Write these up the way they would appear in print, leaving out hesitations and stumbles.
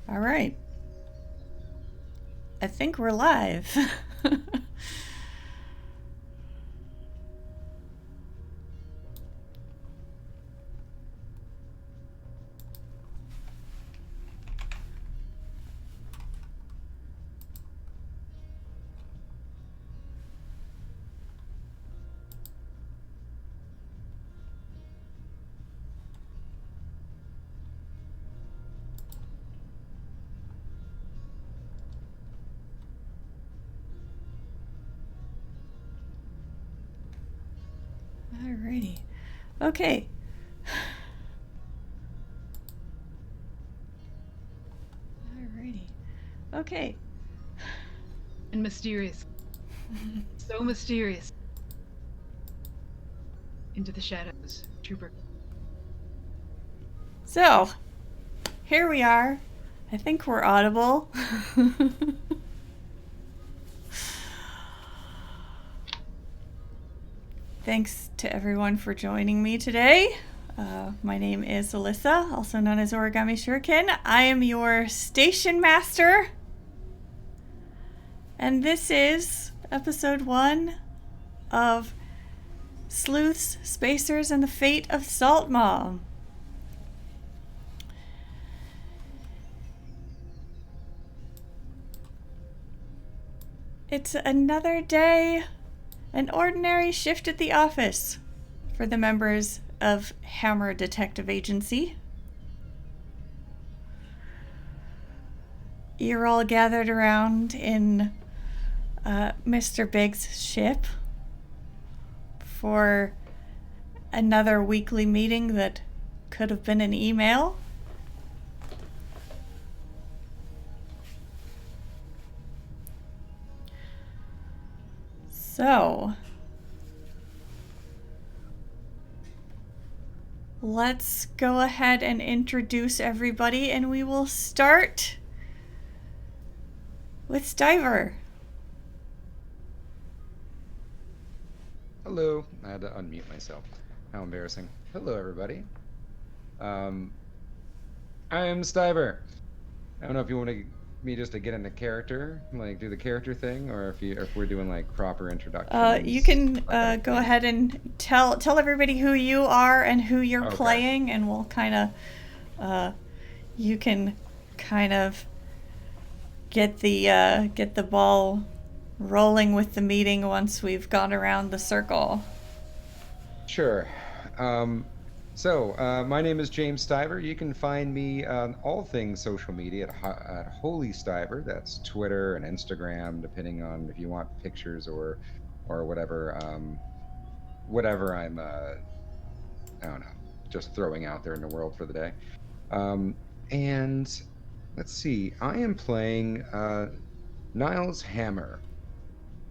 All right. I think we're live. Alrighty. Okay. Alrighty. Okay. And mysterious. So mysterious. Into the shadows, trooper. So, here we are. I think we're audible. Thanks to everyone for joining me today. My name is Alyssa, also known as Origami Shuriken. I am your Stationmaster. And this is episode 1 of Sleuths, Spacers, and the Fate of Saltmaw. It's another day, an ordinary shift at the office for the members of Hammer Detective Agency. You're all gathered around in Mr. Big's ship for another weekly meeting that could have been an email. So, let's go ahead and introduce everybody, and we will start with Stiver. Hello. I had to unmute myself. How embarrassing. Hello, everybody. I am Stiver. I don't know if you want me just to get into character, like do the character thing, or if we're doing like proper introductions. You can go ahead and tell everybody who you are and who you're playing, and we'll kind of you can kind of get the ball rolling with the meeting once we've gone around the circle. Sure. So, my name is James Stiver. You can find me on all things social media at Holy Stiver. That's Twitter and Instagram, depending on if you want pictures or whatever. Whatever I'm, I don't know, just throwing out there in the world for the day. And let's see, I am playing Niles Hammer.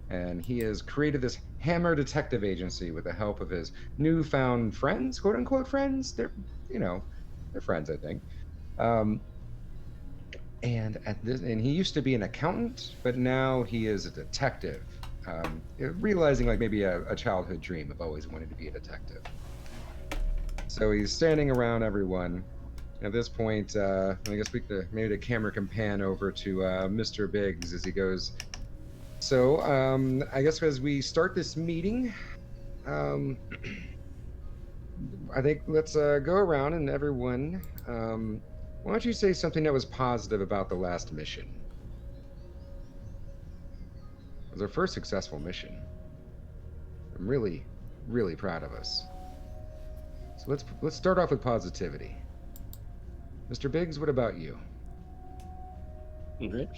And he has created this Hammer Detective Agency with the help of his newfound friends, quote unquote friends. They're friends, I think. And he used to be an accountant, but now he is a detective. Realizing like maybe a childhood dream of always wanting to be a detective. So he's standing around everyone. At this point, I guess maybe the camera can pan over to Mr. Biggs as he goes. So, I guess as we start this meeting, I think let's go around and everyone, why don't you say something that was positive about the last mission? It was our first successful mission. I'm really, really proud of us. So let's start off with positivity. Mr. Biggs, what about you? Okay.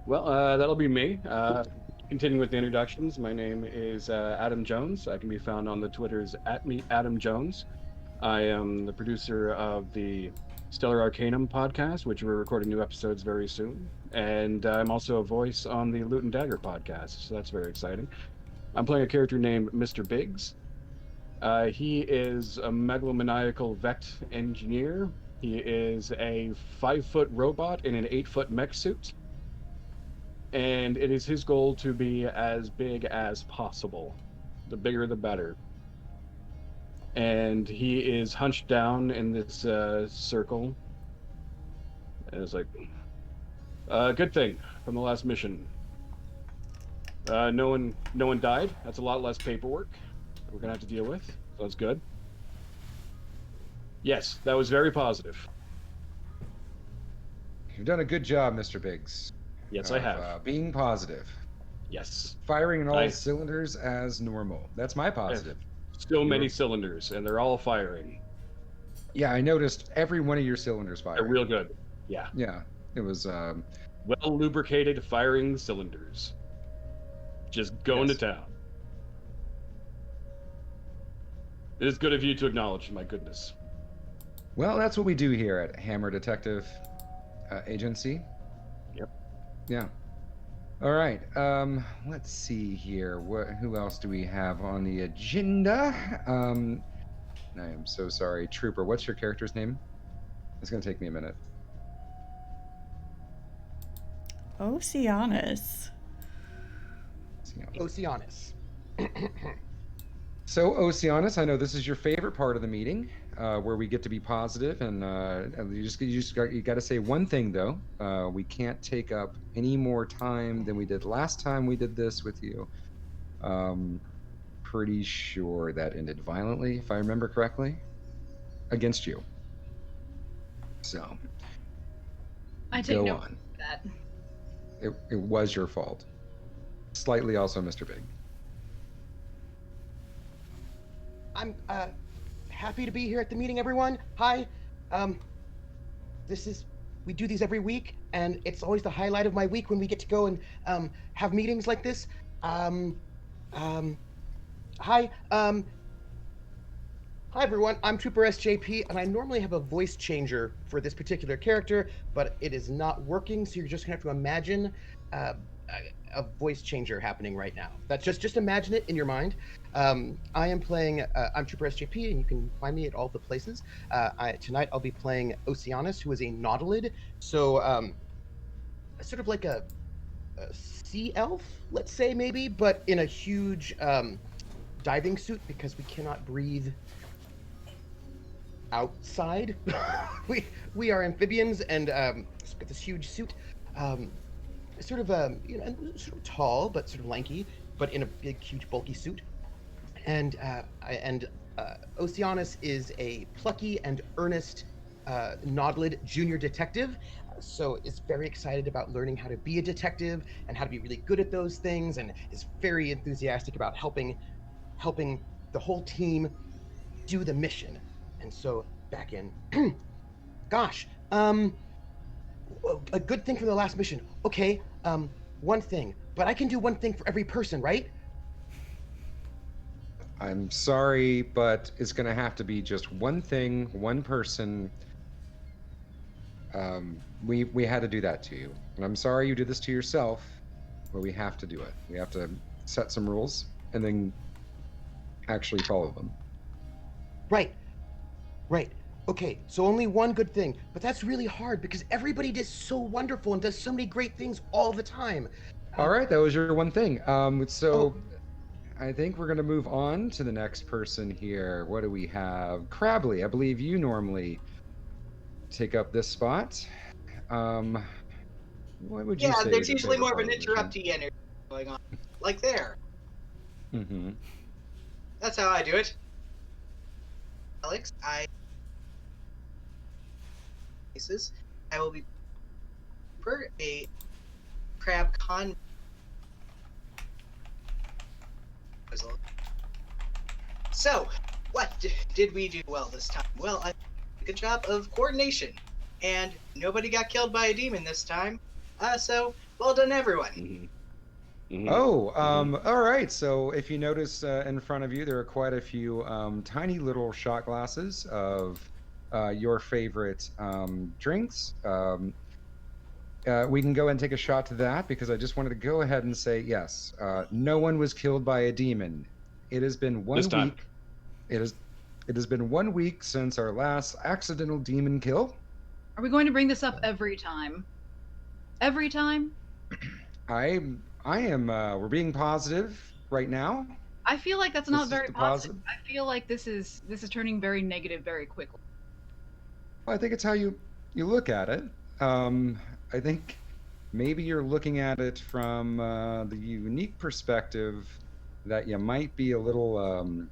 Well, that'll be me. Continuing with the introductions, my name is Adam Jones. I can be found on the Twitters @me_Adam_Jones. I am the producer of the Stellar Arcanum podcast, which we're recording new episodes very soon. And I'm also a voice on the Loot and Dagger podcast, so that's very exciting. I'm playing a character named Mr. Biggs. He is a megalomaniacal Vect engineer. He is a 5-foot robot in an 8-foot mech suit. And it is his goal to be as big as possible. The bigger, the better. And he is hunched down in this circle And it's like, good thing from the last mission. No one died. That's a lot less paperwork that we're gonna have to deal with. So that's good. Yes, that was very positive. You've done a good job, Mr. Biggs. Yes, I have. Being positive. Yes. Firing in all cylinders as normal. That's my positive. So many cylinders, and they're all firing. Yeah, I noticed every one of your cylinders firing. They're real good. Yeah. Yeah, it was... well lubricated firing cylinders. Just going to town. It is good of you to acknowledge, my goodness. Well, that's what we do here at Hammer Detective Agency. Yep. Yeah. All right. Let's see here. Who else do we have on the agenda? I am so sorry. Trooper, what's your character's name? It's going to take me a minute. Oceanus. Oceanus. So, Oceanus, I know this is your favorite part of the meeting, where we get to be positive, and you got to say one thing though. We can't take up any more time than we did last time we did this with you. Pretty sure that ended violently, if I remember correctly, against you. So, I take go no on. of that. It was your fault. Slightly also, Mr. Big. I'm happy to be here at the meeting, everyone. Hi. We do these every week, and it's always the highlight of my week when we get to go and have meetings like this. Hi. Hi, everyone. I'm Trooper SJP, and I normally have a voice changer for this particular character, but it is not working, so you're just gonna have to imagine a voice changer happening right now. That's just imagine it in your mind. I am playing. I'm Trooper SJP, and you can find me at all the places. Tonight I'll be playing Oceanus, who is a nautilid, so sort of like a sea elf, let's say maybe, but in a huge diving suit because we cannot breathe outside. we are amphibians, and got this huge suit. Sort of sort of tall but sort of lanky, but in a big, huge, bulky suit. And Oceanus is a plucky and earnest nautilid junior detective, so is very excited about learning how to be a detective and how to be really good at those things, and is very enthusiastic about helping the whole team do the mission. And so back in, gosh, a good thing from the last mission. Okay, one thing, but I can do one thing for every person, right? I'm sorry, but it's going to have to be just one thing, one person. We had to do that to you. And I'm sorry you did this to yourself, but we have to do it. We have to set some rules and then actually follow them. Right. Okay, so only one good thing, but that's really hard because everybody does so wonderful and does so many great things all the time. All right, that was your one thing. I think we're going to move on to the next person here. What do we have? Crabley, I believe you normally take up this spot. What would you say? Yeah, there's usually more of an interrupty energy going on, like there. Mm-hmm. That's how I do it. Alex, I will be for a crab con. So, what did we do well this time? Well, I did a good job of coordination, and nobody got killed by a demon this time. So, well done, everyone. Mm-hmm. All right. So if you notice in front of you, there are quite a few tiny little shot glasses of your favorite drinks. We can go and take a shot to that because I just wanted to go ahead and say, yes, no one was killed by a demon. It has been 1 This time. week. It has been 1 week since our last accidental demon kill. Are we going to bring this up every time? Every time? I am. We're being positive right now. I feel like that's This not is very the positive. I feel like this is turning very negative very quickly. Well, I think it's how you look at it. I think maybe you're looking at it from the unique perspective that you might be a little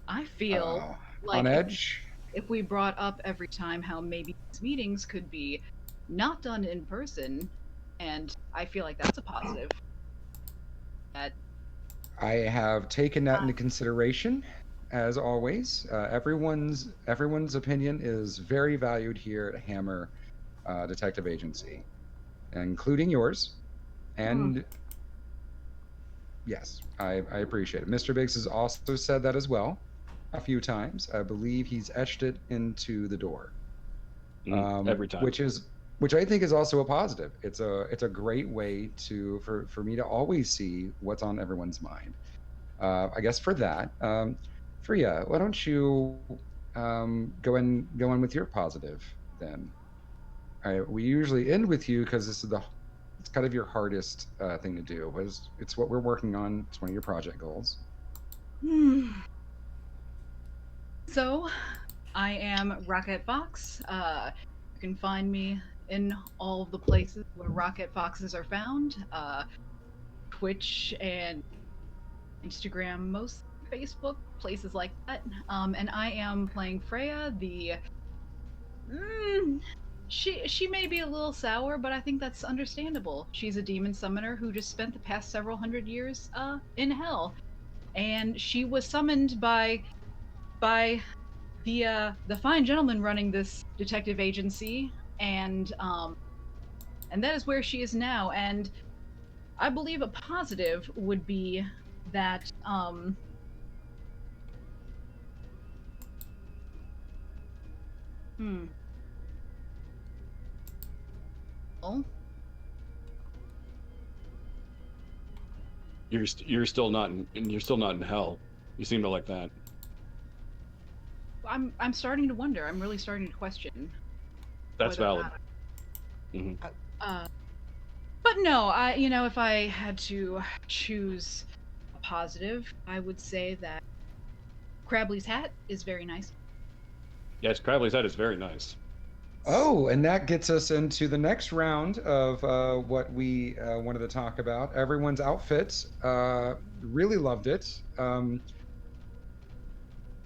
I feel on like edge. if we brought up every time how maybe these meetings could be not done in person, and I feel like that's a positive. That I have taken that into consideration, as always. Everyone's opinion is very valued here at Hammer Detective Agency, including yours. And yes, I appreciate it. Mr. Biggs has also said that as well a few times. I believe he's etched it into the door. Every time. Which I think is also a positive. It's a great way for me to always see what's on everyone's mind. I guess for that, Freija, why don't you go in with your positive then? We usually end with you because it's kind of your hardest thing to do. It's what we're working on. It's one of your project goals. So, I am Rocket Fox. You can find me in all of the places where Rocket Foxes are found. Twitch and Instagram, most Facebook, places like that. And I am playing Freya, she may be a little sour, but I think that's understandable. She's a demon summoner who just spent the past several hundred years in hell. And she was summoned by the fine gentleman running this detective agency, and that is where she is now. And I believe a positive would be that Oh. You're still not in hell. You seem to like that. I'm starting to wonder. I'm really starting to question. That's valid. Mm-hmm. But no, if I had to choose a positive, I would say that Crabley's hat is very nice. Yes, Crabley's hat is very nice. Oh, and that gets us into the next round of what we wanted to talk about. Everyone's outfits. Really loved it.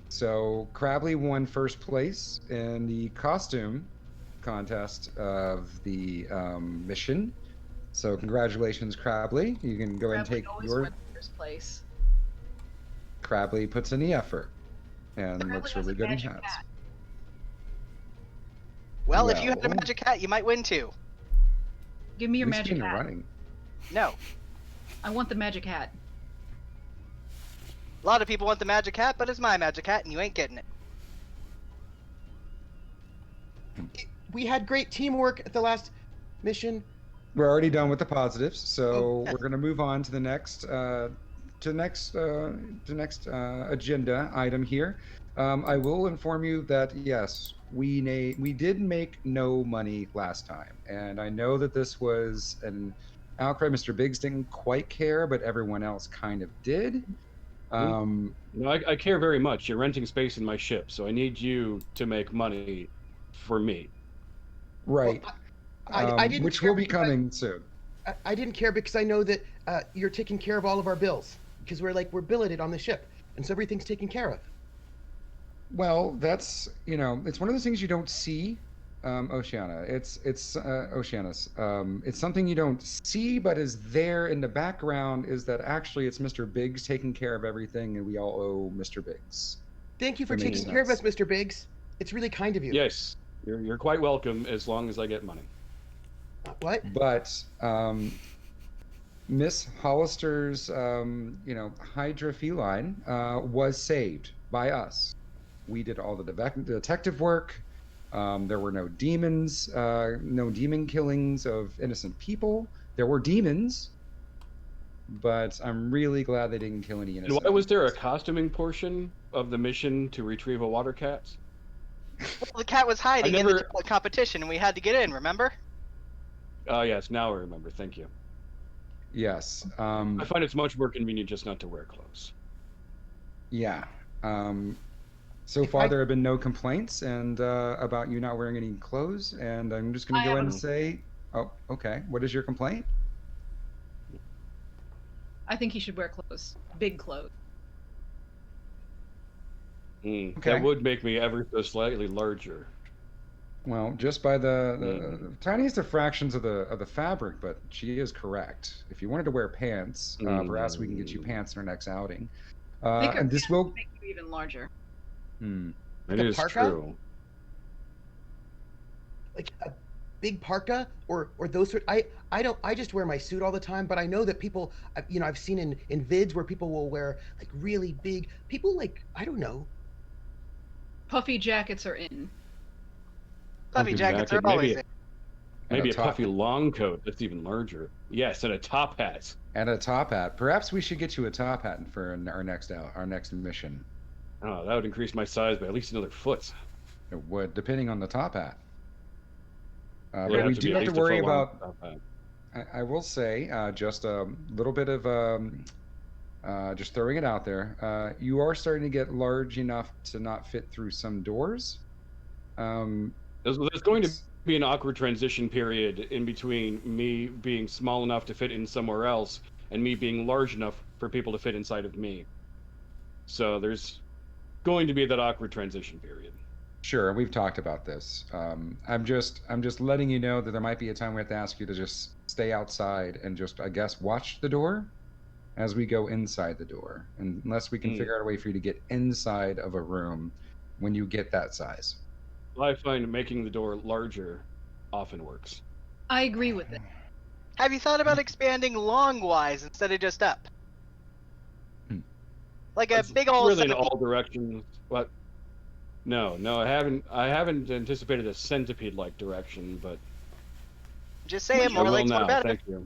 So Crabley won first place in the costume contest of the mission. So congratulations, Crabley. You can go ahead and take your first place. Crabley puts in the effort and looks really good in hats. Well, if you had a magic hat, you might win too. Give me your magic hat. Running. No. I want the magic hat. A lot of people want the magic hat, but it's my magic hat, and you ain't getting it. We had great teamwork at the last mission. We're already done with the positives, so we're going to move on to the next agenda item here. I will inform you that yes, we did make no money last time, and I know that this was an outcry. Mr. Biggs didn't quite care, but everyone else kind of did. No, I care very much. You're renting space in my ship, so I need you to make money for me. Right. Well, I didn't which will be coming soon. I didn't care because I know that you're taking care of all of our bills because we're billeted on the ship, and so everything's taken care of. Well, that's it's one of those things you don't see, Oceana. It's Oceanus. It's something you don't see, but is there in the background. Is that actually it's Mr. Biggs taking care of everything, and we all owe Mr. Biggs. Thank you for taking care of us, Mr. Biggs. It's really kind of you. Yes, you're quite welcome as long as I get money. What? But Miss Hollister's Hydra feline was saved by us. We did all the detective work. There were no demons, no demon killings of innocent people. There were demons, but I'm really glad they didn't kill any innocent. And why was there a costuming portion of the mission to retrieve a water cat? Well, the cat was hiding in the competition, and we had to get in. Remember? Yes, now I remember. Thank you. Yes. I find it's much more convenient just not to wear clothes. Yeah. So far, there have been no complaints and about you not wearing any clothes. And I'm just going to go ahead and say, oh, okay. What is your complaint? I think he should wear clothes. Big clothes. Okay. That would make me ever so slightly larger. Well, just by the tiniest of fractions of the fabric, but she is correct. If you wanted to wear pants, perhaps we can get you pants in our next outing. And this will make you even larger. It is true. Like a big parka or those sort. I just wear my suit all the time, but I know that people, I've seen in vids where people will wear like really big. People like, I don't know. Puffy jackets are in. Puffy jackets are always in. Maybe a puffy long coat that's even larger. Yes, and a top hat. And a top hat. Perhaps we should get you a top hat for our next mission. Oh, that would increase my size by at least another foot. It would, depending on the top hat. But But we do have to worry about. I will say just a little bit of just throwing it out there. You are starting to get large enough to not fit through some doors. There's going to be an awkward transition period in between me being small enough to fit in somewhere else and me being large enough for people to fit inside of me. So there's going to be that awkward transition period. Sure, we've talked about this. I'm just letting you know that there might be a time we have to ask you to just stay outside and just, I guess, watch the door as we go inside the door, unless we can figure out a way for you to get inside of a room when you get that size. I find making the door larger often works. I agree with it. Have you thought about expanding longwise instead of just up? Like a big old. Really, in all directions. What? No, I haven't anticipated a centipede-like direction, but. Just saying, more legs, more better. Thank you.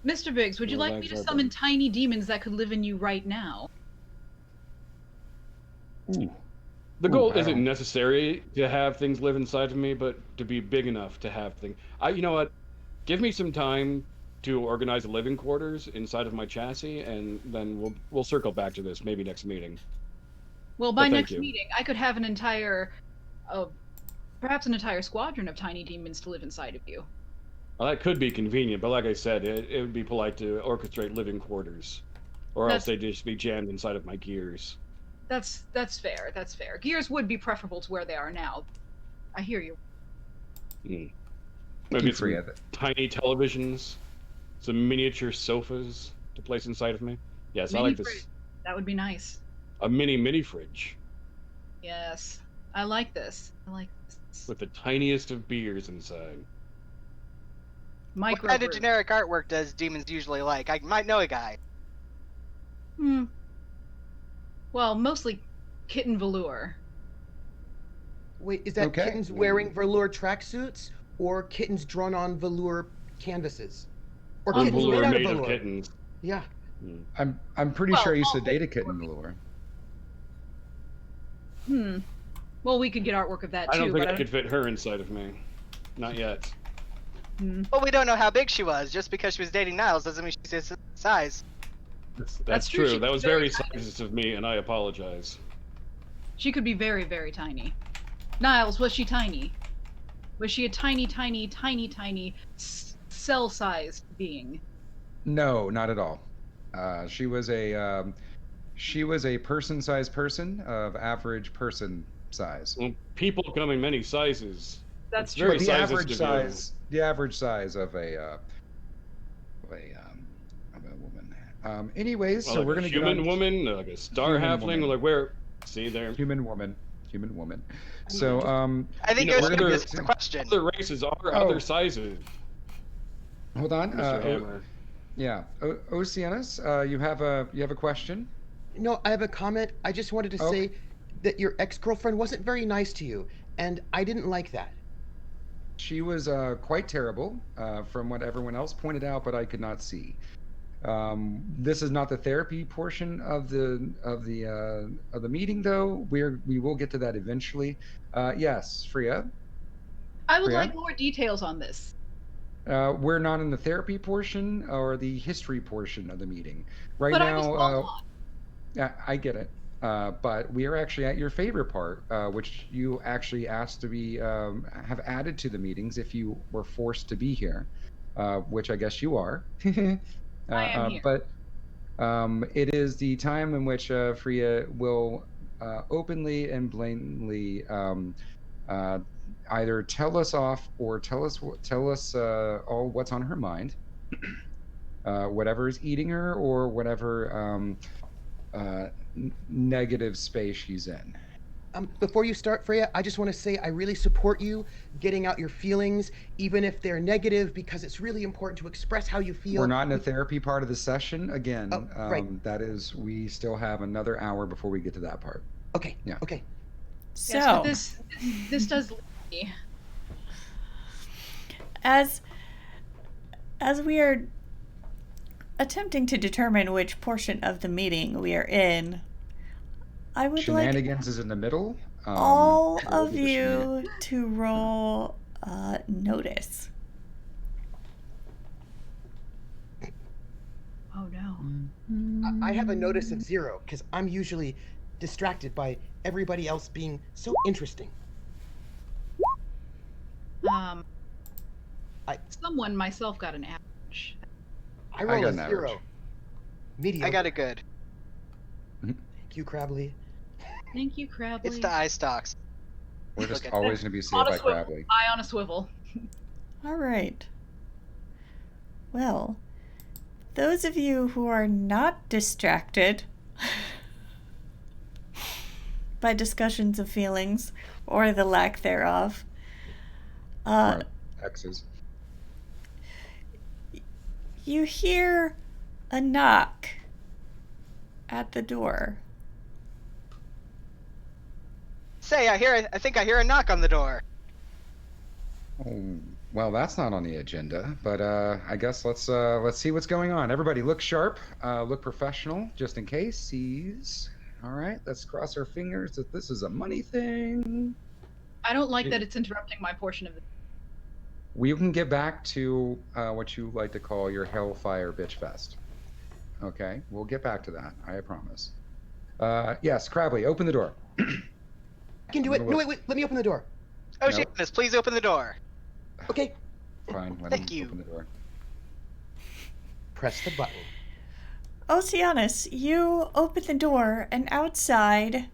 Mr. Biggs, would you like me to summon tiny demons that could live in you right now? Ooh. The goal isn't necessary to have things live inside of me, but to be big enough to have things. You know what? Give me some time to organize the living quarters inside of my chassis, and then we'll circle back to this maybe next meeting. Well, by next meeting, I could have an entire, perhaps an entire squadron of tiny demons to live inside of you. Well, that could be convenient, but like I said, it would be polite to orchestrate living quarters, or else they'd just be jammed inside of my gears. That's fair. That's fair. Gears would be preferable to where they are now. I hear you. Maybe some tiny televisions, some miniature sofas to place inside of me. Yes, I like this. That would be nice. A mini fridge. Yes, I like this. With the tiniest of beers inside. What kind of generic artwork does demons usually like? I might know a guy. Well, mostly kitten velour. Wait, is that kittens wearing velour tracksuits or kittens drawn on velour canvases? Or kittens velour made of kittens. Yeah. I'm pretty sure I used to date a kitten velour. Well, we could get artwork of that too. I don't think I could fit her inside of me. Not yet. Well, we don't know how big she was. Just because she was dating Niles doesn't mean she's his size. That's true. That was very sexist of me, and I apologize. She could be very, very tiny. Niles, was she tiny? Was she a tiny cell-sized being? No, not at all. She was a person-sized person of average person size. Well, people come in many sizes. That's true. The average size of a woman. Anyways, well, so like we're gonna get human woman, like a star halfling, like where? See there. Human woman. So I think it was the question. Other races are other sizes. Hold on. Yeah, Oceanus, you have a question? No, I have a comment. I just wanted to say that your ex-girlfriend wasn't very nice to you, and I didn't like that. She was quite terrible, from what everyone else pointed out, but I could not see. This is not the therapy portion of the meeting, though. We will get to that eventually. Yes, Freija. I would like more details on this. We're not in the therapy portion or the history portion of the meeting right but now. Yeah, I get it. But we are actually at your favorite part, which you actually asked to be have added to the meetings if you were forced to be here, which I guess you are. I am here. But it is the time in which Freya will openly and blatantly either tell us off or tell us all what's on her mind, whatever is eating her or whatever negative space she's in. Before you start, Freya, I just want to say I really support you getting out your feelings, even if they're negative, because it's really important to express how you feel. We're not in a therapy part of the session. Again, right. That is, we still have another hour before we get to that part. Okay. Yeah. Okay. So yes, this does lead me. As we are attempting to determine which portion of the meeting we are in, I would Shenanigans is in the middle. All of you to roll notice. Oh no. I have a notice of 0 because I'm usually distracted by everybody else being so interesting. Someone, myself, got an average. I rolled got a an 0. average. Mediocre. I got it good. Thank you, Crabley. Thank you, Crabley. It's the eye stalks. We're just Look at always going to be saved by Crabley. Eye on a swivel. All right. Well, those of you who are not distracted by discussions of feelings or the lack thereof, X's. You hear a knock at the door. Say, I think I hear a knock on the door. Oh, well, that's not on the agenda, but I guess let's see what's going on. Everybody, look sharp, look professional, just in case. He's all right. Let's cross our fingers that this is a money thing. I don't like that it's interrupting my portion of the. We can get back to what you like to call your Hellfire Bitch Fest. Okay, we'll get back to that. I promise. Yes, Crabley, open the door. I can do it. No, wait. Let me open the door. Oceanus, please open the door. Okay. Fine. Thank you. Open the door. Press the button. Oceanus, you open the door, and outside,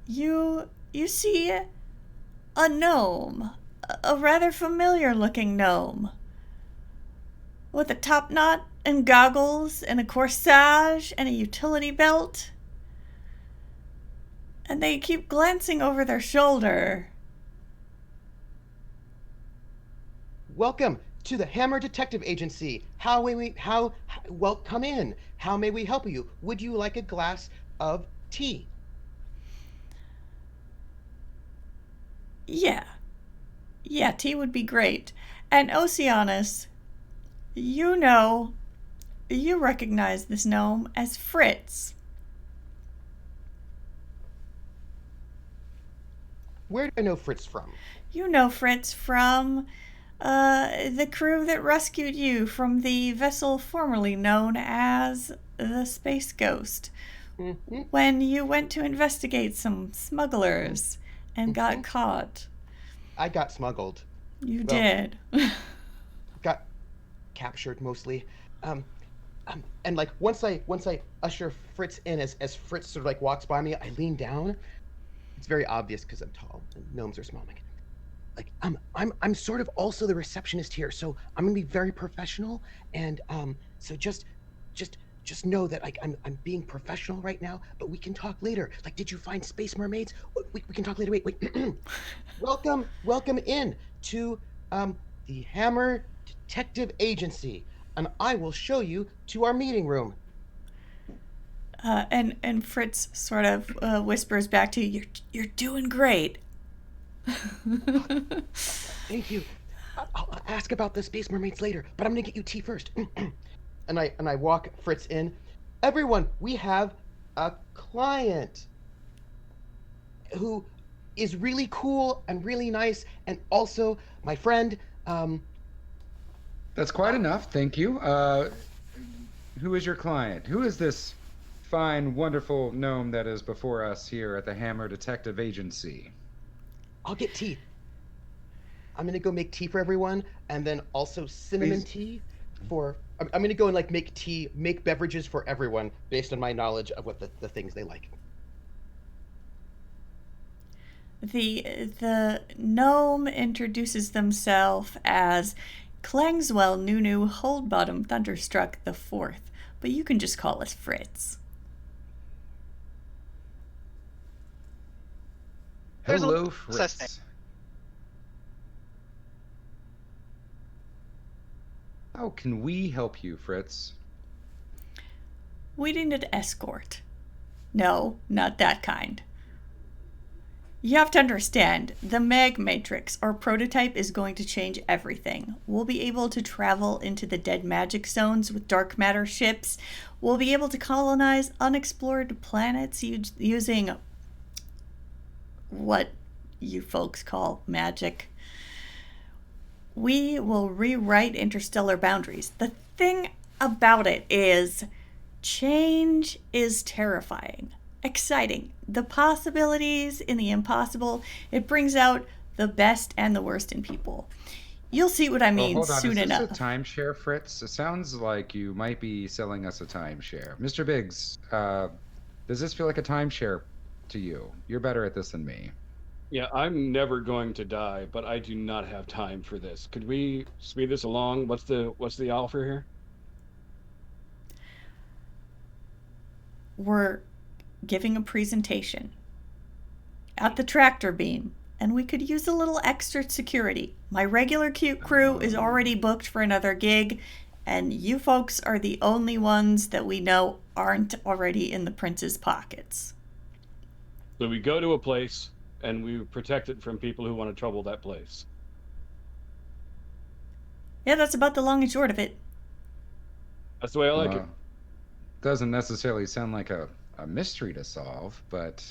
you see a gnome, a rather familiar-looking gnome, with a top knot and goggles and a corsage and a utility belt. And they keep glancing over their shoulder. Welcome to the Hammer Detective Agency. Well, come in. How may we help you? Would you like a glass of tea? Yeah, tea would be great. And Oceanus, you recognize this gnome as Fritz. Where do I know Fritz from? You know Fritz from the crew that rescued you from the vessel formerly known as the Space Ghost. Mm-hmm. When you went to investigate some smugglers and got caught. I got smuggled. You did. Got captured mostly. And like once I usher Fritz in, as Fritz sort of like walks by me, I lean down. It's very obvious because I'm tall and gnomes are small. Like I'm sort of also the receptionist here, so I'm gonna be very professional. And so just know that like I'm being professional right now, but we can talk later. Like, did you find space mermaids? We can talk later. Wait. Welcome in to the Hammer Detective Agency, and I will show you to our meeting room. And Fritz sort of whispers back to you, "You're doing great." Thank you. I'll ask about the space mermaids later, but I'm gonna get you tea first. and I walk Fritz in. Everyone, we have a client who is really cool and really nice, and also my friend. That's quite enough, thank you. Who is your client? Who is this fine, wonderful gnome that is before us here at the Hammer Detective Agency. I'll get tea. I'm gonna go make tea for everyone, and then also cinnamon Please. tea for. I'm gonna go and like make tea, make beverages for everyone based on my knowledge of what the things they like. The gnome introduces themselves as Clangswell Nunu Holdbottom Thunderstruck the Fourth, but you can just call us Fritz. There's a Hello, such Fritz. How can we help you, Fritz? We need an escort. No, not that kind. You have to understand, the Mag Matrix, our prototype, is going to change everything. We'll be able to travel into the dead magic zones with dark matter ships. We'll be able to colonize unexplored planets using what you folks call magic. We will rewrite interstellar boundaries. The thing about it is, change is terrifying. Exciting. The possibilities in the impossible. It brings out the best and the worst in people. You'll see what I mean Hold on. soon Is this enough. a timeshare, Fritz? It sounds like you might be selling us a timeshare. Mr. Biggs, does this feel like a timeshare to you? You're better at this than me. Yeah, I'm never going to die, but I do not have time for this. Could we speed this along? What's the offer here? We're giving a presentation at the tractor beam, and we could use a little extra security. My regular cute crew is already booked for another gig, and you folks are the only ones that we know aren't already in the prince's pockets. So we go to a place and we protect it from people who want to trouble that place. Yeah, that's about the long and short of it. That's the way I like it. Doesn't necessarily sound like a mystery to solve, but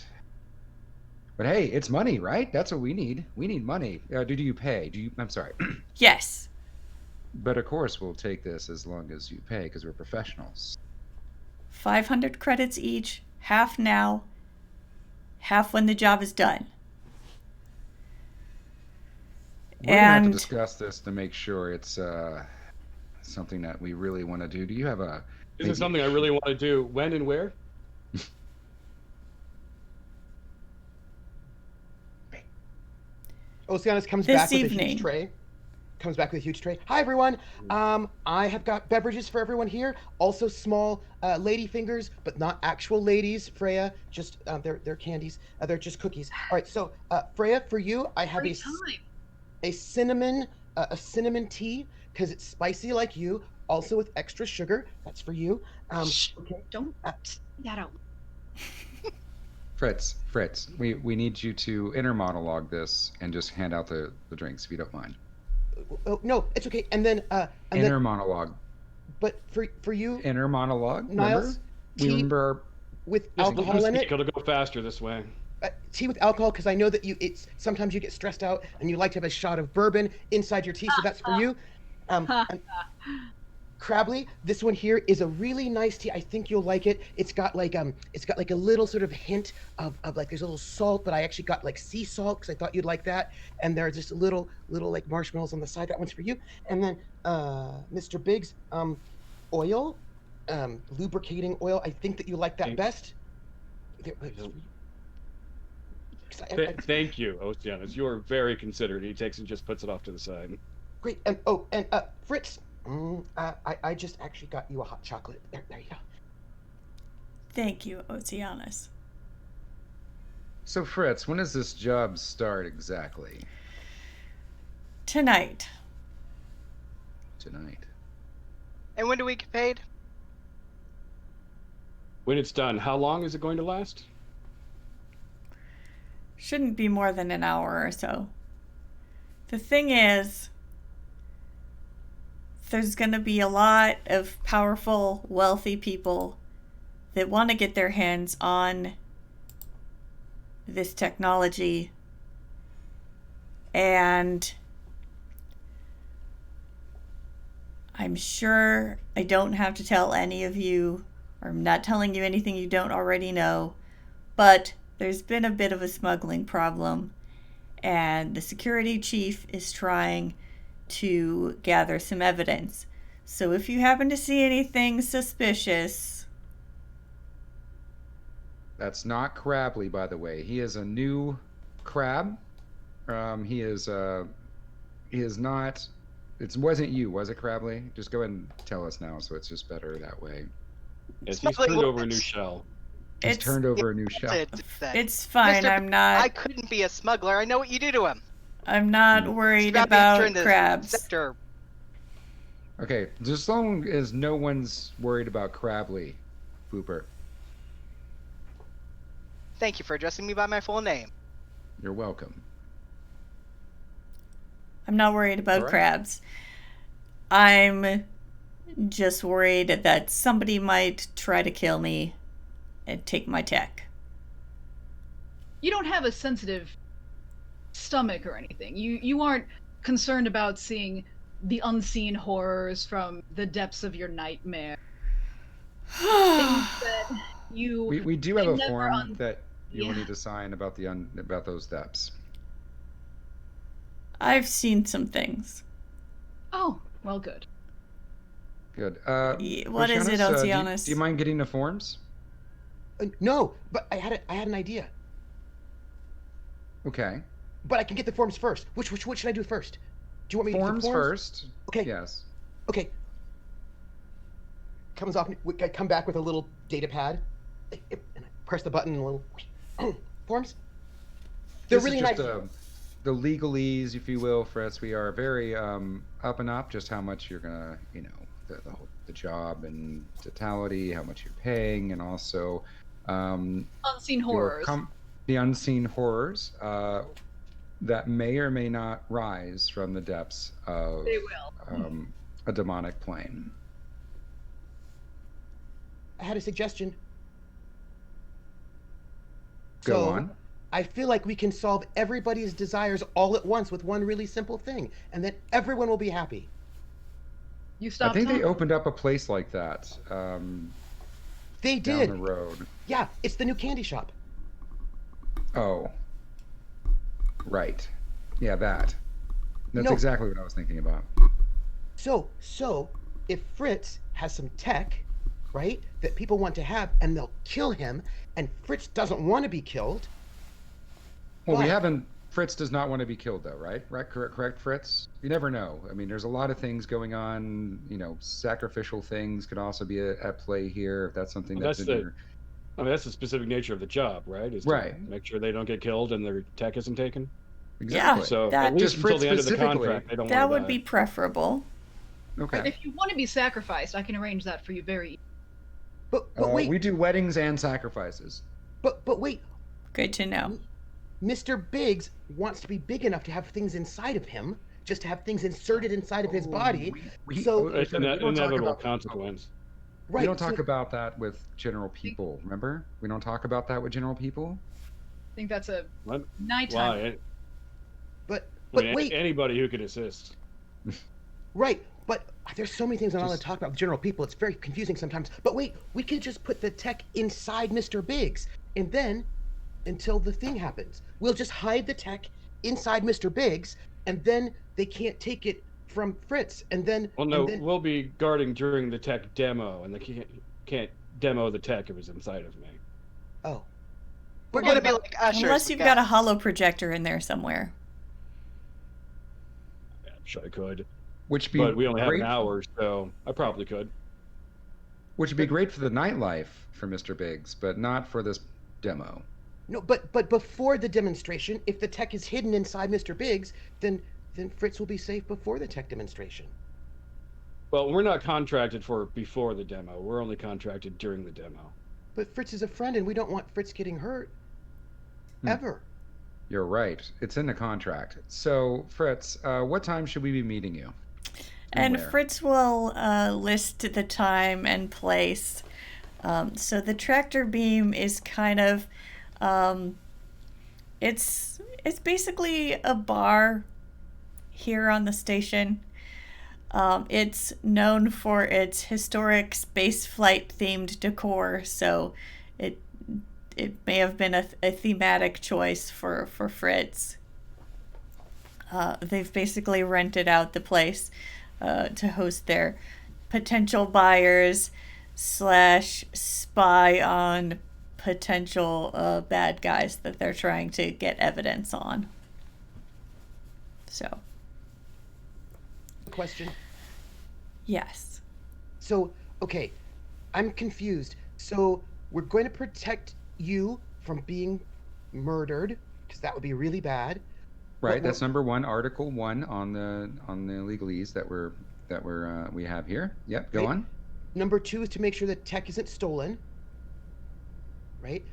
hey, it's money, right? That's what we need. We need money. Do you pay? I'm sorry. Yes. But of course, we'll take this as long as you pay, because we're professionals. 500 credits each, half now, half when the job is done. We're gonna have to discuss this to make sure it's something that we really want to do. Do you have a? Is it something I really want to do? When and where? Oceanus comes This back with a evening. huge tray. Comes back with a huge tray. Hi everyone. I have got beverages for everyone here. Also small lady fingers, but not actual ladies. Freya, just they're candies. They're just cookies. All right. So Freya, for you, I have Every time. a cinnamon tea because it's spicy like you. Also with extra sugar. That's for you. Okay. Don't say that out. Fritz, we need you to inner monologue this and just hand out the drinks if you don't mind. Oh, no, it's okay. And then Inner monologue. But for you, Inner monologue. Niles, Remember? with Just alcohol in it. It'll go faster this way. Tea with alcohol, because I know that sometimes you get stressed out and you like to have a shot of bourbon inside your tea, so that's for you. And Crabley, this one here is a really nice tea. I think you'll like it. It's got like a little sort of hint of like there's a little salt, but I actually got like sea salt because I thought you'd like that. And there's just little like marshmallows on the side. That one's for you. And then Mr. Biggs, oil, lubricating oil. I think that you like that best. Thank you, Oceanus. You are very considerate. He takes and just puts it off to the side. Great. And Fritz, I just actually got you a hot chocolate. There you go. Thank you, Oceanus. So Fritz, when does this job start exactly? Tonight. And when do we get paid? When it's done, how long is it going to last? Shouldn't be more than an hour or so. The thing is, there's going to be a lot of powerful, wealthy people that want to get their hands on this technology. And I'm sure I don't have to tell any of you or I'm not telling you anything you don't already know, but there's been a bit of a smuggling problem, and the security chief is trying to gather some evidence. So if you happen to see anything suspicious... That's not Crabley, by the way. He is a new crab. He is not... It wasn't you, was it, Crabley? Just go ahead and tell us now, so it's just better that way. Yes, he's turned over a new shell. He's turned over a new shell. It's fine, I'm not... I couldn't be a smuggler. I know what you do to him. I'm not worried about crabs. Sector. Okay, just as long as no one's worried about Crabley, Booper. Thank you for addressing me by my full name. You're welcome. I'm not worried about crabs. I'm just worried that somebody might try to kill me and take my tech. You don't have a sensitive stomach or anything. You aren't concerned about seeing the unseen horrors from the depths of your nightmare. Things that you we do have a never form that you will need to sign about about those depths. I've seen some things. Oh, well, good. Good. What is it, Oceanus? Do you mind getting the forms? No, but I had an idea. Okay. But I can get the forms first. What should I do first? Do you want me to get the forms first? Okay. Yes. Okay. Comes off. I come back with a little data pad, and I press the button. And a little forms. They're This really is just nice. The legalese, if you will, Fritz. We are very up and up. Just how much you're gonna, the job and totality, how much you're paying, and also Unseen horrors. The unseen horrors that may or may not rise from the depths of They will. A demonic plane. I had a suggestion. Go on. I feel like we can solve everybody's desires all at once with one really simple thing, and then everyone will be happy. You stopped. I think they opened up a place like that. They did. Down the road. Yeah, it's the new candy shop. Oh. Right. Yeah, that. That's No. exactly what I was thinking about. So if Fritz has some tech, right, that people want to have, and they'll kill him, and Fritz doesn't want to be killed. Well, we But- haven't. Fritz does not want to be killed, though, right? Right, correct, Fritz. You never know. I mean, there's a lot of things going on. Sacrificial things could also be at play here. If that's something that's in your... I mean, that's the specific nature of the job, right? Is to Right. make sure they don't get killed and their tech isn't taken. Exactly. Yeah, So that- at least Just until Fritz the end of the specifically. contract, they don't That want to would die. be preferable. Okay. If you want to be sacrificed, I can arrange that for you very easily. But wait, we do weddings and sacrifices. but wait, Good to know. Mr. Biggs wants to be big enough to have things inside of him, just to have things inserted inside of his body. So It's an inevitable consequence. We don't talk about that with general people, remember? We don't talk about that with general people? I think that's a What? nighttime. Why? But I mean, wait, anybody who could assist. right? But there's so many things I'm not allowed to talk about with general people. It's very confusing sometimes. But wait, we could just put the tech inside Mr. Biggs, and then, until the thing happens, we'll just hide the tech inside Mr. Biggs, and then they can't take it from Fritz. And then, Well, no, and then, we'll be guarding during the tech demo, and they can't demo the tech if it's inside of me. oh, We're gonna be like ushers. Unless you've got a hollow projector in there somewhere. Yeah, I'm sure I could, Which be but we only have great, an hour, so I probably could. Which would be great for the nightlife for Mr. Biggs, but not for this demo. no, but before the demonstration, if the tech is hidden inside Mr. Biggs, then Fritz will be safe before the tech demonstration. Well, we're not contracted for before the demo. We're only contracted during the demo. But Fritz is a friend, and we don't want Fritz getting hurt. Ever. You're right. It's in the contract. So, Fritz, what time should we be meeting you? And where? Fritz will list the time and place. So the tractor beam is kind of, it's basically a bar here on the station. It's known for its historic spaceflight themed decor, so it may have been a thematic choice for Fritz. They've basically rented out the place to host their potential buyers / spy on potential bad guys that they're trying to get evidence on. So. Question. Yes. So, okay, I'm confused. So we're going to protect you from being murdered, because that would be really bad. Right. That's number 1, Article 1 on the legalese that we have here. Yep. Go on. Number 2 is to make sure that tech isn't stolen. Right.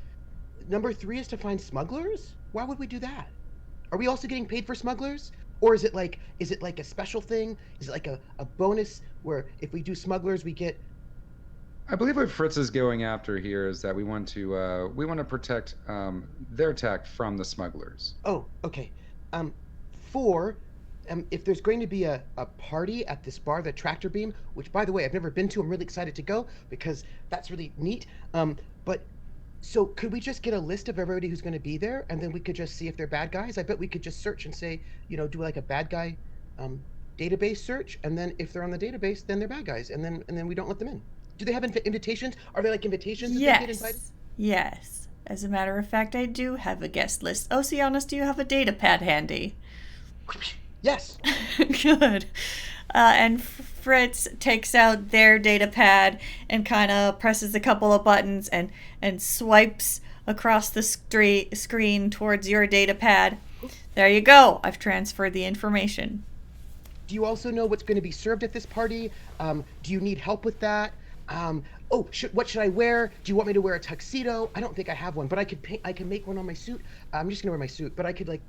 Number 3 is to find smugglers. Why would we do that? Are we also getting paid for smugglers? Or is it like a special thing? Is it like a bonus where if we do smugglers we get? I believe what Fritz is going after here is that we want to protect their tech from the smugglers. Oh, okay. 4, if there's going to be a party at this bar, the Tractor Beam, which by the way I've never been to, I'm really excited to go because that's really neat. But so could we just get a list of everybody who's going to be there, and then we could just see if they're bad guys? I bet we could just search and say, do like a bad guy database search, and then if they're on the database, then they're bad guys, and then we don't let them in. Do they have invitations? Are there like invitations that they get invited? Yes. As a matter of fact, I do have a guest list. Oceanus, do you have a data pad handy? Yes. Good. And Fritz takes out their data pad and kind of presses a couple of buttons and swipes across the screen towards your data pad. There you go. I've transferred the information. Do you also know what's going to be served at this party? Do you need help with that? What should I wear? Do you want me to wear a tuxedo? I don't think I have one, but I can make one on my suit. I'm just gonna wear my suit, but I could.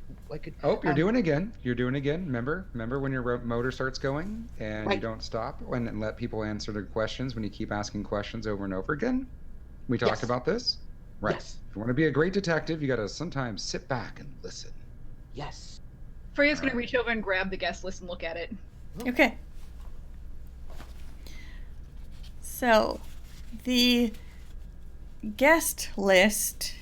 Oh, you're doing it again. You're doing it again. Remember when your motor starts going and right. You don't stop and let people answer their questions when you keep asking questions over and over again? We talked about this? Right. Yes. If you want to be a great detective, you got to sometimes sit back and listen. Yes. Freija's gonna reach over and grab the guest list and look at it. Okay. So, the guest list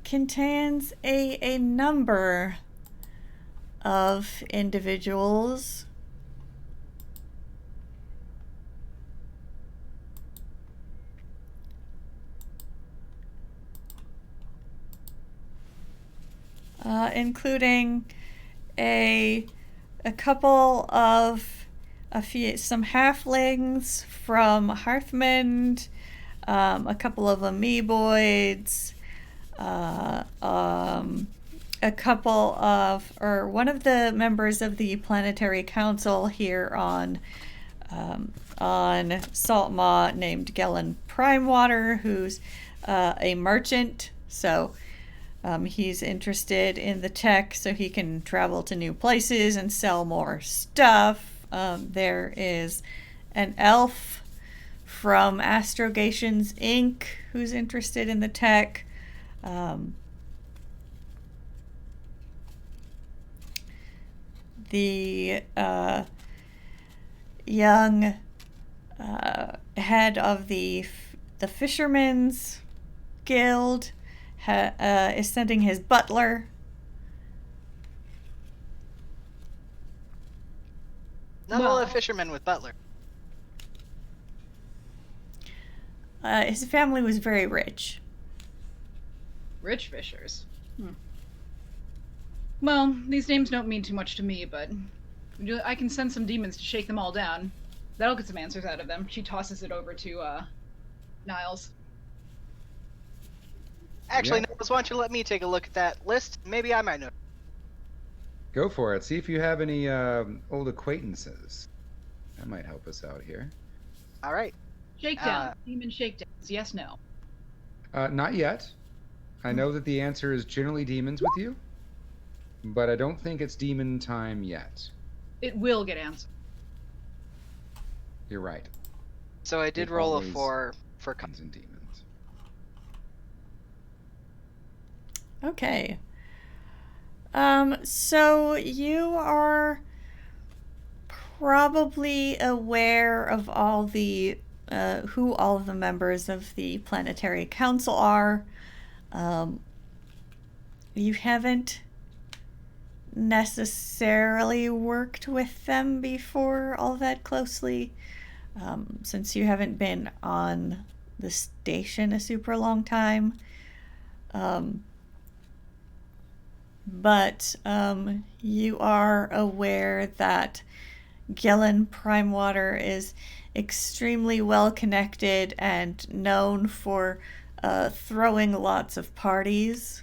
contains a number of individuals. Including some halflings from Hearthmond, a couple of amoeboids, one of the members of the Planetary Council here on Saltmaw named Gellin Primewater, who's a merchant, so he's interested in the tech so he can travel to new places and sell more stuff. There is an elf from Astrogations Inc. who's interested in the tech. The young head of the Fishermen's Guild is sending his butler. Not a lot of fishermen with butler. His family was very rich. Rich fishers. Well, these names don't mean too much to me, but I can send some demons to shake them all down. That'll get some answers out of them. She tosses it over to Niles. Actually, Niles, why don't you let me take a look at that list? Maybe I might know. Go for it. See if you have any old acquaintances. That might help us out here. All right. Shakedown. Demon shakedowns. Yes, no. Not yet. I know that the answer is generally demons with you, but I don't think it's demon time yet. It will get answered. You're right. So I did roll a 4 for cons and demons. Okay. So you are probably aware of all the who all of the members of the Planetary Council are. You haven't necessarily worked with them before all that closely, since you haven't been on the station a super long time. But you are aware that Gillen Primewater is extremely well connected and known for throwing lots of parties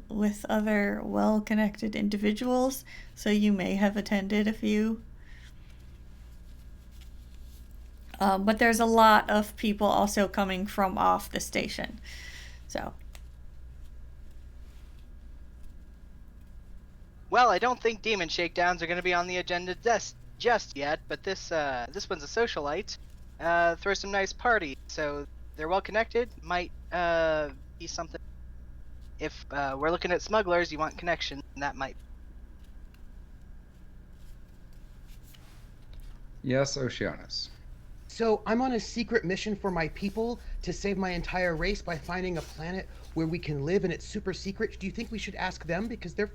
with other well connected individuals, so you may have attended a few. But there's a lot of people also coming from off the station. So. Well, I don't think demon shakedowns are going to be on the agenda just yet, but this one's a socialite. Throw some nice parties, so they're well connected. Might be something. If we're looking at smugglers, you want connection, that might. Yes, Oceanus. So I'm on a secret mission for my people to save my entire race by finding a planet where we can live and it's super secret. Do you think we should ask them, because they're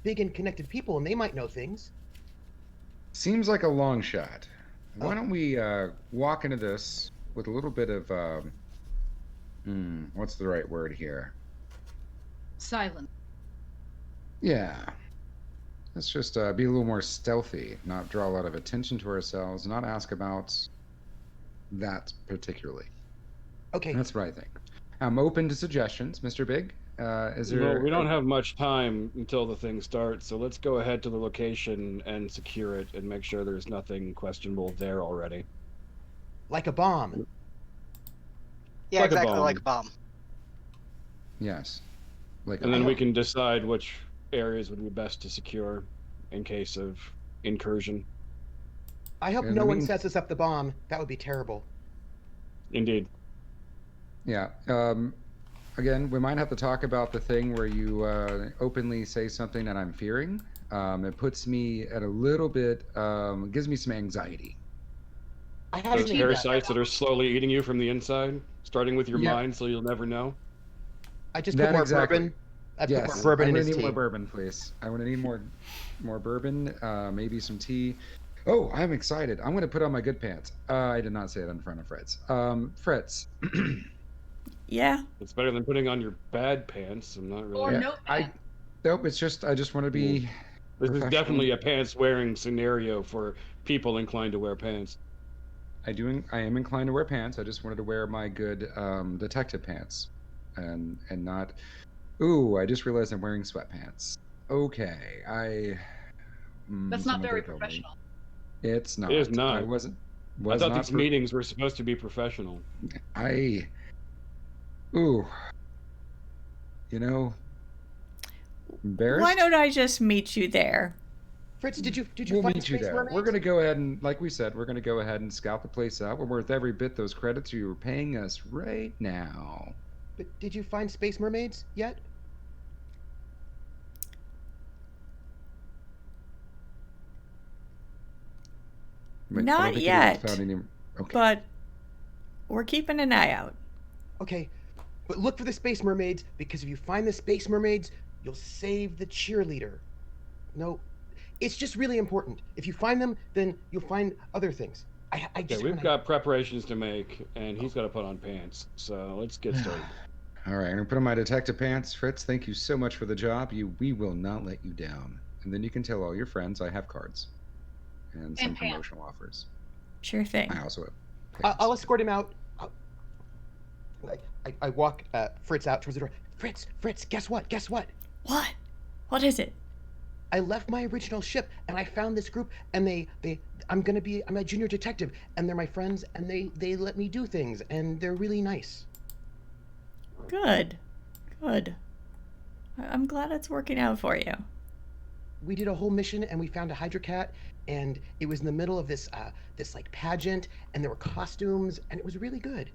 big and connected people and they might know things? Seems like a long shot. Why don't we walk into this with a little bit of what's the right word here? Silent. Yeah. Let's just be a little more stealthy, not draw a lot of attention to ourselves, not ask about that particularly. Okay. That's what I think. I'm open to suggestions, Mr. Big. Is there? Well, we don't have much time until the thing starts, so let's go ahead to the location and secure it and make sure there's nothing questionable there already. Like a bomb. Yeah, Like a exactly bomb. like a bomb. Yes. Like And then we can decide which areas would be best to secure in case of incursion. I hope And no we one can- sets us up the bomb. That would be terrible. Indeed. Yeah. Again, we might have to talk about the thing where you openly say something that I'm fearing. It puts me at a little bit, gives me some anxiety. I haven't Those made that. parasites that are slowly eating you from the inside, starting with your Yeah. mind so you'll never know. I just That put more exactly. bourbon. I put Yes, more bourbon I'm in gonna his need tea. more bourbon, please. I want to need more bourbon, maybe some tea. Oh, I'm excited. I'm going to put on my good pants. I did not say that in front of Fritz. Fritz. Yeah. It's better than putting on your bad pants. I'm not really. Or Yeah, no pants. Nope, it's just, I just want to be This is professional. definitely a pants wearing scenario for people inclined to wear pants. I am inclined to wear pants. I just wanted to wear my good detective pants, and not. Ooh, I just realized I'm wearing sweatpants. Okay, That's not someone very could tell me. professional. It's not. It is not. I wasn't. I thought not these meetings were supposed to be professional. Ooh. You know. Embarrassed. Why don't I just meet you there? Fritz, did you We'll find meet you Space there. Mermaids? We're going to go ahead and, like we said, we're going to go ahead and scout the place out. We're worth every bit those credits you were paying us right now. But did you find Space Mermaids yet? But I Not don't think you yet, found any- Okay. but we're keeping an eye out. Okay, but look for the Space Mermaids, because if you find the Space Mermaids, you'll save the cheerleader. No, it's just really important. If you find them, then you'll find other things. I Yeah, just we've wanna- got preparations to make, and he's got to put on pants. So let's get started. All right, I'm gonna put on my detective pants. Fritz, thank you so much for the job. We will not let you down. And then you can tell all your friends I have cards and some And pants. promotional offers. Sure thing. I also have I'll pants. escort him out. I walk Fritz out towards the door. Fritz, guess what? What? What is it? I left my original ship and I found this group, and I'm a junior detective, and they're my friends, and they let me do things, and they're really nice. Good. I'm glad it's working out for you. We did a whole mission and we found a hydrocat, and it was in the middle of this like pageant, and there were costumes, and it was really good.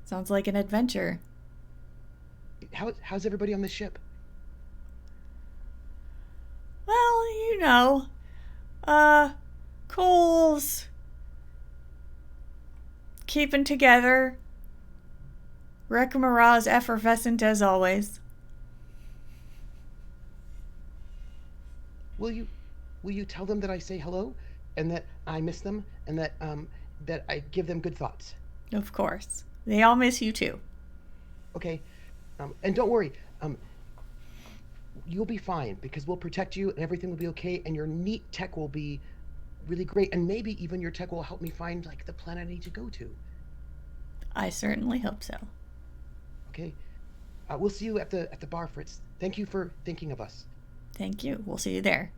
Sounds like an adventure. How's everybody on the ship? Well, know, Cole's keeping together. Rekamara's effervescent as always. Will you tell them that I say hello, and that I miss them, and that I give them good thoughts? Of course. They all miss you too. Okay. And don't worry. You'll be fine because we'll protect you and everything will be okay, and your neat tech will be really great, and maybe even your tech will help me find like the planet I need to go to. I certainly hope so. Okay. We'll see you at the bar, Fritz. Thank you for thinking of us. Thank you. We'll see you there.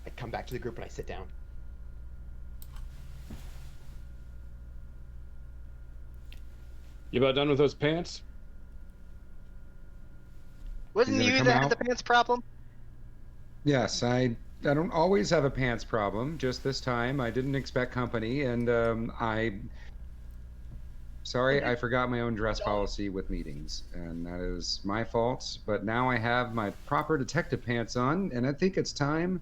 I come back to the group and I sit down. You about done with those pants? Wasn't You gonna you come that had out? the pants problem? Yes, I don't always have a pants problem. Just this time, I didn't expect company, and sorry, I forgot my own dress policy with meetings, and that is my fault. But now I have my proper detective pants on, and I think it's time.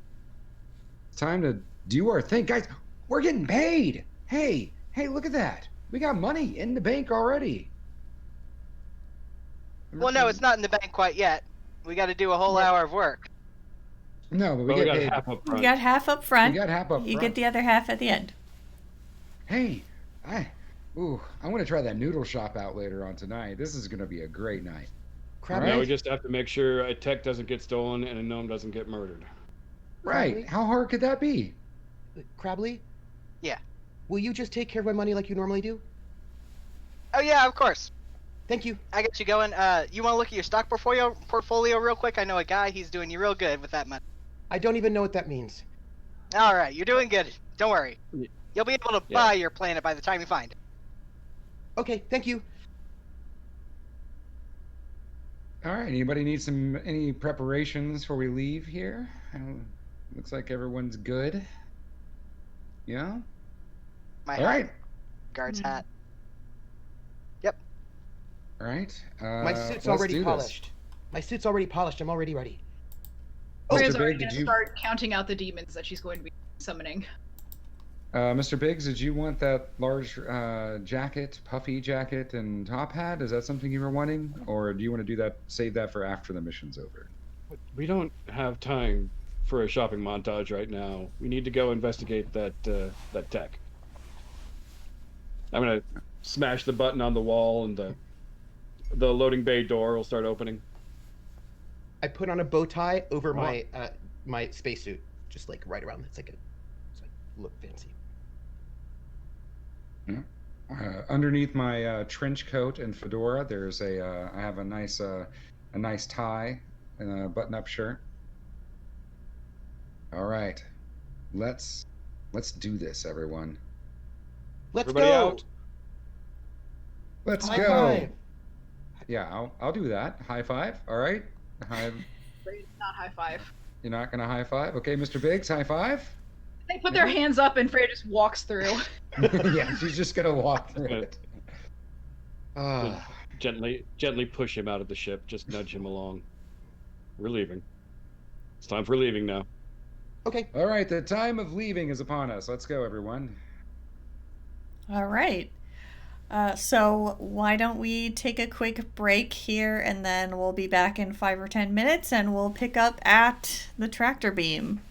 It's time to do our thing, guys. We're getting paid. Hey, look at that. We got money in the bank already. Well, no, it's not in the bank quite yet. We got to do a whole hour of work. No, but we Well, we get got paid. half up front. You got half up front. We got half up You front. get the other half at the end. Hey, I want to try that noodle shop out later on tonight. This is going to be a great night. Crabley? Now we just have to make sure a tech doesn't get stolen and a gnome doesn't get murdered. Right. Crabley? How hard could that be? Crabley? Yeah. Will you just take care of my money like you normally do? Oh yeah, of course. Thank you. I got you going. You want to look at your stock portfolio real quick? I know a guy. He's doing you real good with that money. I don't even know what that means. All right, you're doing good. Don't worry. Yeah. You'll be able to Yeah. buy your planet by the time you find it. Okay, thank you. All right. Anybody need any preparations before we leave here? Looks like everyone's good. Yeah. My All right. guard's hat. All right. My suit's let's already do this. polished. My suit's already polished. I'm already ready. Freya's Mr. already Big, going did to you? start counting out the demons that she's going to be summoning. Mr. Biggs, did you want that large jacket, puffy jacket, and top hat? Is that something you were wanting, or do you want to do that? Save that for after the mission's over. We don't have time for a shopping montage right now. We need to go investigate that tech. I'm gonna smash the button on the wall, and the loading bay door will start opening. I put on a bow tie over my my spacesuit, just like right around. It's like look fancy. Underneath my trench coat and fedora, there's I have a nice tie and a button-up shirt. All right, let's do this, everyone. Let's Everybody go. out. Let's High go. five. Yeah, I'll do that. High five. All right. Not high five. You're not gonna high five? Okay, Mr. Biggs, high five. They put their hands up and Freya just walks through. Yeah, she's just gonna walk through it. Gently push him out of the ship. Just nudge him along. We're leaving. It's time for leaving now. Okay. All right, the time of leaving is upon us. Let's go, everyone. All right. So why don't we take a quick break here, and then we'll be back in 5 or 10 minutes, and we'll pick up at the tractor beam.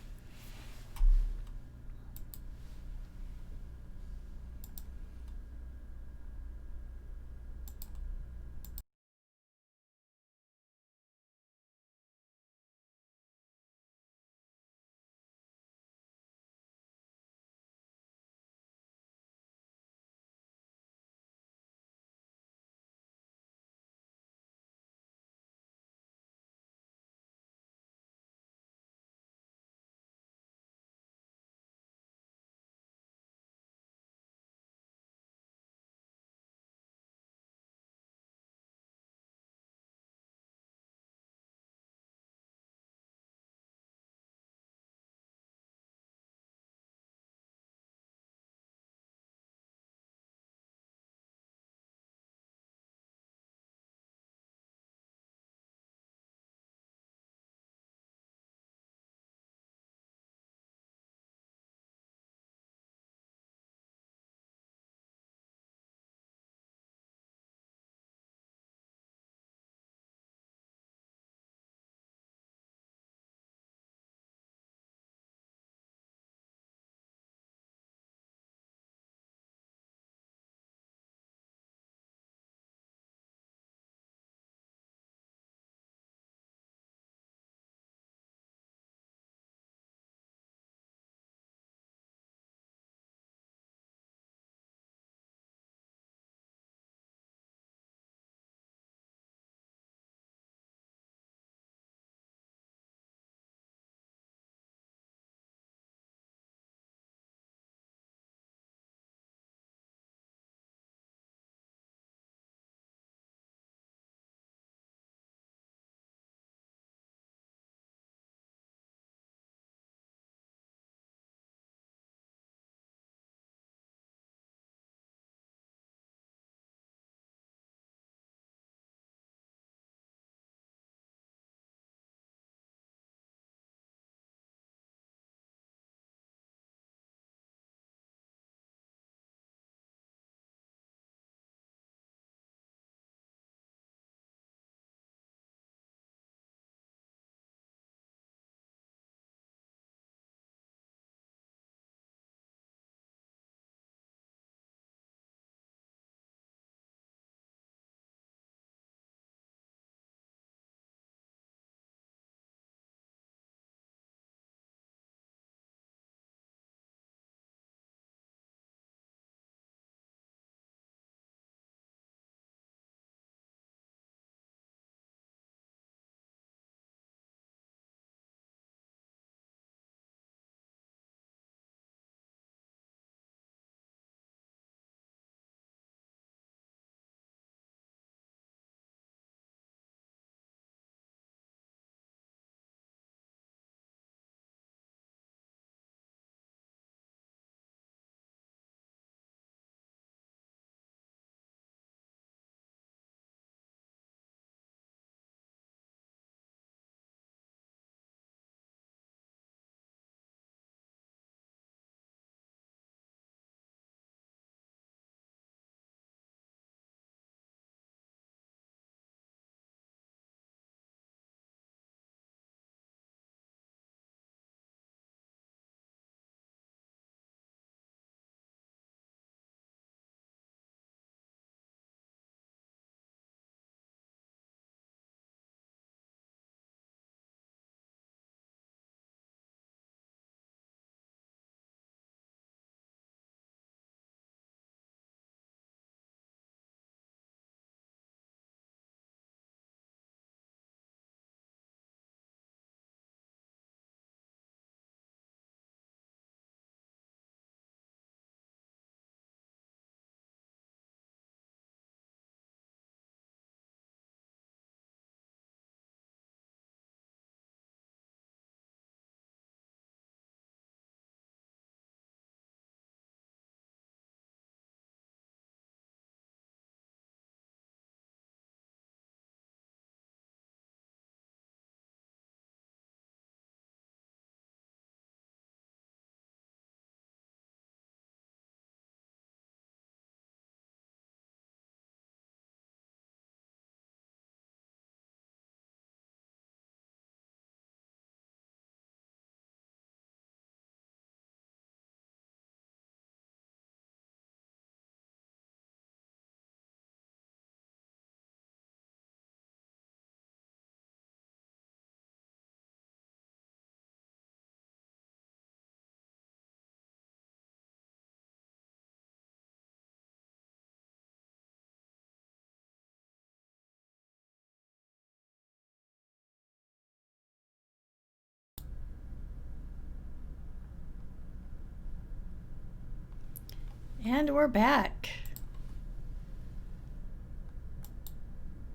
And we're back.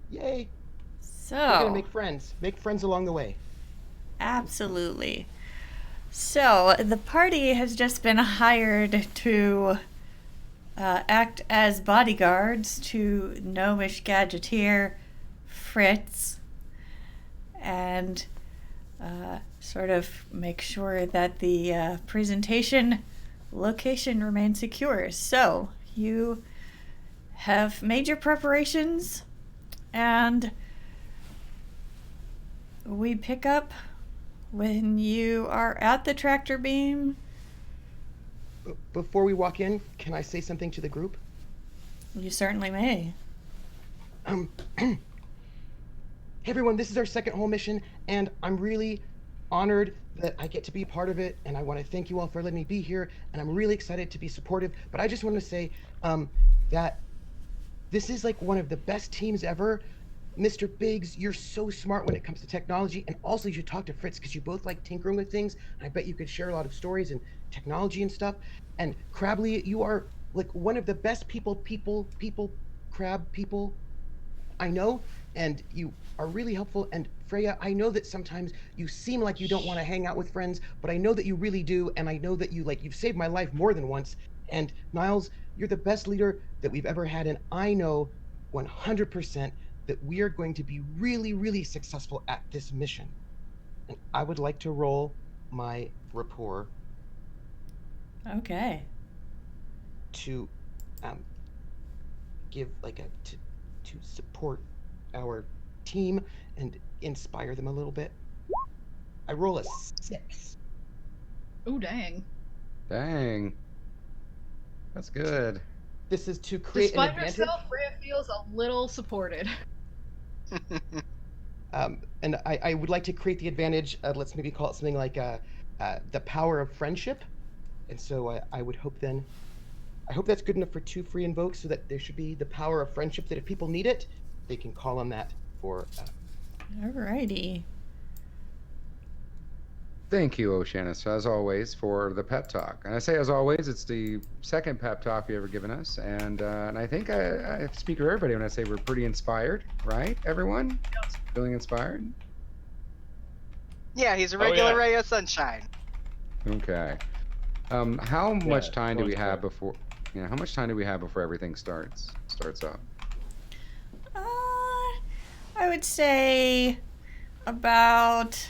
Yay! So, We're gonna make friends. Make friends along the way. absolutely. So, the party has just been hired to act as bodyguards to gnomish gadgeteer Fritz and sort of make sure that the presentation location remains secure. So, you have made your preparations, and we pick up when you are at the tractor beam. Before we walk in, can I say something to the group? You certainly may. Hey everyone, this is our second whole mission, and I'm really honored that I get to be part of it, and I want to thank you all for letting me be here, and I'm really excited to be supportive. But I just want to say that this is like one of the best teams ever. Mr. Biggs, you're so smart when it comes to technology, and also you should talk to Fritz because you both like tinkering with things, and I bet you could share a lot of stories and technology and stuff. And Crabley, you are like one of the best crab people I know, and you are really helpful. And Freya, I know that sometimes you seem like you don't want to hang out with friends, but I know that you really do, and I know that you've saved my life more than once. And Niles, you're the best leader that we've ever had, and I know 100% that we are going to be really, really successful at this mission. And I would like to roll my rapport Okay. to give to support our team and inspire them a little bit. I roll a 6. Ooh, dang. Dang. That's good. This is to create Despite an advantage. herself, Freya feels a little supported. And I would like to create the advantage. Let's maybe call it something like the power of friendship. And so I would hope then, I hope that's good enough for 2 free invokes, so that there should be the power of friendship, that if people need it, they can call on that for. Alrighty. Thank you, Oceanus, as always, for the pep talk. And I say as always, it's the second pep talk you've ever given us. And I think I speak for everybody when I say we're pretty inspired, right, everyone? Yes. Feeling inspired? Yeah, he's a regular ray of sunshine. Okay. How much time do we going have for it. before? Yeah, how much time do we have before everything starts up? I would say about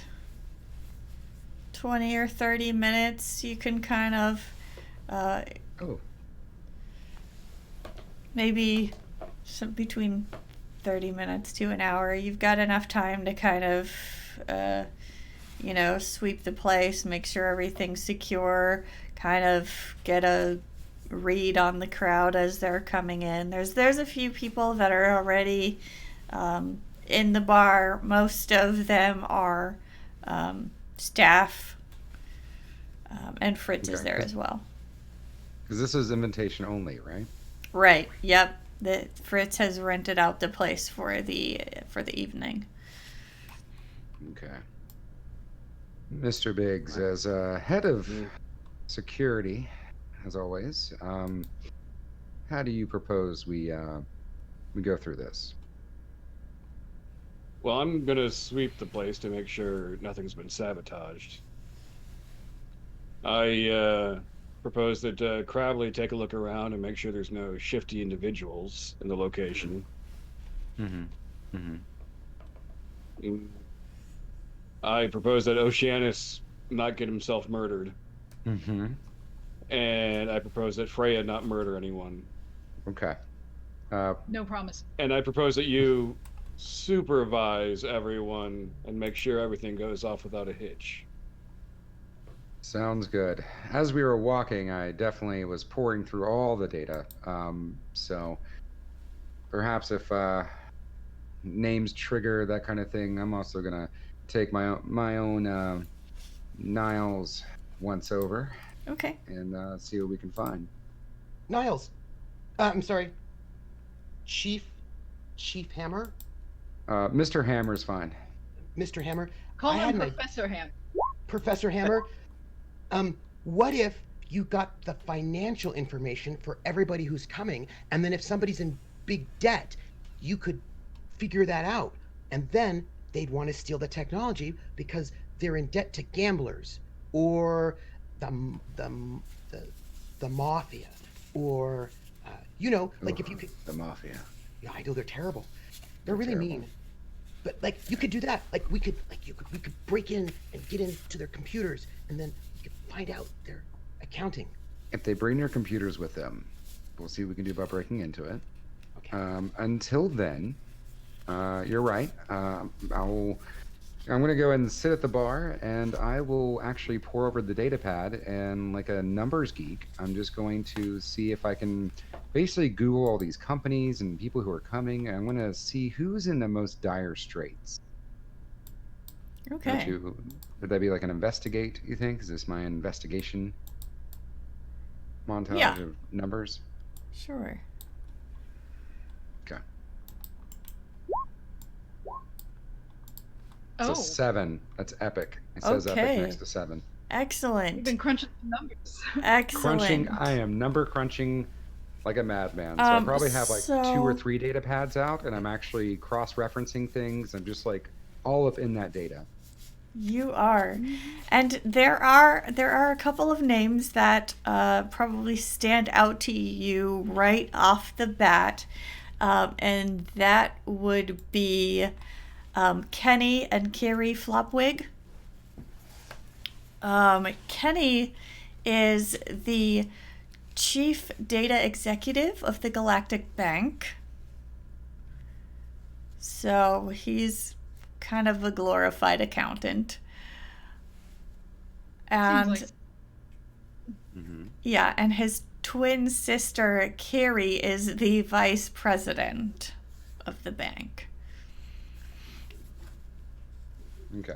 20 or 30 minutes. You can kind of Oh, maybe between 30 minutes to an hour. You've got enough time to kind of sweep the place, make sure everything's secure, kind of get a read on the crowd as they're coming in. There's a few people that are already in the bar. Most of them are staff, and Fritz is Okay. there as well. because this is invitation only, right? Right. Yep. Fritz has rented out the place for the evening. Okay. Mr. Biggs, as head of security, as always, how do you propose we go through this? Well, I'm gonna sweep the place to make sure nothing's been sabotaged. I propose that Crabley take a look around and make sure there's no shifty individuals in the location. Mm-hmm. Mm-hmm. I propose that Oceanus not get himself murdered. Mm-hmm. And I propose that Freya not murder anyone. Okay. No promise. And I propose that you supervise everyone and make sure everything goes off without a hitch. Sounds good. As we were walking, I definitely was pouring through all the data. So perhaps if names trigger that kind of thing, I'm also gonna take my own Niles once over Okay. and see what we can find. Niles, I'm sorry, Chief Hammer, Mr. Hammer's fine. Mr. Hammer. Call I him had an Professor Ham. Professor Hammer. What if you got the financial information for everybody who's coming, and then if somebody's in big debt, you could figure that out. And then they'd want to steal the technology because they're in debt to gamblers or the the mafia, or like if you could. The mafia. Yeah, I know they're terrible. They're really terrible. mean. But like you could do that. Like we could break in and get into their computers, and then we could find out their accounting. If they bring their computers with them, we'll see what we can do about breaking into it. Okay. Until then, you're right. I'm going to go and sit at the bar, and I will actually pour over the data pad, and like a numbers geek, I'm just going to see if I can basically Google all these companies and people who are coming, and I'm going to see who's in the most dire straits. Okay. Would that be like an investigate, you think? Is this my investigation montage of numbers? Sure. Okay. It's a 7. That's epic. It says epic next to 7. Excellent. You've been crunching the numbers. Excellent. I am number crunching like a madman. So I probably have like 2 or 3 data pads out, and I'm actually cross-referencing things. I'm just like all up in that data. You are. And there are a couple of names that probably stand out to you right off the bat. And that would be Kenny and Carrie Flopwig. Kenny is the chief data executive of the Galactic Bank. So he's kind of a glorified accountant. And yeah, and his twin sister Carrie is the vice president of the bank. Okay.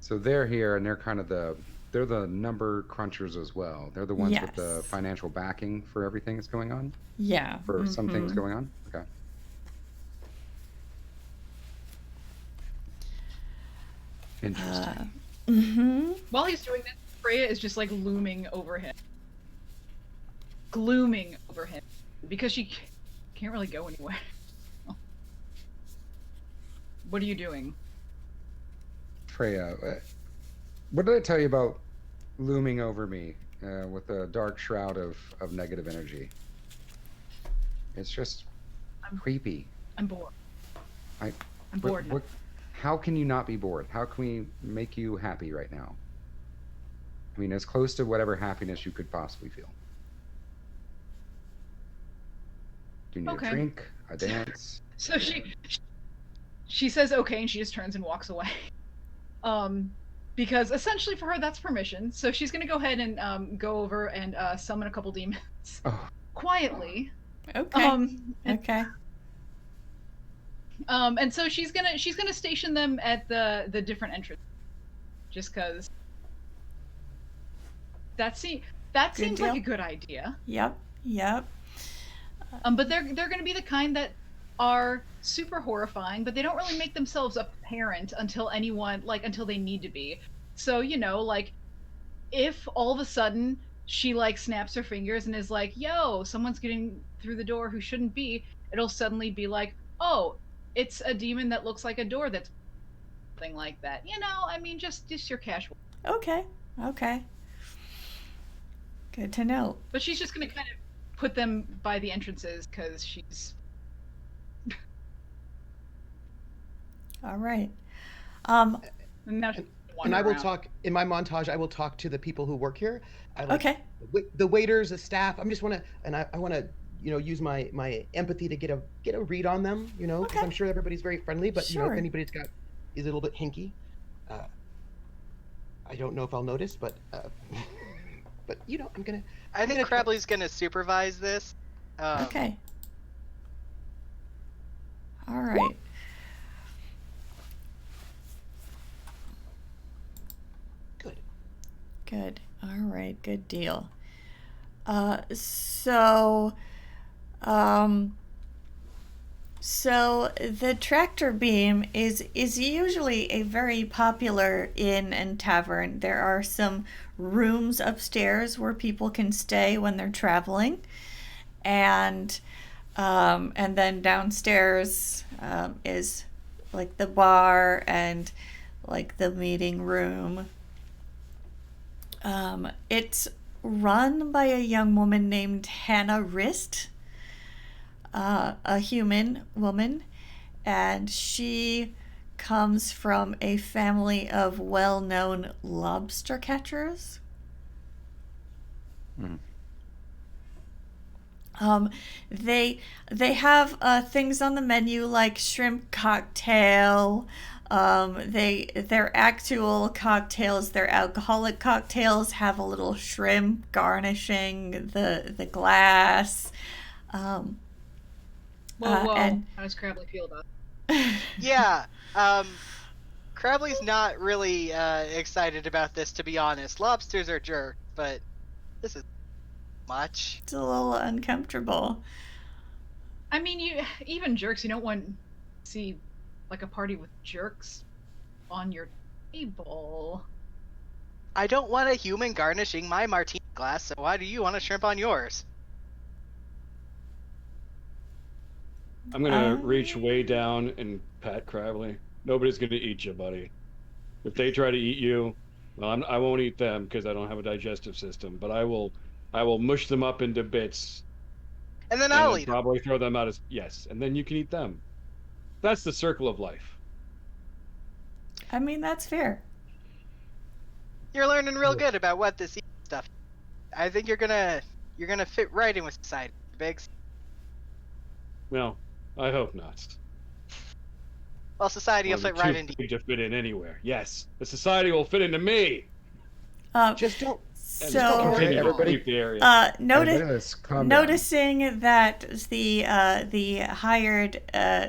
So they're here, and they're kind of they're the number crunchers as well. They're the ones with the financial backing for everything that's going on. Yeah. For some things going on. Okay. Interesting. While he's doing this, Freya is just like looming over him. Glooming over him. Because she can't really go anywhere. What are you doing? Freya, what did I tell you about looming over me with a dark shroud of negative energy? It's just creepy. I'm bored. I'm bored now. How can you not be bored? How can we make you happy right now? I mean, as close to whatever happiness you could possibly feel. Do you need a drink, a dance? So she says okay, and she just turns and walks away. Because essentially for her that's permission. So she's gonna go ahead and go over and summon a couple demons quietly. Okay. Okay. And so she's gonna station them at the different entrances, just because that seems like a good idea. Yep. But they're gonna be the kind that are super horrifying, but they don't really make themselves apparent until they need to be. So like if all of a sudden she like snaps her fingers and is like, "Yo, someone's getting through the door who shouldn't be," it'll suddenly be like, "Oh, it's a demon that looks like a door that's," something like that. I mean, just your casual. Okay. Good to know. But she's just gonna kind of put them by the entrances because she's. All right. And I will talk in my montage. I will talk to the people who work here. The waiters, the staff. I just want to, and I want to, use my empathy to get a read on them. Because I'm sure everybody's very friendly, but if anybody's is a little bit hinky, I don't know if I'll notice, but I'm gonna. I think Crabley's gonna supervise this. Okay. All right. Good. All right. Good deal. So the tractor beam is usually a very popular inn and tavern. There are some rooms upstairs where people can stay when they're traveling, and then downstairs is like the bar and like the meeting room. It's run by a young woman named Hannah Rist, a human woman, and she comes from a family of well-known lobster catchers. Mm. They have things on the menu like shrimp cocktail. Their actual cocktails, their alcoholic cocktails, have a little shrimp garnishing the glass. Whoa. And How does Crabley feel about it? Yeah. Crabley's not really excited about this, to be honest. Lobsters are jerk, but this is much. It's a little uncomfortable. I mean, even jerks, you don't want to see like a party with jerks on your table. I don't want a human garnishing my martini glass, so why do you want a shrimp on yours? I'm gonna reach way down and pat Crabley. Nobody's gonna eat you, buddy. If they try to eat you, well, I won't eat them because I don't have a digestive system. But I will mush them up into bits. And then I'll eat them. Probably throw them out as yes, and then you can eat them. That's the circle of life. I mean, that's fair. You're learning real good about what this stuff. I think you're gonna fit right in with society, Biggs. Well, I hope not. Well, society will fit right into you. To fit in anywhere. Yes, the society will fit into me. Just don't. So, everybody. Noticing that the hired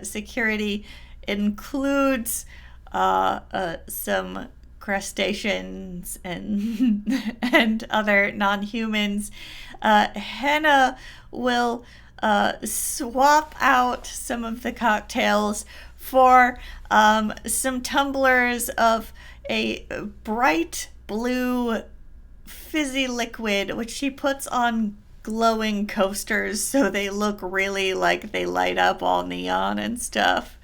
security includes some crustaceans and and other non-humans, Hannah will swap out some of the cocktails for some tumblers of a bright blue fizzy liquid, which she puts on glowing coasters so they look really like they light up all neon and stuff.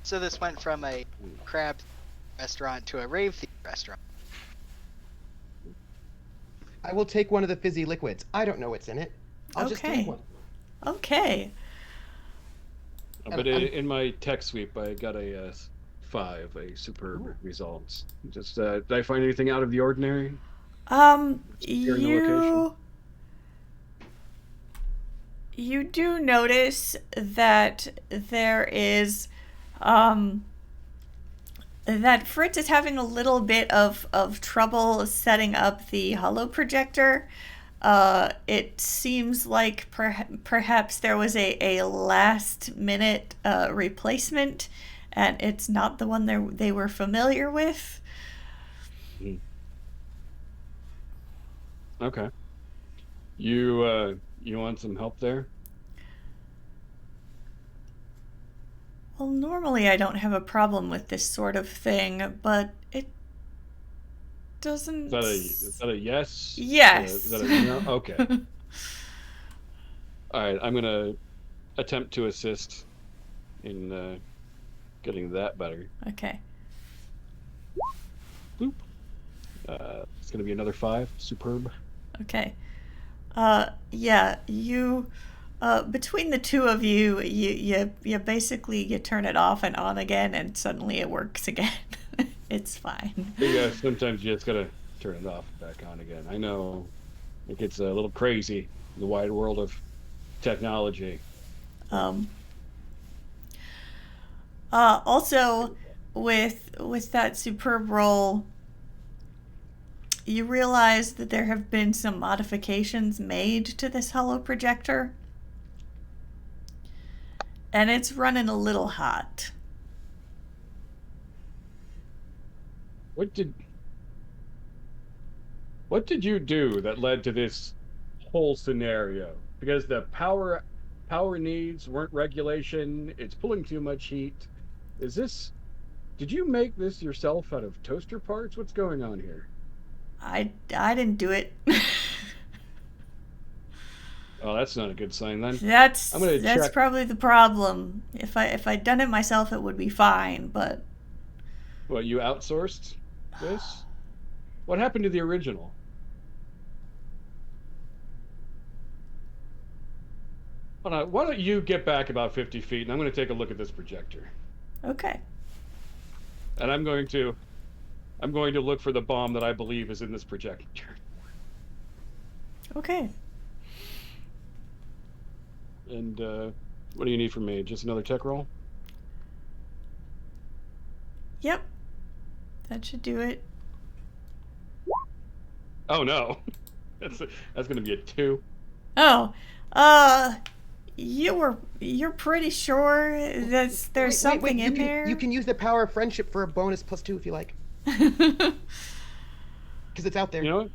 So this went from a crab restaurant to a rave themed restaurant. I will take one of the fizzy liquids. I don't know what's in it. I'll just take one. Okay. But in my tech sweep, I got a 5, a superb results. Just did I find anything out of the ordinary? You do notice that there is that Fritz is having a little bit of trouble setting up the holo projector. It seems like perhaps there was a last minute replacement, and it's not the one they were familiar with. Okay. You want some help there? Well, normally I don't have a problem with this sort of thing, but it doesn't... Is that a yes? Yes. Is that a no? Okay. Alright, I'm gonna attempt to assist in getting that better. Okay. Boop. It's gonna be another 5. Superb. Okay. Yeah, you... between the two of you, you basically you turn it off and on again, and suddenly it works again. It's fine. Yeah, sometimes you just gotta turn it off and back on again. I know it gets a little crazy in the wide world of technology. Also, with that superb roll, you realize that there have been some modifications made to this holo projector. And it's running a little hot. What did you do that led to this whole scenario? because the power needs weren't regulation. It's pulling too much heat. Is this? Did you make this yourself out of toaster parts? What's going on here? I didn't do it. Oh, that's not a good sign then. That's I'm gonna check. probably the problem. If I'd done it myself, it would be fine. But Well, you outsourced this? What happened to the original? Hold on, why don't you get back about 50 feet and I'm going to take a look at this projector. okay. And I'm going to look for the bomb that I believe is in this projector. Okay. And what do you need from me? Just another tech roll? Yep. That should do it. Oh no. That's going to be a 2. Oh. You're pretty sure there's something in there? You can use the power of friendship for a bonus +2 if you like. Because it's out there. You know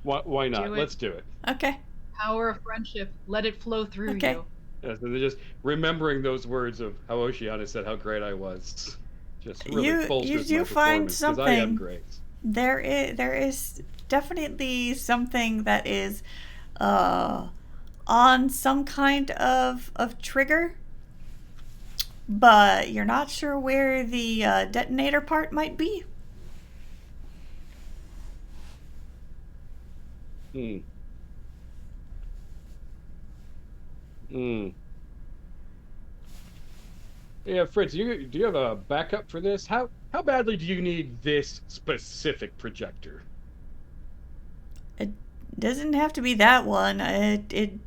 what? Why not? Do it. Let's do it. Okay. Power of friendship. Let it flow through Okay. you. Yeah, so they're just remembering those words of how Oceanus said how great I was. Just really bolsters you my find performance, 'cause I am something. great. There is definitely something that is on some kind of trigger, but you're not sure where the detonator part might be. Hmm. Yeah, Fritz, do you have a backup for this? How badly do you need this specific projector? It doesn't have to be that one. It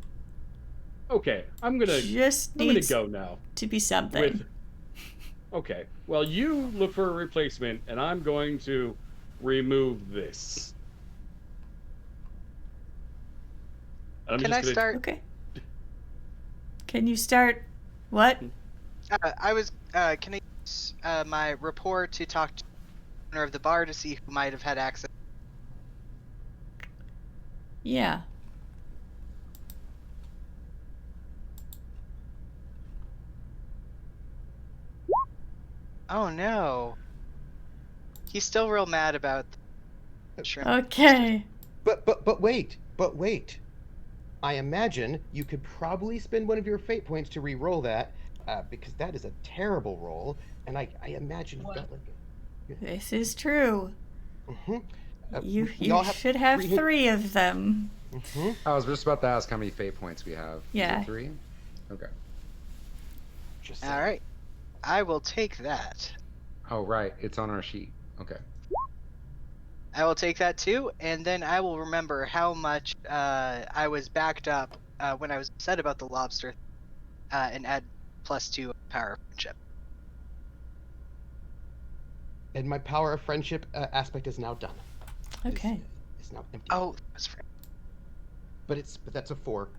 Okay, I'm gonna needs go now. to be something. Okay, well, you look for a replacement, and I'm going to remove this. Can I start? Okay. Can you start? What? I was. Can I use my rapport to talk to the owner of the bar to see who might have had access? Yeah. Oh no. He's still real mad about the shrimp. Okay. But wait. I imagine you could probably spend one of your fate points to re-roll that, because that is a terrible roll, and I imagine you've got like. This is true. Mm-hmm. You should have 3 of them. Mm-hmm. I was just about to ask how many fate points we have. Yeah. Is it 3? Okay. All right. I will take that. Oh, right. It's on our sheet. Okay. I will take that too, and then I will remember how much I was backed up when I was upset about the lobster, and add +2 power of friendship. And my power of friendship aspect is now done. Okay. It's now empty. Oh, that's right. But that's a 4.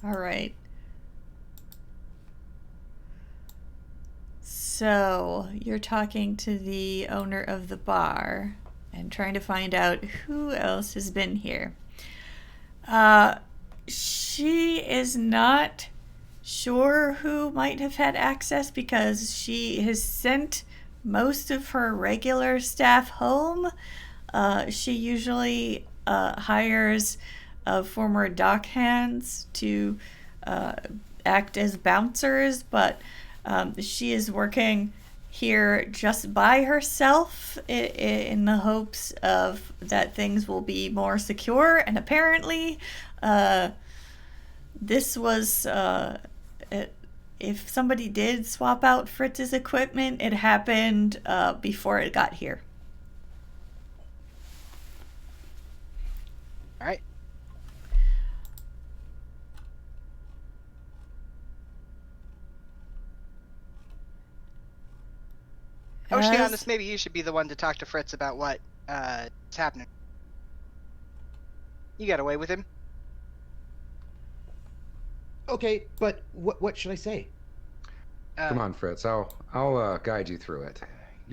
All right. So you're talking to the owner of the bar and trying to find out who else has been here. She is not sure who might have had access because she has sent most of her regular staff home. She usually hires former dock hands to act as bouncers, but she is working here just by herself in the hopes of that things will be more secure. And apparently, this was if somebody did swap out Fritz's equipment, it happened before it got here. All right. Oceanus, maybe you should be the one to talk to Fritz about what is happening. You got away with him. Okay, but what should I say? Come on, Fritz. I'll guide you through it.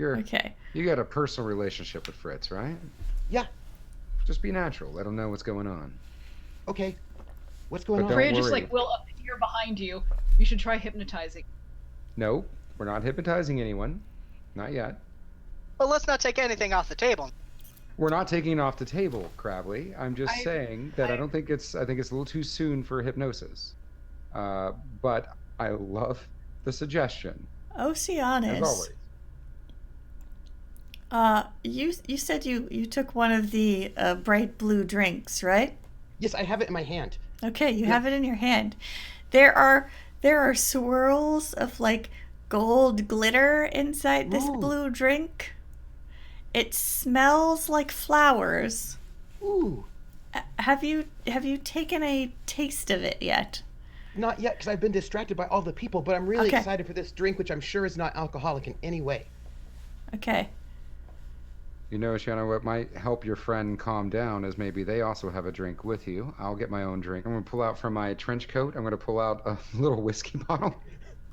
Okay. You got a personal relationship with Fritz, right? Yeah. Just be natural. Let him know what's going on. Okay. What's going But on? don't Freya just worry. like will appear behind you. You should try hypnotizing. Nope, we're not hypnotizing anyone. Not yet. Well, let's not take anything off the table. We're not taking it off the table, Crabley. I'm just saying that I think it's a little too soon for hypnosis. But I love the suggestion. Oceanus. As always. You said you took one of the bright blue drinks, right? Yes, I have it in my hand. Okay, you have it in your hand. There are swirls of like gold glitter inside this blue drink. It smells like flowers. Ooh. Have you taken a taste of it yet? Not yet, because I've been distracted by all the people, but I'm really excited for this drink, which I'm sure is not alcoholic in any way. Okay. You know, Shanna, what might help your friend calm down is maybe they also have a drink with you. I'll get my own drink. I'm going to pull out from my trench coat. I'm going to pull out a little whiskey bottle.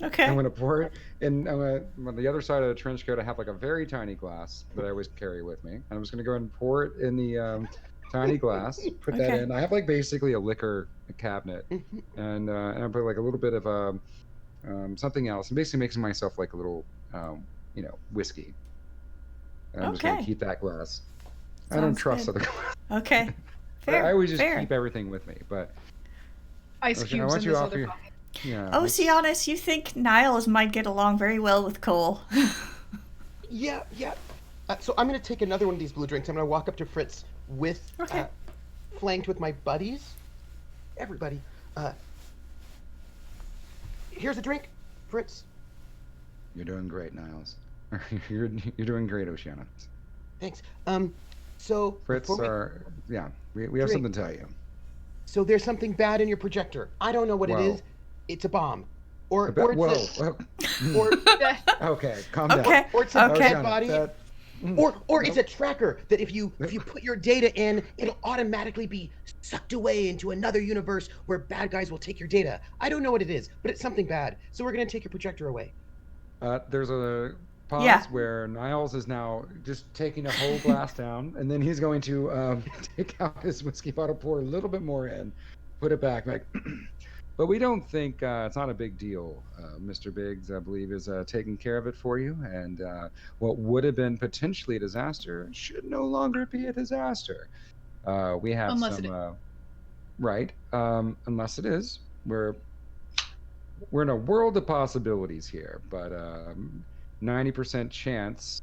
Okay. I'm going to pour it in. On the other side of the trench coat, I have like a very tiny glass that I always carry with me. And I'm just going to go ahead and pour it in the tiny glass, put that in. I have like basically a liquor cabinet. And I put like a little bit of something else. I'm basically making myself like a little, whiskey. And I'm just going to keep that glass. I don't trust other glasses. Okay. Fair. I always just keep everything with me. But ice cubes in this other pocket. Yeah. Oceanus, you think Niles might get along very well with Cole? Yeah. So I'm going to take another one of these blue drinks. I'm going to walk up to Fritz with, flanked with my buddies. Everybody. Here's a drink, Fritz. You're doing great, Niles. You're doing great, Oceanus. Thanks. So Fritz, we have something to tell you. So there's something bad in your projector. I don't know what it is. It's a bomb. Or it's okay, calm down. Or it's a dead body. Or it's a tracker that if you put your data in, it'll automatically be sucked away into another universe where bad guys will take your data. I don't know what it is, but it's something bad. So we're gonna take your projector away. There's a pause where Niles is now just taking a whole glass down, and then he's going to take out his whiskey bottle, pour a little bit more in, put it back. But we don't think it's not a big deal. Mr. Biggs, I believe, is taking care of it for you, and what would have been potentially a disaster should no longer be a disaster. We have unless it is. We're in a world of possibilities here, but 90% chance,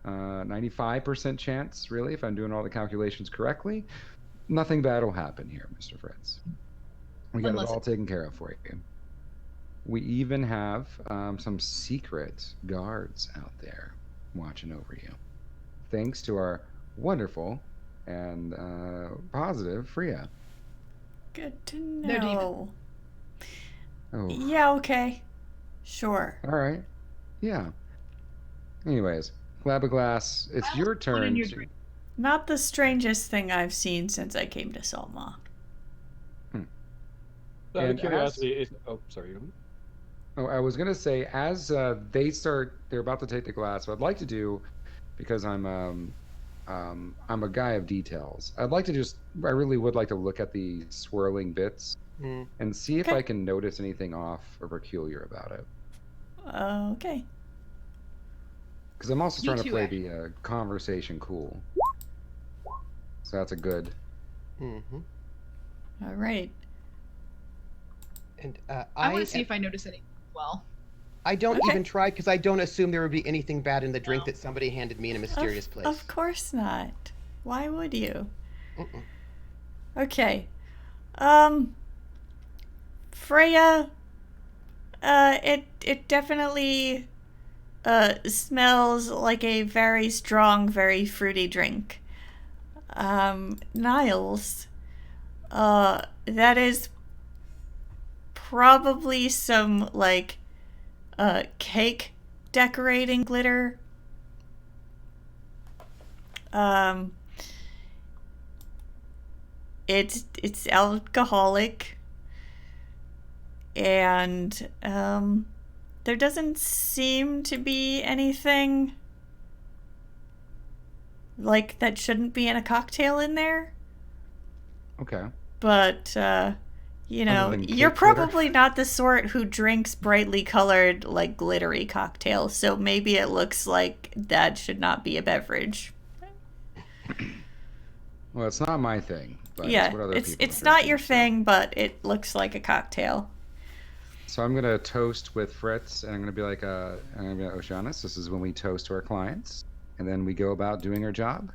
95% chance, really, if I'm doing all the calculations correctly, nothing bad will happen here, Mr. Fritz. We got it all taken care of for you. We even have some secret guards out there watching over you, thanks to our wonderful and positive Freija. Good to know. Oh. Yeah, okay. Sure. All right. Yeah. Anyways, grab a glass. It's your turn. Not the strangest thing I've seen since I came to Saltmaw. Out of curiosity, sorry. Oh, I was gonna say, as they're about to take the glass. What I'd like to do, because I'm a guy of details. I really would like to look at the swirling bits and see if I can notice anything off or peculiar about it. Okay. Because I'm also trying to play the conversation cool. So that's a good. All right. And I want to see if I notice anything as well. I don't even try because I don't assume there would be anything bad in the drink that somebody handed me in a mysterious place. Of course not. Why would you? Okay. Freija, it definitely smells like a very strong, very fruity drink. Niles, that is probably some like cake decorating glitter. It's alcoholic, and there doesn't seem to be anything like that shouldn't be in a cocktail in there. Okay. but you know, than you're cake glitter? probably not the sort who drinks brightly colored, like glittery cocktails. So maybe it looks like that should not be a beverage. Well, it's not my thing, but Yeah, it's what other people it's are not drinking, your so. thing, but it looks like a cocktail. So I'm gonna toast with Fritz, and I'm gonna be like, Oceanus, this is when we toast to our clients, and then we go about doing our job.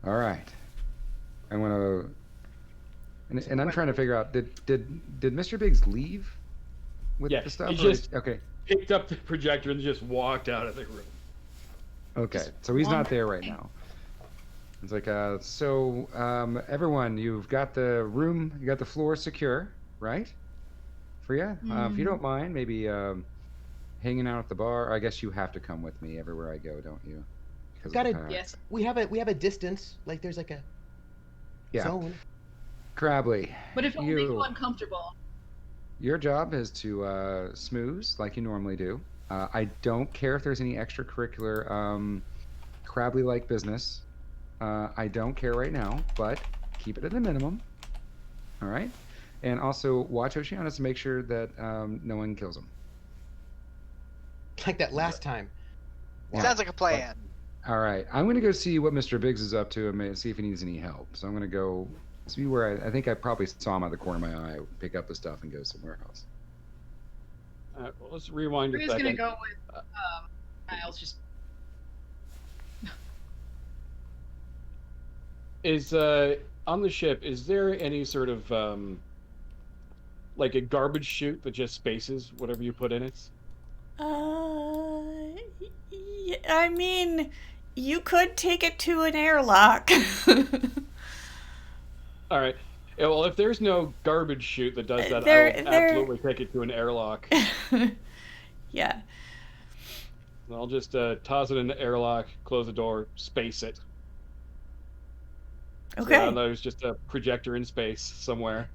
All right. I'm gonna, and I'm trying to figure out, did Mr. Biggs leave with Yeah, the stuff? he or just- okay. Picked up the projector and just walked out of the room. Okay, so he's not there right now. It's like, everyone, you've got the room, you got the floor secure, right? Freya, if you don't mind, maybe hanging out at the bar. I guess you have to come with me everywhere I go, don't you? Because Got of it. the pact. Yes. We have a distance. Like there's like a Yeah. zone. Crabley, But if it'll make you you, uncomfortable. your job is to smooze like you normally do. I don't care if there's any extracurricular Crabley-like business. I don't care right now, but keep it at a minimum. All right? And also watch Oceanus to make sure that no one kills him. Like that last time. Yeah. Sounds like a plan. All right. I'm going to go see what Mr. Biggs is up to and see if he needs any help. So I'm going to go see where I think I probably saw him out of the corner of my eye, pick up the stuff and go somewhere else. Well, let's rewind a Freya's second. gonna go with Niles. Just Is on the ship, is there any sort of like a garbage chute that just spaces whatever you put in it? I mean, you could take it to an airlock. All right. Yeah, well, if there's no garbage chute that does that, There- I will there- absolutely take it to an airlock. Yeah. I'll just toss it in the airlock, close the door, space it. Okay. So there's just a projector in space somewhere.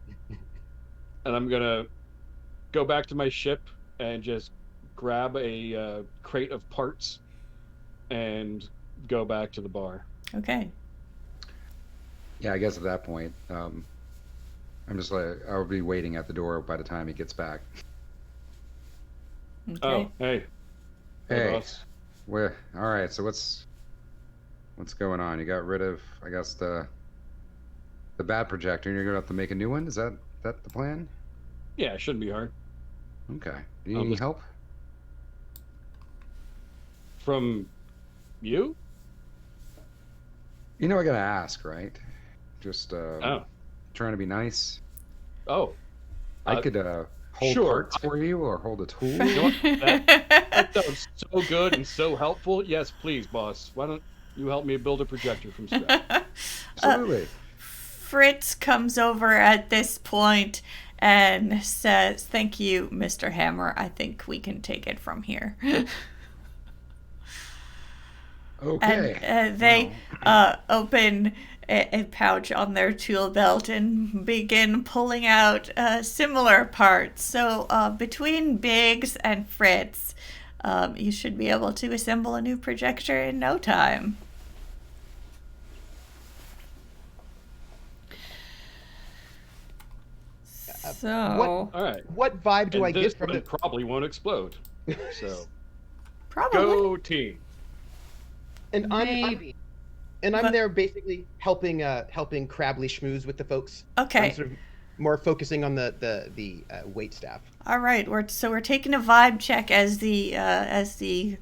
And I'm gonna go back to my ship and just grab a crate of parts and go back to the bar. Okay. Yeah, I guess at that point, I'm just like, I'll be waiting at the door by the time he gets back. Okay. Oh, hey. Hey, boss. all right, so what's going on? You got rid of, I guess, the bad projector, and you're going to have to make a new one? Is that the plan? Yeah, it shouldn't be hard. Okay. Do you need any help? From you? You know I got to ask, right? Just Oh. trying to be nice. Oh. I could hold sure. parts for you or hold a tool. You know what? That sounds so good and so helpful. Yes, please, boss. Why don't you help me build a projector from scratch? Absolutely. Fritz comes over at this point and says, "Thank you, Mr. Hammer. I think we can take it from here." Okay. And they open a pouch on their tool belt and begin pulling out similar parts. So between Biggs and Fritz, you should be able to assemble a new projector in no time. So All right. What vibe do And I this get from one the? probably won't explode. So probably. go team. And I'm maybe. But- there basically helping Crabley schmooze with the folks. Okay. I'm sort of more focusing on the wait staff. All right, we're taking a vibe check as the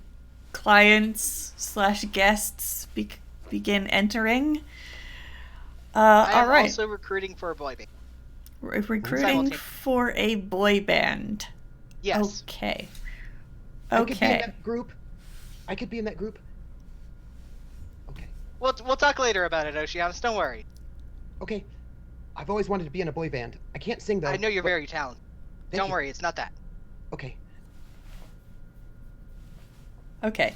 clients / guests begin entering. I All am right, also recruiting for a boy band. recruiting Simultaneous. for a boy band. Yes. Okay. I could be in Okay. that group. I could be in that group. Okay. We'll talk later about it, Oceanus. Don't worry. Okay. I've always wanted to be in a boy band. I can't sing though. I know you're but- very talented. Thank Don't you. worry, it's not that. Okay. Okay.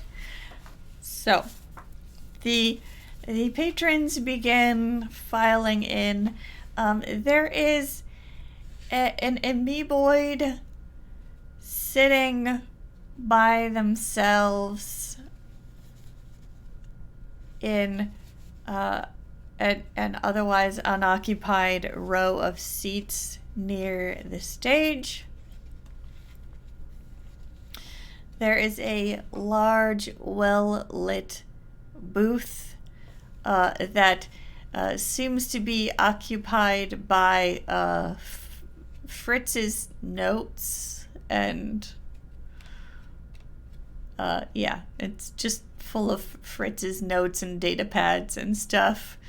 So, the patrons begin filing in. There is an amoeboid sitting by themselves in an otherwise unoccupied row of seats near the stage. There is a large, well-lit booth that seems to be occupied by Fritz's notes, and yeah, it's just full of Fritz's notes and data pads and stuff.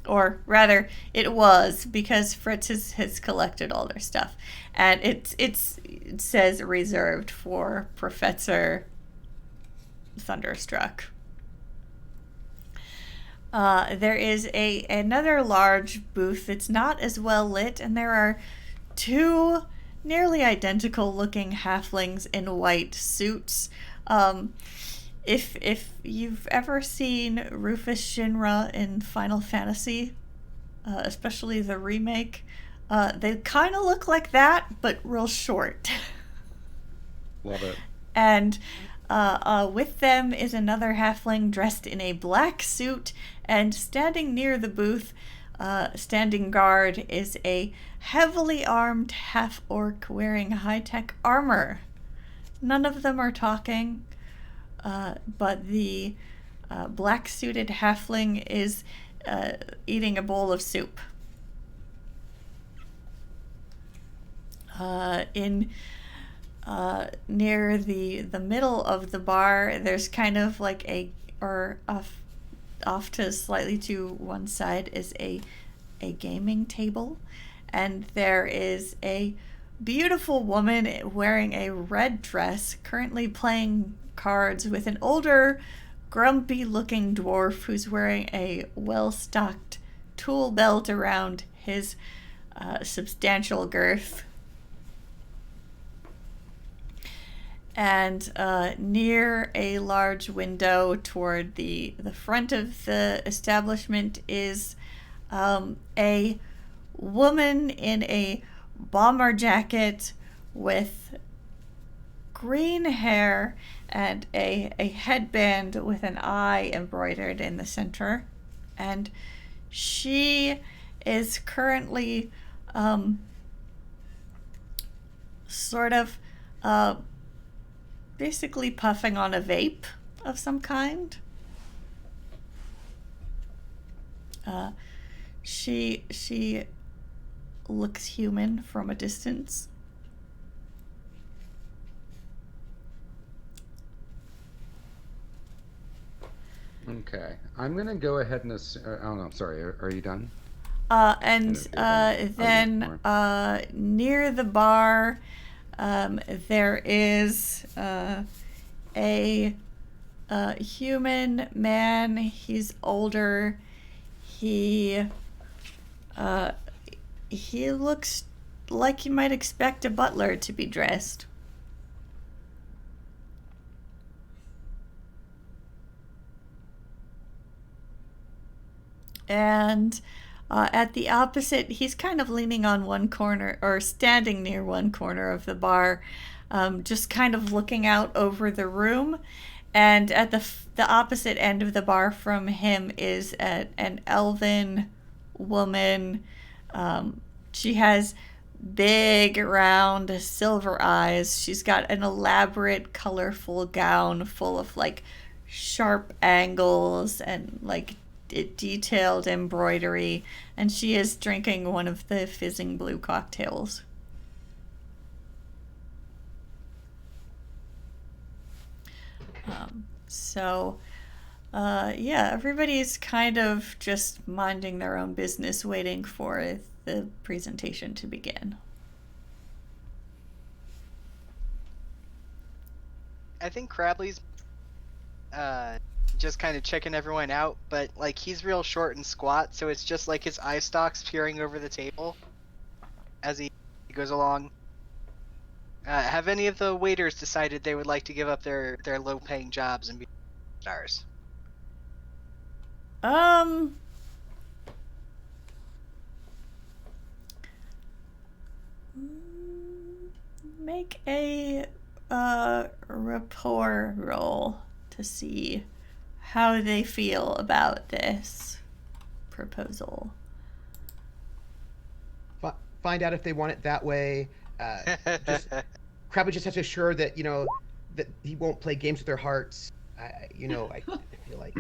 Or rather, it was, because Fritz has collected all their stuff, and it says reserved for Professor Thunderstruck. There is another large booth that's not as well lit, and there are two nearly identical looking halflings in white suits. If you've ever seen Rufus Shinra in Final Fantasy, especially the remake, they kind of look like that, but real short. Love it. And with them is another halfling dressed in a black suit, and standing near the booth, standing guard, is a heavily armed half-orc wearing high-tech armor. None of them are talking. But the black-suited halfling is eating a bowl of soup. Near the middle of the bar, there's kind of like off to slightly to one side is a gaming table, and there is a beautiful woman wearing a red dress currently playing cards with an older, grumpy-looking dwarf who's wearing a well-stocked tool belt around his substantial girth. And near a large window toward the front of the establishment is a woman in a bomber jacket with green hair and a headband with an eye embroidered in the center. And she is currently sort of basically puffing on a vape of some kind. She looks human from a distance. Okay, I'm gonna go ahead and oh no, sorry. Are you done? And then near the bar, there is a human man. He's older. He looks like you might expect a butler to be dressed. And at the opposite, he's kind of leaning on one corner, or standing near one corner of the bar, just kind of looking out over the room. And at the opposite end of the bar from him is an elven woman. She has big, round, silver eyes. She's got an elaborate, colorful gown full of like sharp angles and like detailed embroidery, and she is drinking one of the fizzing blue cocktails. Yeah, everybody's kind of just minding their own business, waiting for the presentation to begin. I think Crabley's just kind of checking everyone out, but like he's real short and squat, so it's just like his eye stalks peering over the table as he goes along. Have any of the waiters decided they would like to give up their low-paying jobs and be stars? Make a rapport roll. to see how they feel about this proposal. Find out if they want it that way. Crabley just has to assure that, that he won't play games with their hearts. I feel like.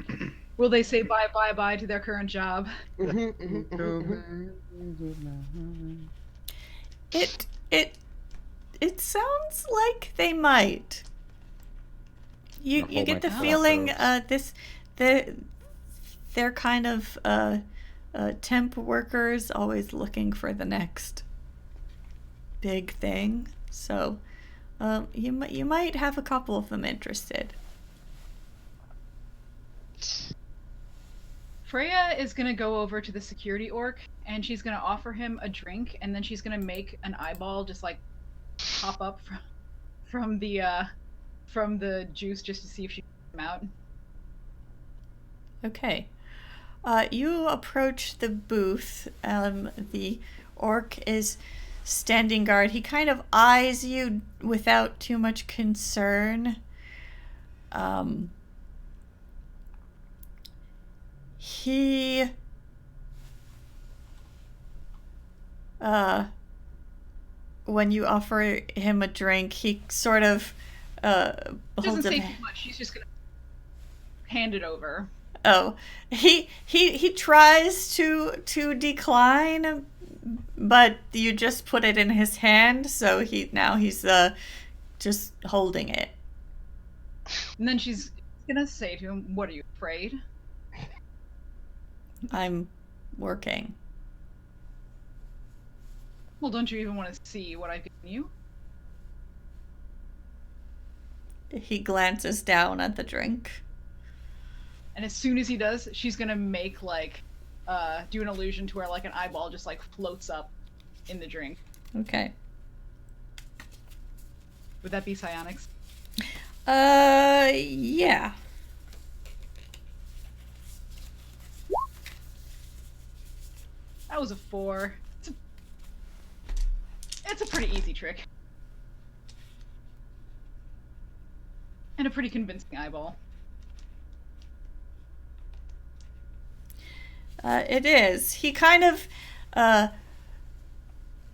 Will they say bye to their current job? It sounds like they might. You get the feeling they're kind of temp workers, always looking for the next big thing. So you might have a couple of them interested. Freija is going to go over to the security orc, and she's going to offer him a drink, and then she's going to make an eyeball just like pop up from the juice just to see if she can come out. Okay. You approach the booth. The orc is standing guard. He kind of eyes you without too much concern. When you offer him a drink, he sort of doesn't say too much. She's just gonna hand it over. Oh, he tries to decline, but you just put it in his hand, so he's just holding it. And then she's gonna say to him, "What are you afraid?" I'm working. Well, don't you even want to see what I've given you? He glances down at the drink. And as soon as he does, she's gonna make do an illusion to where like an eyeball just like floats up in the drink. Okay. Would that be psionics? Yeah. That was a 4. It's a pretty easy trick. And a pretty convincing eyeball. It is. He kind of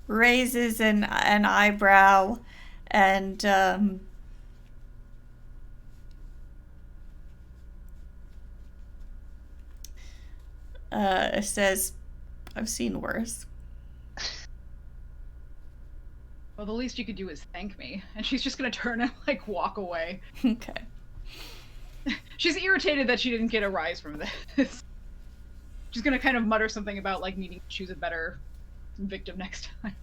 raises an eyebrow and says, "I've seen worse." Well, the least you could do is thank me. And she's just gonna turn and walk away. Okay. She's irritated that she didn't get a rise from this. She's gonna kind of mutter something about needing to choose a better victim next time.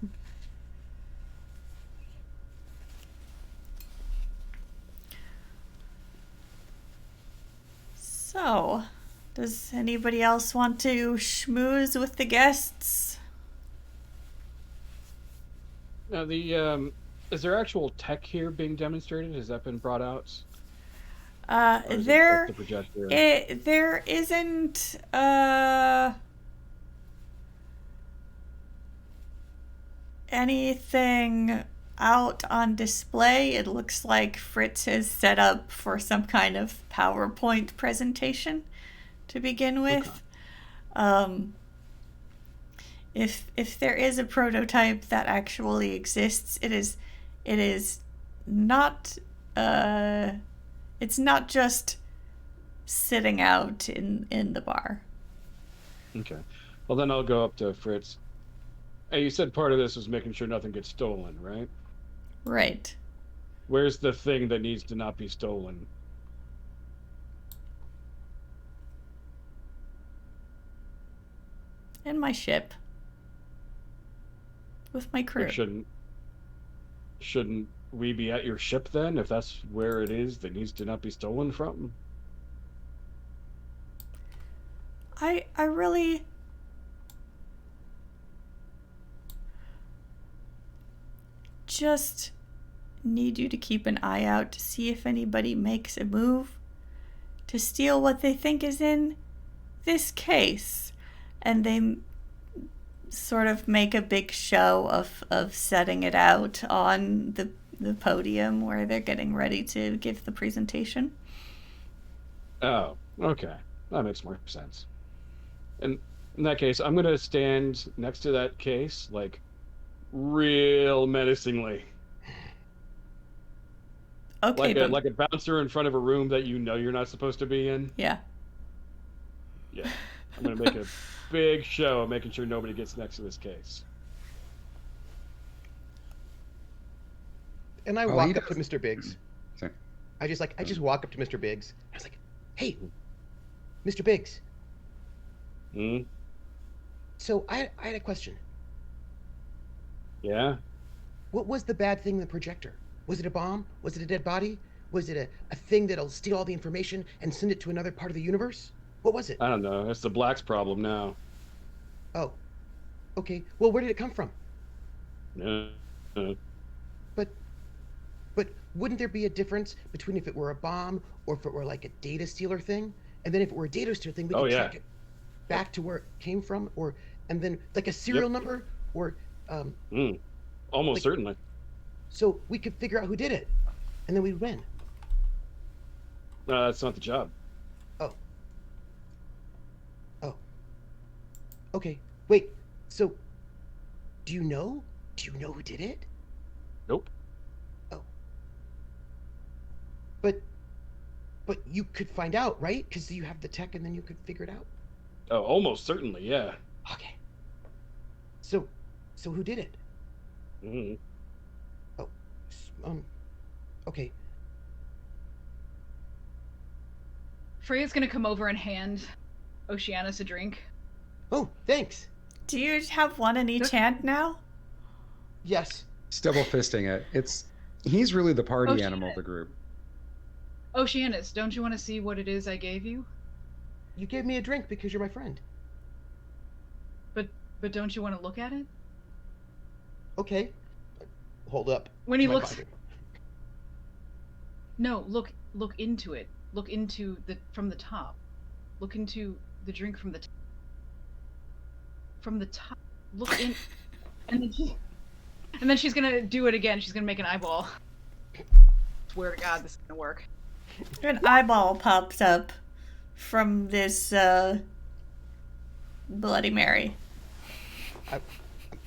So, does anybody else want to schmooze with the guests? Now, is there actual tech here being demonstrated? Has that been brought out? There isn't anything out on display. It looks like Fritz has set up for some kind of PowerPoint presentation to begin with. Okay. If there is a prototype that actually exists, it is not it's not just sitting out in the bar. Okay. Well, then I'll go up to Fritz. Hey, you said part of this was making sure nothing gets stolen, right? Right. Where's the thing that needs to not be stolen? In my ship. With my crew. Shouldn't we be at your ship then, if that's where it is that needs to not be stolen from? I really just need you to keep an eye out to see if anybody makes a move to steal what they think is in this case. And they sort of make a big show of setting it out on the podium where they're getting ready to give the presentation. Oh, okay. That makes more sense. And in that case, I'm gonna stand next to that case, like real menacingly, Okay, but like a bouncer in front of a room that you know you're not supposed to be in. yeah. Yeah, I'm gonna make a big show of making sure nobody gets next to this case. And I Oh, walk he up to does. Mr. Biggs. Sorry. I just walk up to Mr. Biggs. I was like, "Hey, Mr. Biggs. Hmm. So I had a question. Yeah. What was the bad thing in the projector? Was it a bomb? Was it a dead body? Was it a thing that'll steal all the information and send it to another part of the universe? What was it? I don't know. That's the Black's problem now. Oh, okay. Well, where did it come from? Yeah. But but wouldn't there be a difference between if it were a bomb or if it were like a data stealer thing? And then if it were a data stealer thing, we Oh could yeah. track it back to where it came from, or and then like a serial number, or Mm. Almost like, certainly. so we could figure out who did it, and then we'd win. That's not the job. Oh. Oh. Okay. Wait. So, do you know? Do you know who did it? Nope. Oh. But you could find out, right? Because you have the tech, and then you could figure it out. Oh, almost certainly. Yeah. Okay. So who did it? Mm. Oh. Okay. Freija's gonna come over and hand Oceanus a drink. Oh, thanks. Do you have one in each hand now? Yes. He's double fisting it. He's really the party Oceanus. animal of the group. Oceanus, don't you want to see what it is I gave you? You gave me a drink because you're my friend. But don't you want to look at it? Okay. Hold up. When he to my looks, body. no, look into it. Look into from the top. Look into the drink from the top. Look in, and then she's gonna do it again. She's gonna make an eyeball. Swear to God, this is gonna work. An eyeball pops up from this Bloody Mary.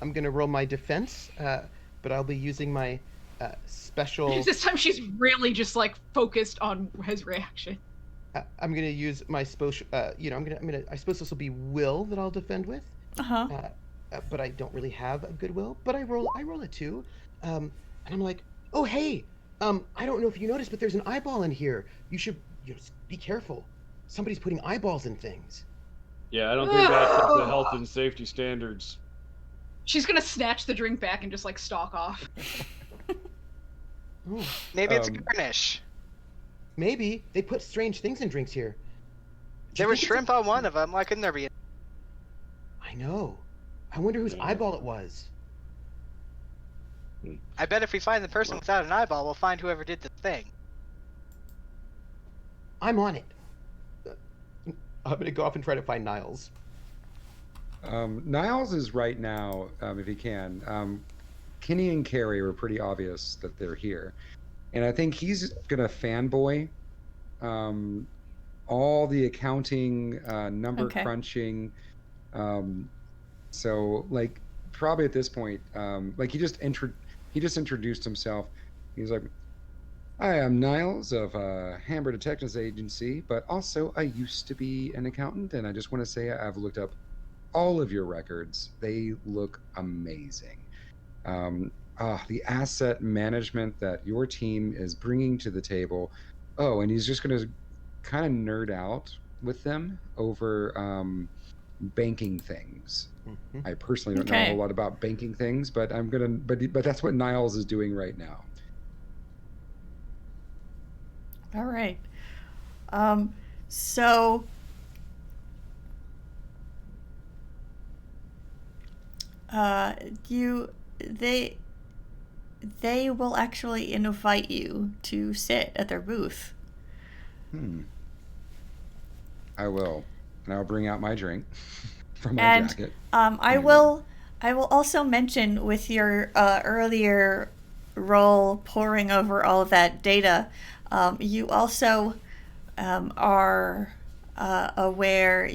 I'm gonna roll my defense, but I'll be using my special. This time she's really just like focused on his reaction. I'm gonna use my special. I suppose this will be will that I'll defend with. But I don't really have a good will. But I roll a 2, and I'm like, oh hey, I don't know if you noticed, but there's an eyeball in here. You should be careful. Somebody's putting eyeballs in things. Yeah, I don't think that's up to health and safety standards. She's gonna snatch the drink back and just like stalk off. Oh, Maybe it's a garnish. maybe they put strange things in drinks here. Do you There was think it's shrimp on one of them. Why couldn't there be? I know. I wonder whose eyeball it was. I bet if we find the person without an eyeball, we'll find whoever did the thing. I'm on it. I'm gonna go off and try to find Niles. Niles is right now, if he can. Kenny and Carrie were pretty obvious that they're here. And I think he's going to fanboy all the accounting, number crunching. So, like, probably at this point, like, he just introduced himself. He's like, "Hi, I'm Niles of Hamber Detectives Agency, but also I used to be an accountant, and I just want to say I've looked up all of your records. They look amazing. The asset management that your team is bringing to the table." Oh, and he's just going to kind of nerd out with them over banking things. Mm-hmm. I personally don't know a whole lot about banking things, but but that's what Niles is doing right now. All right. So they will actually invite you to sit at their booth. I will, and I'll bring out my drink from my jacket. I will also mention with your earlier role poring over all of that data, you also are aware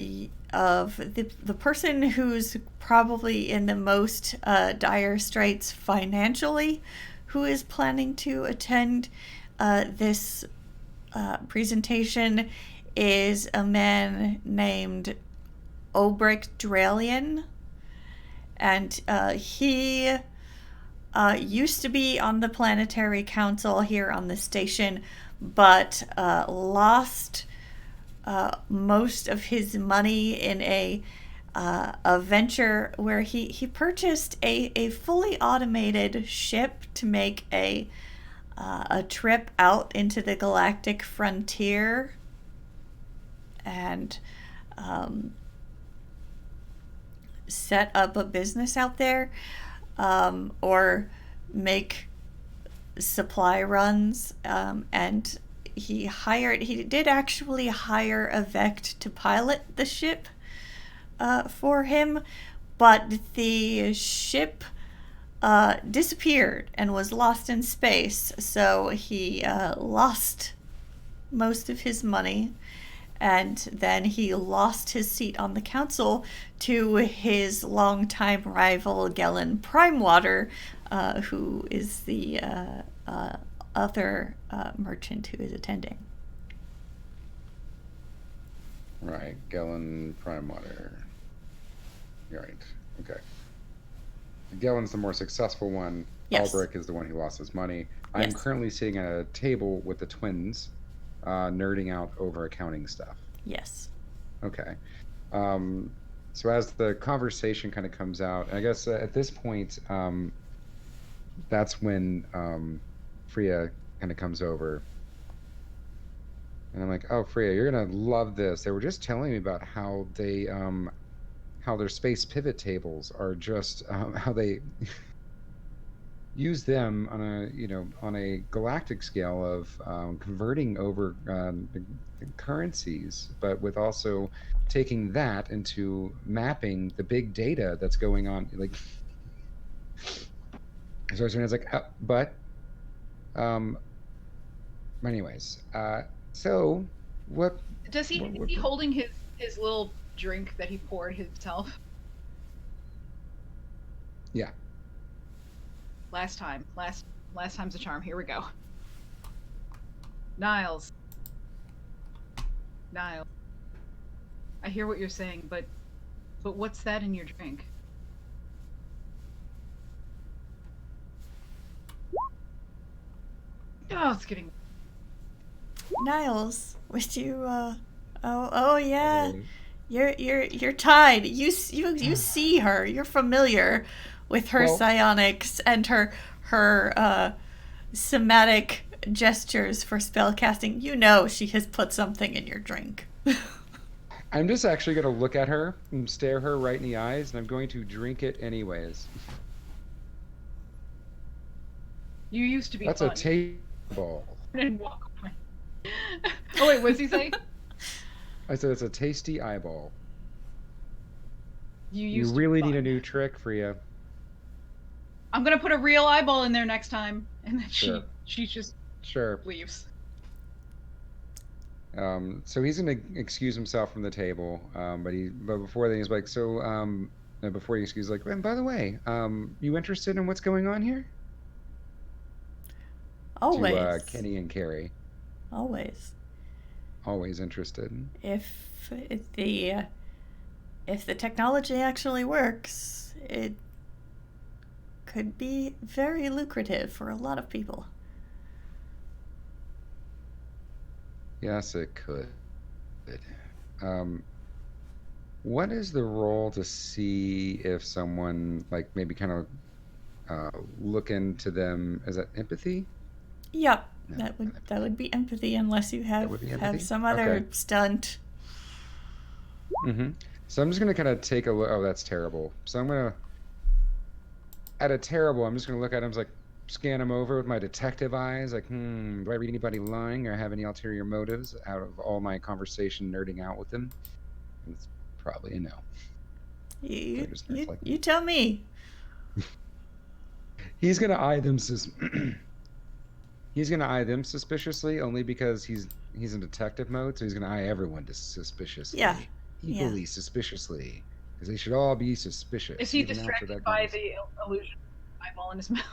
of the person who's probably in the most dire straits financially, who is planning to attend this presentation, is a man named Obrick Dralian. And he used to be on the Planetary Council here on the station, but lost most of his money in a venture where he purchased a fully automated ship to make a trip out into the galactic frontier, and set up a business out there, or make supply runs, and he did actually hire a Vect to pilot the ship for him, but the ship disappeared and was lost in space, so he lost most of his money, and then he lost his seat on the council to his longtime rival Gellin Primewater, who is the other merchant who is attending. Right, Gellin Primewater. You're right. Okay. Gellin's the more successful one. Yes. Albrecht is the one who lost his money. Yes. I'm currently sitting at a table with the twins, nerding out over accounting stuff. Yes. Okay. So as the conversation kind of comes out, I guess at this point, that's when Freija kind of comes over. And I'm like, oh, Freija, you're going to love this. They were just telling me about how they, how their space pivot tables are just, how they use them on a galactic scale of converting over currencies, but with also taking that into mapping the big data that's going on. Like, so I was like, anyways, so what? Does he? Is he holding his little drink that he poured himself? Yeah. Last time's a charm. Here we go. Niles. I hear what you're saying, but what's that in your drink? Oh, it's getting. Niles, would you? Oh yeah. You're tied. You see her. You're familiar with her psionics and her somatic gestures for spellcasting. You know she has put something in your drink. I'm just actually going to look at her and stare her right in the eyes, and I'm going to drink it anyways. You used to be. That's fun. a table. And walk away. Oh wait, what's he say? I said it's a tasty eyeball. You really need a new trick, Freija. I'm gonna put a real eyeball in there next time, and then she just leaves. So he's gonna excuse himself from the table, but before then he's like, before he excuses, like, and by the way, you interested in what's going on here? Always. To Kenny and Carrie. Always interested. If the technology actually works, it could be very lucrative for a lot of people. Yes, it could. What is the role to see if someone, like, maybe kind of look into them? Is that empathy? Yep, that would be empathy, unless you have some other stunt. Mm-hmm. So I'm just gonna kind of take a look. Oh, that's terrible. So I'm gonna, I'm just gonna look at him, like, scan him over with my detective eyes, like, do I read anybody lying or have any ulterior motives out of all my conversation nerding out with him? It's probably a no. You tell me. He's gonna eye them, says, He's gonna eye them suspiciously only because he's in detective mode, so he's gonna eye everyone suspiciously. Yeah. Equally suspiciously. Because they should all be suspicious. Is he even after distracted that by goes. the illusion eyeball in his mouth?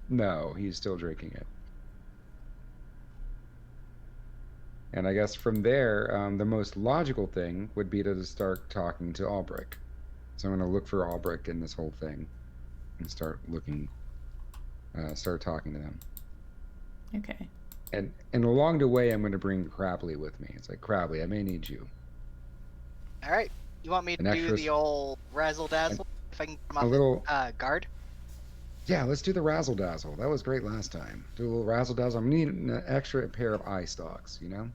No, he's still drinking it. And I guess from there, the most logical thing would be to start talking to Albrecht. So I'm going to look for Albrecht in this whole thing and start talking to them. Okay. And along the way, I'm going to bring Crabley with me. It's like, Crabley, I may need you. All right. You want me to do the old razzle dazzle? If I can come off guard? Yeah, let's do the razzle dazzle. That was great last time. Do a little razzle dazzle. I'm going to need an extra pair of eye stalks, you know?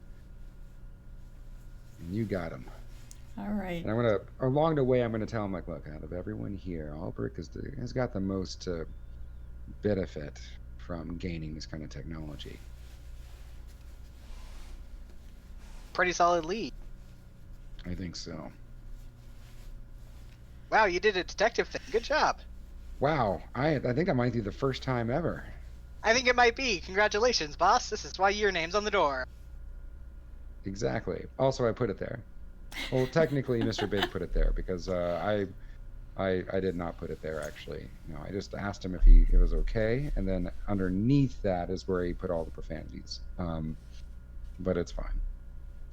And you got them. All right. And I'm going to, along the way, I'm going to tell him, like, look, out of everyone here, Albrecht has got the most benefit from gaining this kind of technology. Pretty solid lead. I think so. Wow, you did a detective thing. Good job. Wow, I think that might be the first time ever. I think it might be. Congratulations, boss. This is why your name's on the door. Exactly. Also, I put it there. Well, technically, Mr. Big put it there because I did not put it there, actually. No, I just asked him if it was okay, and then underneath that is where he put all the profanities. But it's fine.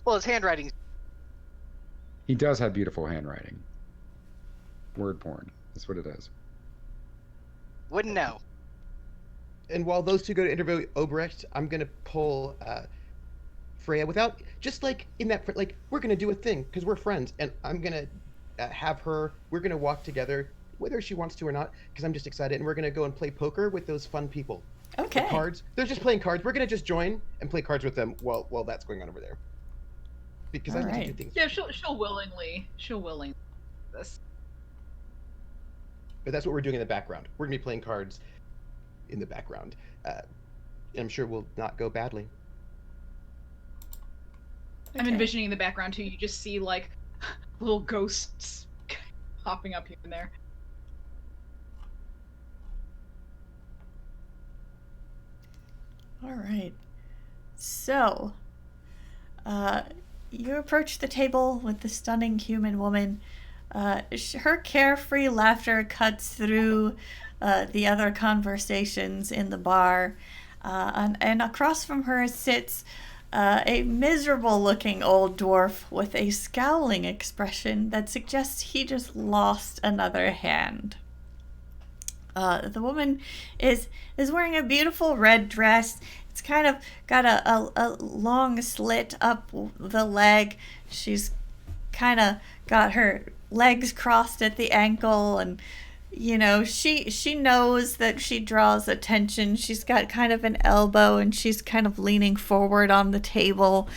Well, his handwriting. He does have beautiful handwriting. Word porn. That's what it is. Wouldn't know. And while those two go to interview Obrecht, I'm gonna pull Freya without just like in that like we're gonna do a thing because we're friends, and I'm gonna have her. We're gonna walk together whether she wants to or not because I'm just excited, and we're gonna go and play poker with those fun people. Okay. The cards. They're just playing cards. We're gonna just join and play cards with them while that's going on over there. Because I like to do things. Yeah, she'll willingly this. But that's what we're doing in the background. We're gonna be playing cards in the background. And I'm sure we'll not go badly. I'm envisioning in the background too. You just see like little ghosts popping up here and there. All right. So, you approach the table with the stunning human woman. Her carefree laughter cuts through the other conversations in the bar. And across from her sits a miserable-looking old dwarf with a scowling expression that suggests he just lost another hand. The woman is wearing a beautiful red dress. It's kind of got a long slit up the leg. She's kind of got her legs crossed at the ankle, and you know she knows that she draws attention. She's got kind of an elbow, and she's kind of leaning forward on the table,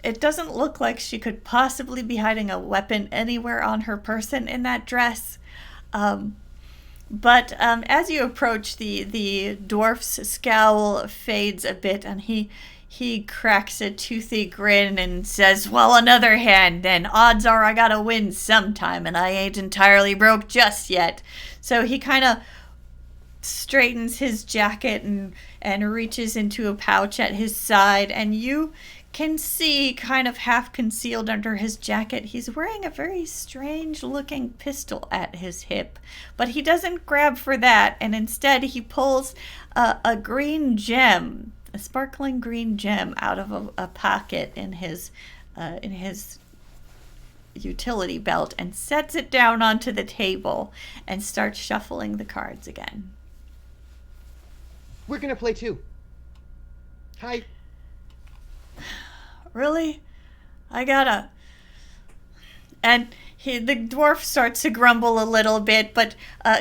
it doesn't look like she could possibly be hiding a weapon anywhere on her person in that dress. But as you approach, the dwarf's scowl fades a bit, and he cracks a toothy grin and says, "Well, another hand, then. Odds are I gotta win sometime, and I ain't entirely broke just yet." So he kind of straightens his jacket and reaches into a pouch at his side, and you can see, kind of half concealed under his jacket, he's wearing a very strange looking pistol at his hip. But he doesn't grab for that, and instead he pulls a green gem, a sparkling green gem, out of a pocket in his utility belt, and sets it down onto the table and starts shuffling the cards again. We're gonna play too. Hi. Really? I gotta... And the dwarf starts to grumble a little bit, but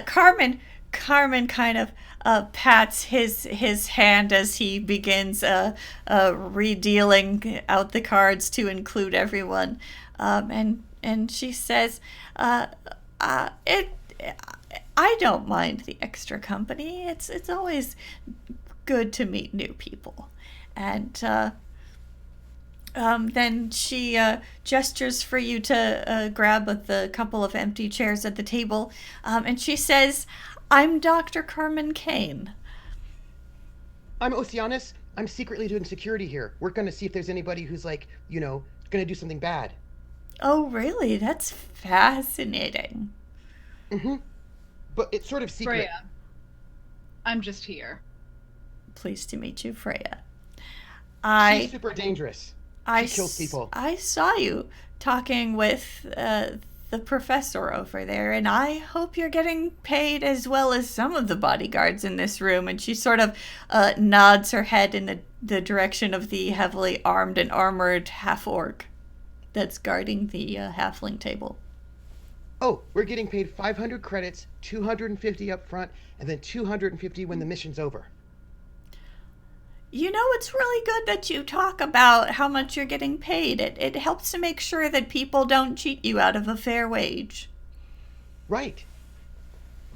Carmen kind of pats his hand as he begins redealing out the cards to include everyone. And she says, I don't mind the extra company. It's always good to meet new people. And then she gestures for you to grab the couple of empty chairs at the table, and she says, I'm Dr. Carmen Kane. I'm Oceanus. I'm secretly doing security here. We're going to see if there's anybody who's like, going to do something bad. Oh, really? That's fascinating. Mm-hmm. But it's sort of secret. Freya, I'm just here. Pleased to meet you, Freya. She's super dangerous. She kills people. I saw you talking with the professor over there, and I hope you're getting paid as well as some of the bodyguards in this room. And she sort of nods her head in the direction of the heavily armed and armored half-orc that's guarding the halfling table. Oh, we're getting paid 500 credits, 250 up front, and then 250 when the mission's over. You know, it's really good that you talk about how much you're getting paid. It helps to make sure that people don't cheat you out of a fair wage. Right.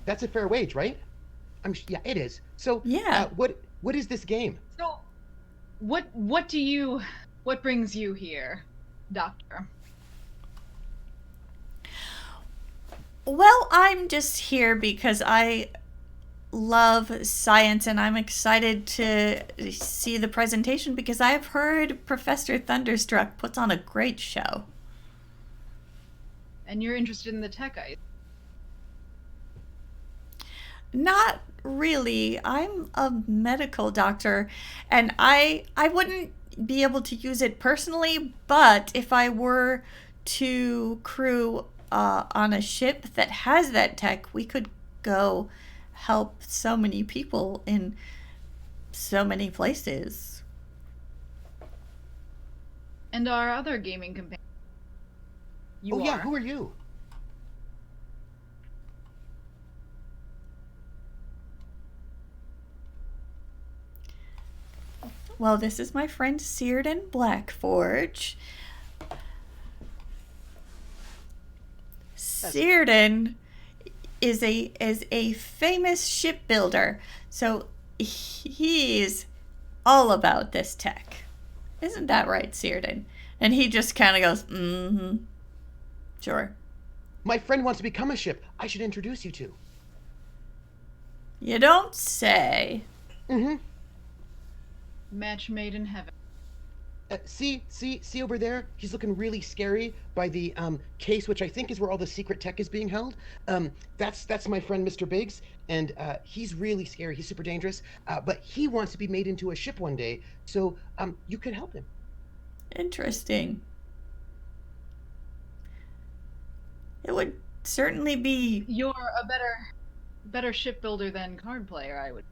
That's a fair wage, right? Yeah, it is. So, yeah. What is this game? So, what brings you here, Doctor? Well, I'm just here because I love science, and I'm excited to see the presentation because I've heard Professor Thunderstruck puts on a great show. And you're interested in the tech ice? Not really. I'm a medical doctor, and I wouldn't be able to use it personally, but if I were to crew on a ship that has that tech, we could go help so many people in so many places. And our other gaming companions. Yeah, who are you? Well, this is my friend Círdan Blackforge. Círdan is a famous shipbuilder, so he's all about this tech. Isn't that right, Círdan? And he just kind of goes, mm-hmm, sure. My friend wants to become a ship. I should introduce you to. You don't say. Mm-hmm. Match made in heaven. See over there? He's looking really scary by the case, which I think is where all the secret tech is being held. That's my friend Mr. Biggs, and he's really scary. He's super dangerous, but he wants to be made into a ship one day, so you could help him. Interesting. It would certainly be... You're a better shipbuilder than card player, I would.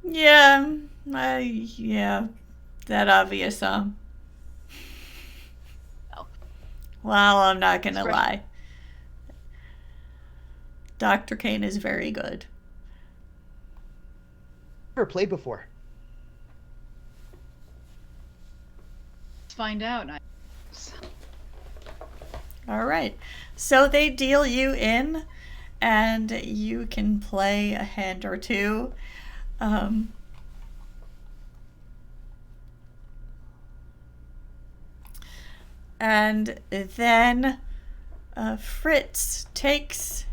Yeah, yeah, that obvious, huh? Oh. Well, I'm not gonna lie. Dr. Kane is very good. Never played before. Let's find out. All right, so they deal you in, and you can play a hand or two. And then Fritz takes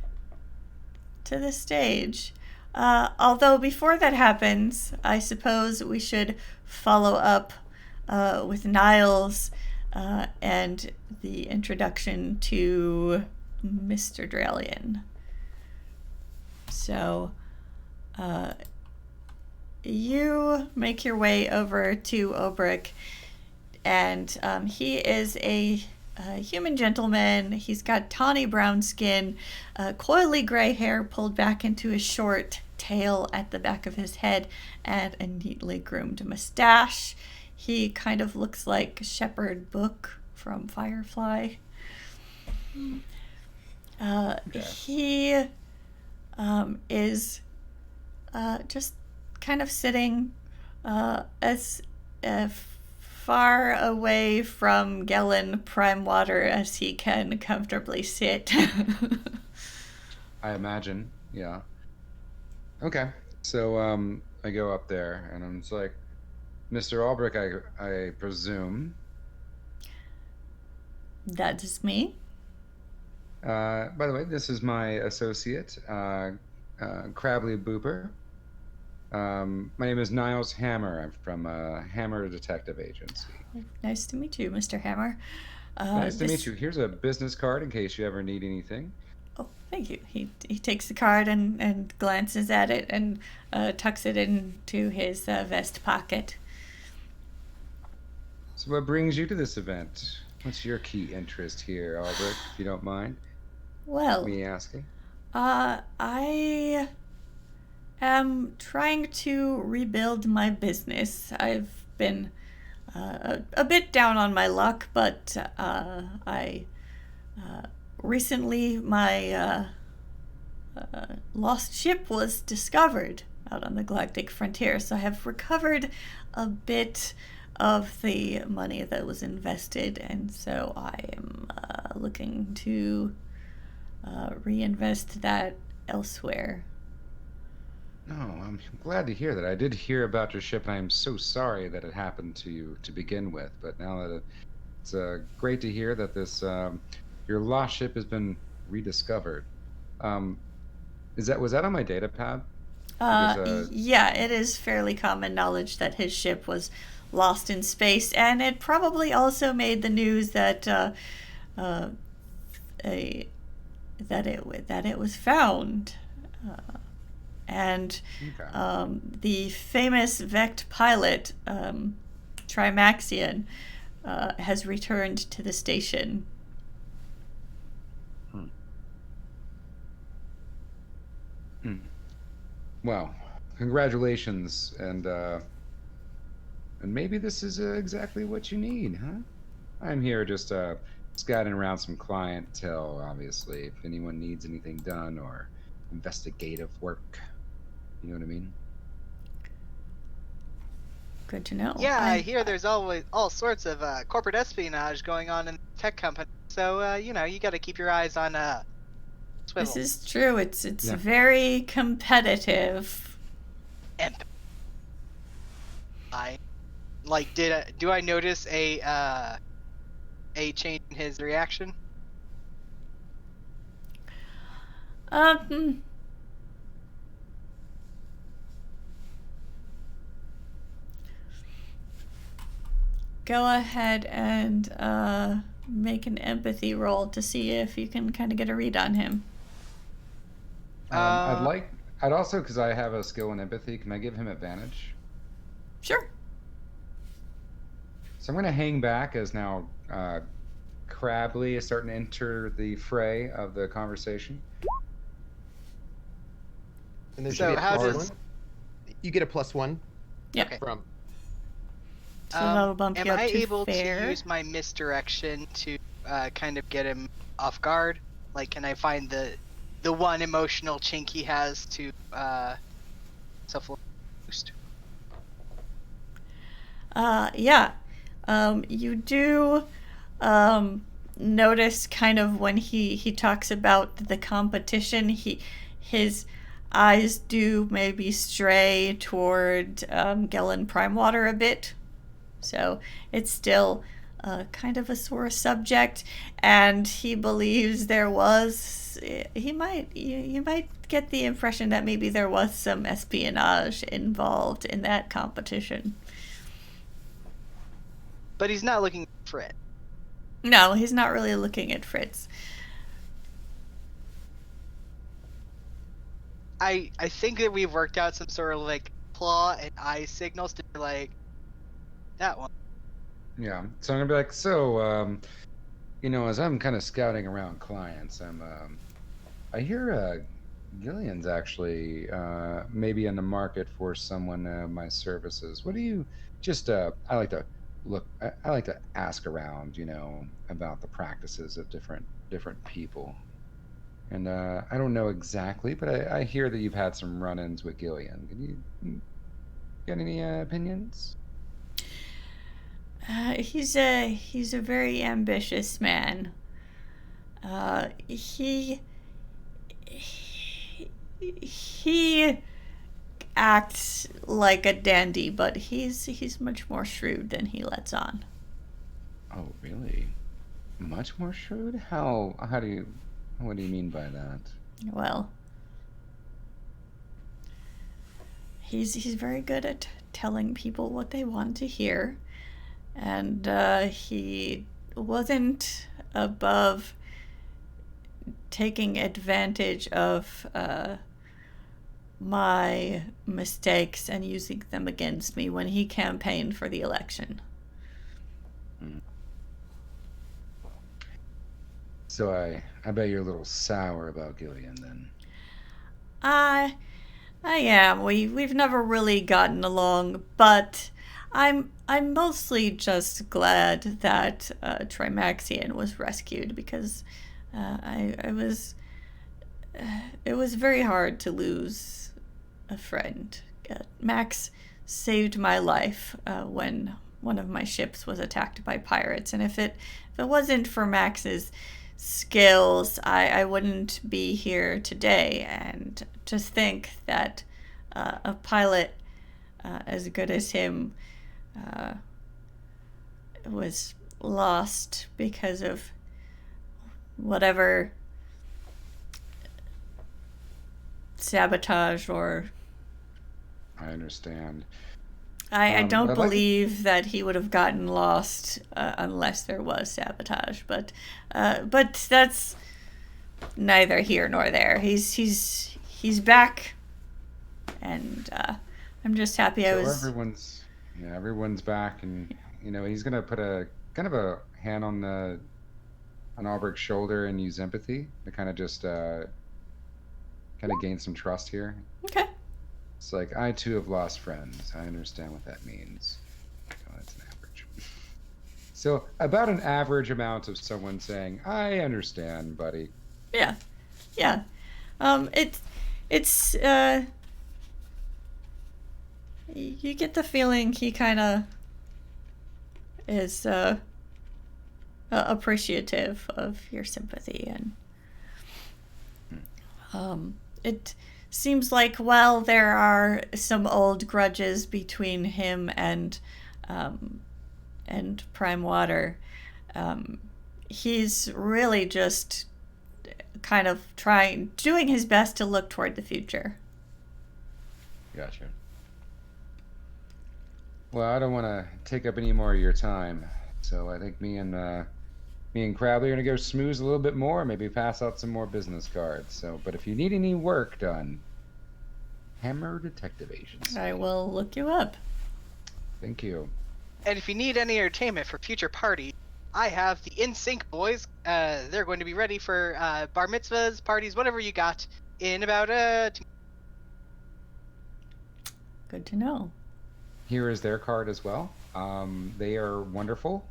to the stage. Although before that happens, I suppose we should follow up with Niles and the introduction to Mr. Dralian. So you make your way over to Obrick, and he is a human gentleman. He's got tawny brown skin, coily gray hair pulled back into a short tail at the back of his head, and a neatly groomed mustache. He kind of looks like Shepherd Book from Firefly. He is just kind of sitting as far away from Gellin Primewater as he can comfortably sit. I imagine, yeah. Okay, so I go up there and I'm just like, Mr. Albrecht, I presume. That is me. By the way, this is my associate, Crabley Booper. My name is Niles Hammer. I'm from Hammer Detective Agency. Nice to meet you, Mr. Hammer. Nice to meet you. Here's a business card in case you ever need anything. Oh, thank you. He takes the card and glances at it and tucks it into his vest pocket. So what brings you to this event? What's your key interest here, Albert, if you don't mind Well, me asking? I am trying to rebuild my business. I've been a bit down on my luck, but I recently my lost ship was discovered out on the galactic frontier, so I have recovered a bit of the money that was invested, and so I am looking to reinvest that elsewhere. No, I'm glad to hear that. I did hear about your ship, and I'm so sorry that it happened to you to begin with. But now that it's great to hear that this your lost ship has been rediscovered. Was that on my data pad? Yeah, it is fairly common knowledge that his ship was lost in space, and it probably also made the news that it was found. And Okay. the famous Vect pilot, Trimaxion, has returned to the station. Well, congratulations, and maybe this is exactly what you need, huh? I'm here just scouting around some clientele, obviously, if anyone needs anything done or investigative work. You know what I mean? Good to know. Yeah, I hear there's always all sorts of corporate espionage going on in the tech company. So you got to keep your eyes on swivel. This is true. It's Yeah. very competitive. And do I notice a change in his reaction? Go ahead and make an empathy roll to see if you can kind of get a read on him. I'd also, because I have a skill in empathy, can I give him advantage? Sure. So I'm going to hang back as now Crabley is starting to enter the fray of the conversation. And then So you get how a plus does- one. You get a +1 Yep. Okay. from. So that'll bump am you up I to able fair. to use my misdirection to kind of get him off guard? Like, can I find the one emotional chink he has to self-boost? Yeah. You do notice kind of when he talks about the competition, his eyes do maybe stray toward Gellin Primewater a bit. So it's still kind of a sore subject, and he believes there was. You might get the impression that maybe there was some espionage involved in that competition. But he's not looking for it. No, he's not really looking at Fritz. I think that we've worked out some sort of like claw and eye signals to be like that one. Yeah. So I'm gonna be like, so, as I'm kind of scouting around clients, I hear Gillian's actually maybe in the market for someone my services. What do you I like to look. I like to ask around, about the practices of different people. And I don't know exactly, but I hear that you've had some run-ins with Gillian. Can you get any opinions? He's a very ambitious man. He acts like a dandy, but he's much more shrewd than he lets on. Oh, really? Much more shrewd? How do you What do you mean by that? Well, he's very good at telling people what they want to hear, and he wasn't above taking advantage of my mistakes and using them against me when he campaigned for the election. So I bet you're a little sour about Gillian then. I am. We've never really gotten along, but I'm mostly just glad that Trimaxian was rescued, because it was very hard to lose a friend. Max saved my life when one of my ships was attacked by pirates, and if it wasn't for Max's skills, I wouldn't be here today. And just think that a pilot as good as him was lost because of whatever sabotage or... I understand. I don't believe that he would have gotten lost unless there was sabotage, but that's neither here nor there. He's back, and I'm just happy So I was. Everyone's back, and he's gonna put a kind of a hand on Alberic's shoulder and use empathy to kind of just gain some trust here. Okay. It's like, I too have lost friends. I understand what that means. Oh, that's an average. So about an average amount of someone saying, I understand, buddy. Yeah. It's you get the feeling he kind of is appreciative of your sympathy, and it seems like, while there are some old grudges between him and Prime Water, he's really just kind of doing his best to look toward the future. Gotcha. Well, I don't want to take up any more of your time, so I think me and Crabley are gonna go smooze a little bit more, maybe pass out some more business cards. So, but if you need any work done, Hammer Detective Agency. I will look you up. Thank you. And if you need any entertainment for future parties, I have the In Sync boys. They're going to be ready for bar mitzvahs, parties, whatever you got, in about 2 Good to know. Here is their card as well. They are wonderful,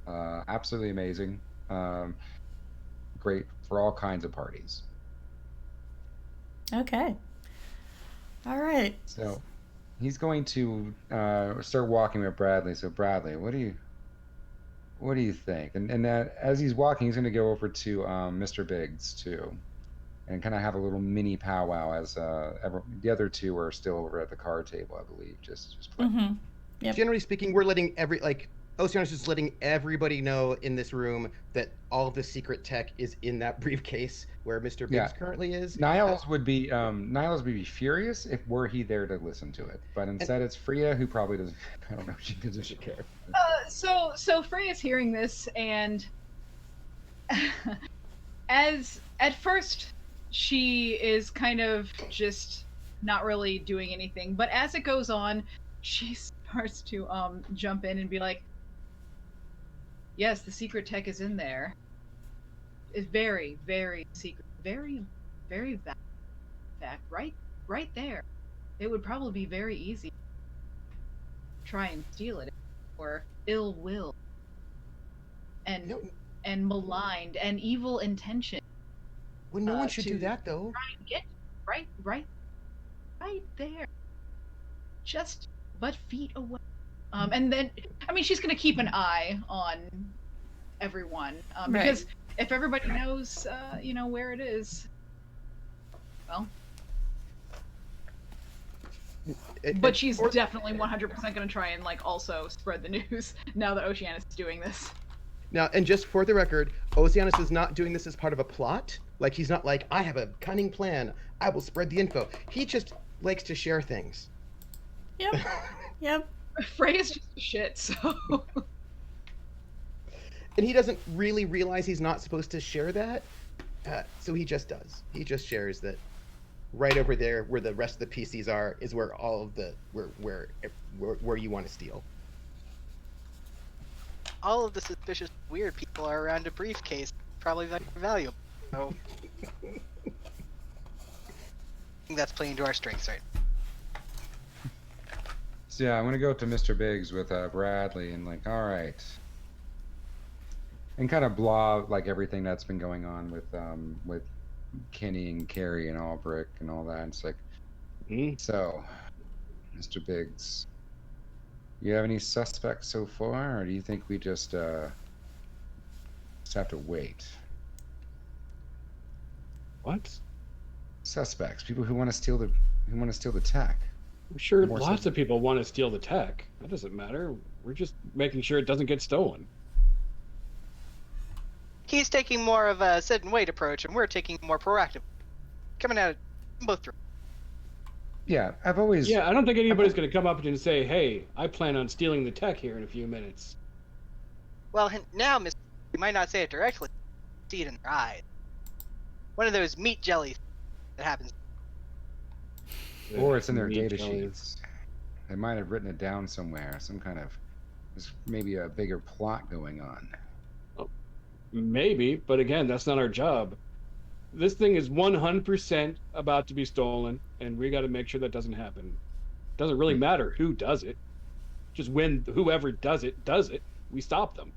absolutely amazing, great for all kinds of parties. Okay. All right. So he's going to start walking with Bradley. So Bradley, what do you think? And that as he's walking, he's going to go over to Mr. Biggs too, and kind of have a little mini powwow as the other two are still over at the card table, I believe, just playing. Mm-hmm. Yep. Generally speaking, we're letting Oceanus is letting everybody know in this room that all of the secret tech is in that briefcase where Mr. Biggs currently is. Niles would be furious if were he there to listen to it, but instead it's Freya, who probably doesn't. I don't know if she doesn't care. So Freya's hearing this, and as at first she is kind of just not really doing anything, but as it goes on, she starts to jump in and be like, yes, the secret tech is in there. It's very, very secret, very, very fact, right there. It would probably be very easy to try and steal it, or ill will and maligned and evil intention. Well, no one should do that, though. Try and get right there, just but feet away. And then, I mean, she's gonna keep an eye on everyone, because if everybody knows, where it is, well. But she's definitely 100% gonna try and also spread the news now that Oceanus is doing this. Now, and just for the record, Oceanus is not doing this as part of a plot. Like, he's not like, I have a cunning plan. I will spread the info. He just likes to share things. Yep. Yep. Freija's just shit, so... And he doesn't really realize he's not supposed to share that. So he just does. He just shares that right over there where the rest of the PCs are is where all of the... where you want to steal. All of the suspicious weird people are around a briefcase, probably very valuable. So I think that's playing to our strengths, right? So yeah, I'm gonna go to Mr. Biggs with Bradley and like, all right, and kind of blah like everything that's been going on with Kenny and Carrie and Albrecht and all that. And it's like, so, Mr. Biggs, you have any suspects so far, or do you think we just have to wait? What? Suspects, people who want to steal the tech. I'm sure More lots so. of people want to steal the tech. That doesn't matter. We're just making sure it doesn't get stolen. He's taking more of a sit and wait approach, and we're taking more proactive. Coming at it both through. Yeah, I've always. Yeah, I don't think anybody's going to come up and say, hey, I plan on stealing the tech here in a few minutes. Well, now, Mr. You might not say it directly. See it in their eyes. One of those meat jellies that happens. Or it's in their Meat data jellies. sheets. They might have written it down somewhere. Some kind of, there's maybe a bigger plot going on. Maybe, but again, that's not our job. This thing is 100% about to be stolen, and we got to make sure that doesn't happen. Doesn't really matter who does it. Just when whoever does it, we stop them.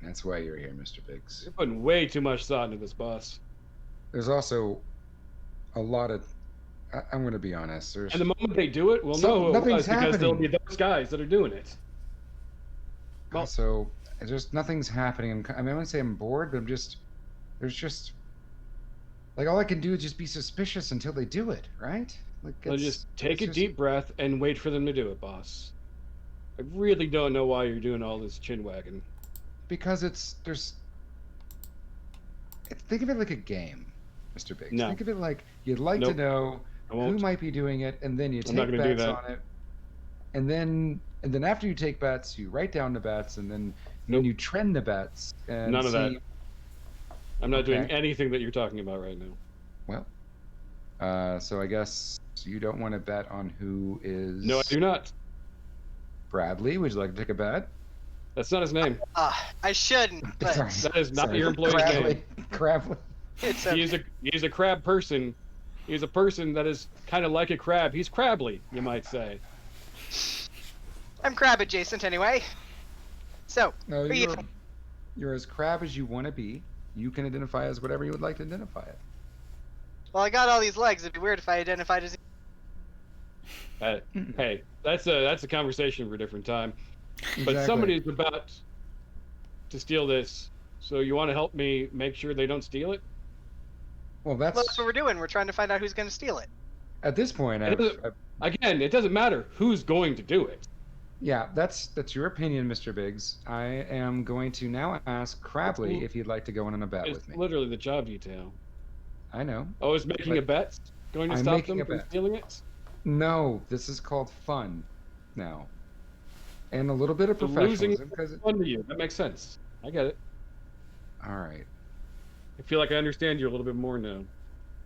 That's why you're here, Mr. Biggs. You're putting way too much thought into this, boss. There's also a lot of. I'm going to be honest. There's. And the moment they do it, we'll So- know who it nothing's was because there'll be happening. those guys that are doing it. Well, Also, just nothing's happening. I mean, I wouldn't say I'm bored, but there's just, like, all I can do is just be suspicious until they do it, right? Like, so just take a deep breath and wait for them to do it, boss. I really don't know why you're doing all this chin wagging. Because think of it like a game, Mr. Biggs. No. Think of it like you'd like Nope. to know I who won't. might be doing it, and then you I'm not take gonna do bets that. on it. And then after you take bets, you write down the bets, and then Nope. you trend the bets. And None of that. see- I'm not doing Okay. anything that you're talking about right now. Well, so I guess you don't want to bet on who is. No, I do not. Bradley, would you like to take a bet? That's not his name. I shouldn't, but Sorry. That is not Sorry. your employee's Crabley. name. Crabley. it's He's a crab person. He's a person that is kind of like a crab. He's Crabley, you might say. I'm crab adjacent anyway. So, No, who you you're as crab as you want to be. You can identify as whatever you would like to identify it. well, I got all these legs. It'd be weird if I identified as. Hey, that's a conversation for a different time. But Exactly. somebody's about to steal this, so you want to help me make sure they don't steal it? Well, Well, that's that's what we're doing. We're trying to find out who's going to steal it. at this point. It doesn't- Again, it doesn't matter who's going to do it. Yeah, that's your opinion, Mr. Biggs. I am going to now ask Crabley if he'd like to go on a bet It's with me. literally the job detail. I know. Oh, is making But a bet going to I'm stop making them a from bet. stealing it? No, this is called fun now. And a little bit of So losing professionalism because fun to you. That makes sense. I get it. all right. I feel like I understand you a little bit more now.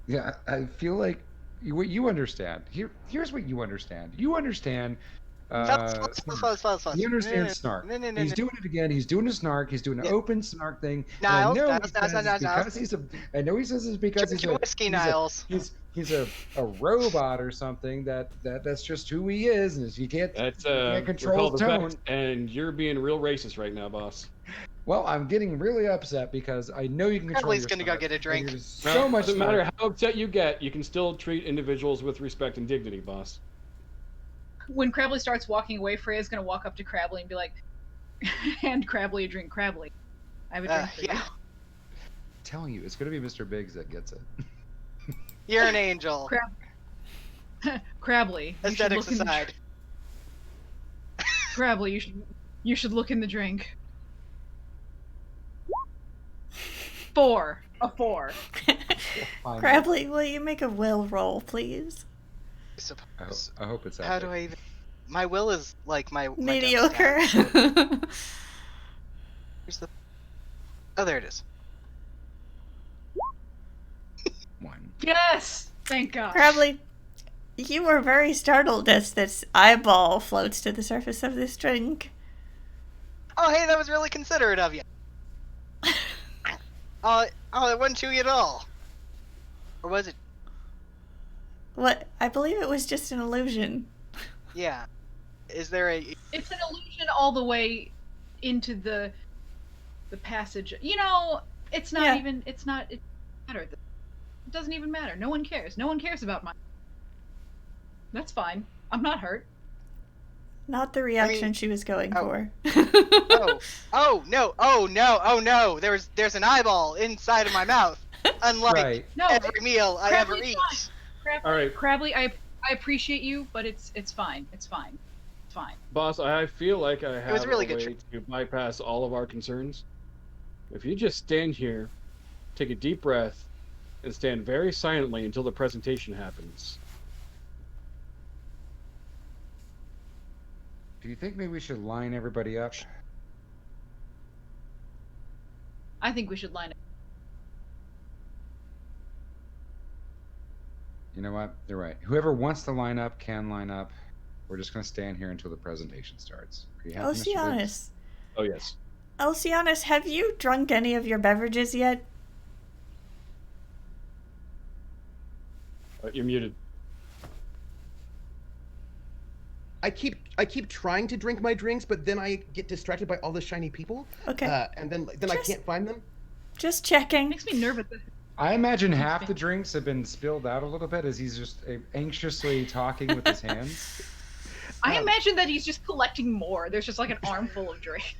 Yeah, I feel like what you understand. Here's what you understand. You understand. Fellas. He understands snark. No. He's doing it again. He's doing a snark. He's doing an Yeah. open snark thing. And Niles, I know Niles, he says Niles, it's Niles. because he's a. I know he says it's because Drink he's your a. whiskey, he's Niles. He's a robot or something. That's just who he is, and you can't. That's you can't we're control called his the tone. facts, and you're being real racist right now, boss. Well, I'm getting really upset because I know you can control Crabley's your gonna go snark, get a and drink. there's so much. Doesn't matter snark. how upset you get, you can still treat individuals with respect and dignity, boss. When Crabley starts walking away, Freija's gonna walk up to Crabley and be like, hand Crabley a drink. Crabley, I have a drink for Yeah. you. I'm telling you, it's going to be Mr. Biggs that gets it. You're an angel. Crabley, you should Aesthetics look in the aside. Crabley, you should look in the drink. 4. A 4. Fine. Crabley, will you make a will roll, please? I hope it's How epic. do I even... My will is like my death Mediocre. stat, so- Where's the... Oh, there it is. 1. Yes! Thank God. Crabley, you were very startled as this eyeball floats to the surface of this drink. Oh, hey, that was really considerate of you. Oh, it wasn't chewy at all. Or was it? What? I believe it was just an illusion. Yeah. Is there a... It's an illusion all the way into the passage. You know, it's not Yeah. even. It matter. It doesn't even matter. No one cares. No one cares about mine. That's fine. I'm not hurt. Not the reaction mean- she was going for. Oh no! There's an eyeball inside of my mouth. Unlike Right. No, every meal I ever Crabley's eat. fine. All right. Crabley, I appreciate you, but it's fine. It's fine. It's fine. Boss, I feel like I have was a really a good way trick. to bypass all of our concerns. If you just stand here, take a deep breath, and stand very silently until the presentation happens. Do you think maybe we should line everybody up? I think we should line it. You know what? They're right. Whoever wants to line up can line up. We're just going to stand here until the presentation starts. Are you happy, Mr. Biggs? Oceanus. Oh, yes. Oceanus, have you drunk any of your beverages yet? You're muted. I keep trying to drink my drinks, but then I get distracted by all the shiny people. Okay. And then I can't find them. Just checking. Makes me nervous. I imagine half the drinks have been spilled out a little bit as he's just anxiously talking with his hands. I imagine that he's just collecting more. There's just like an armful of drinks.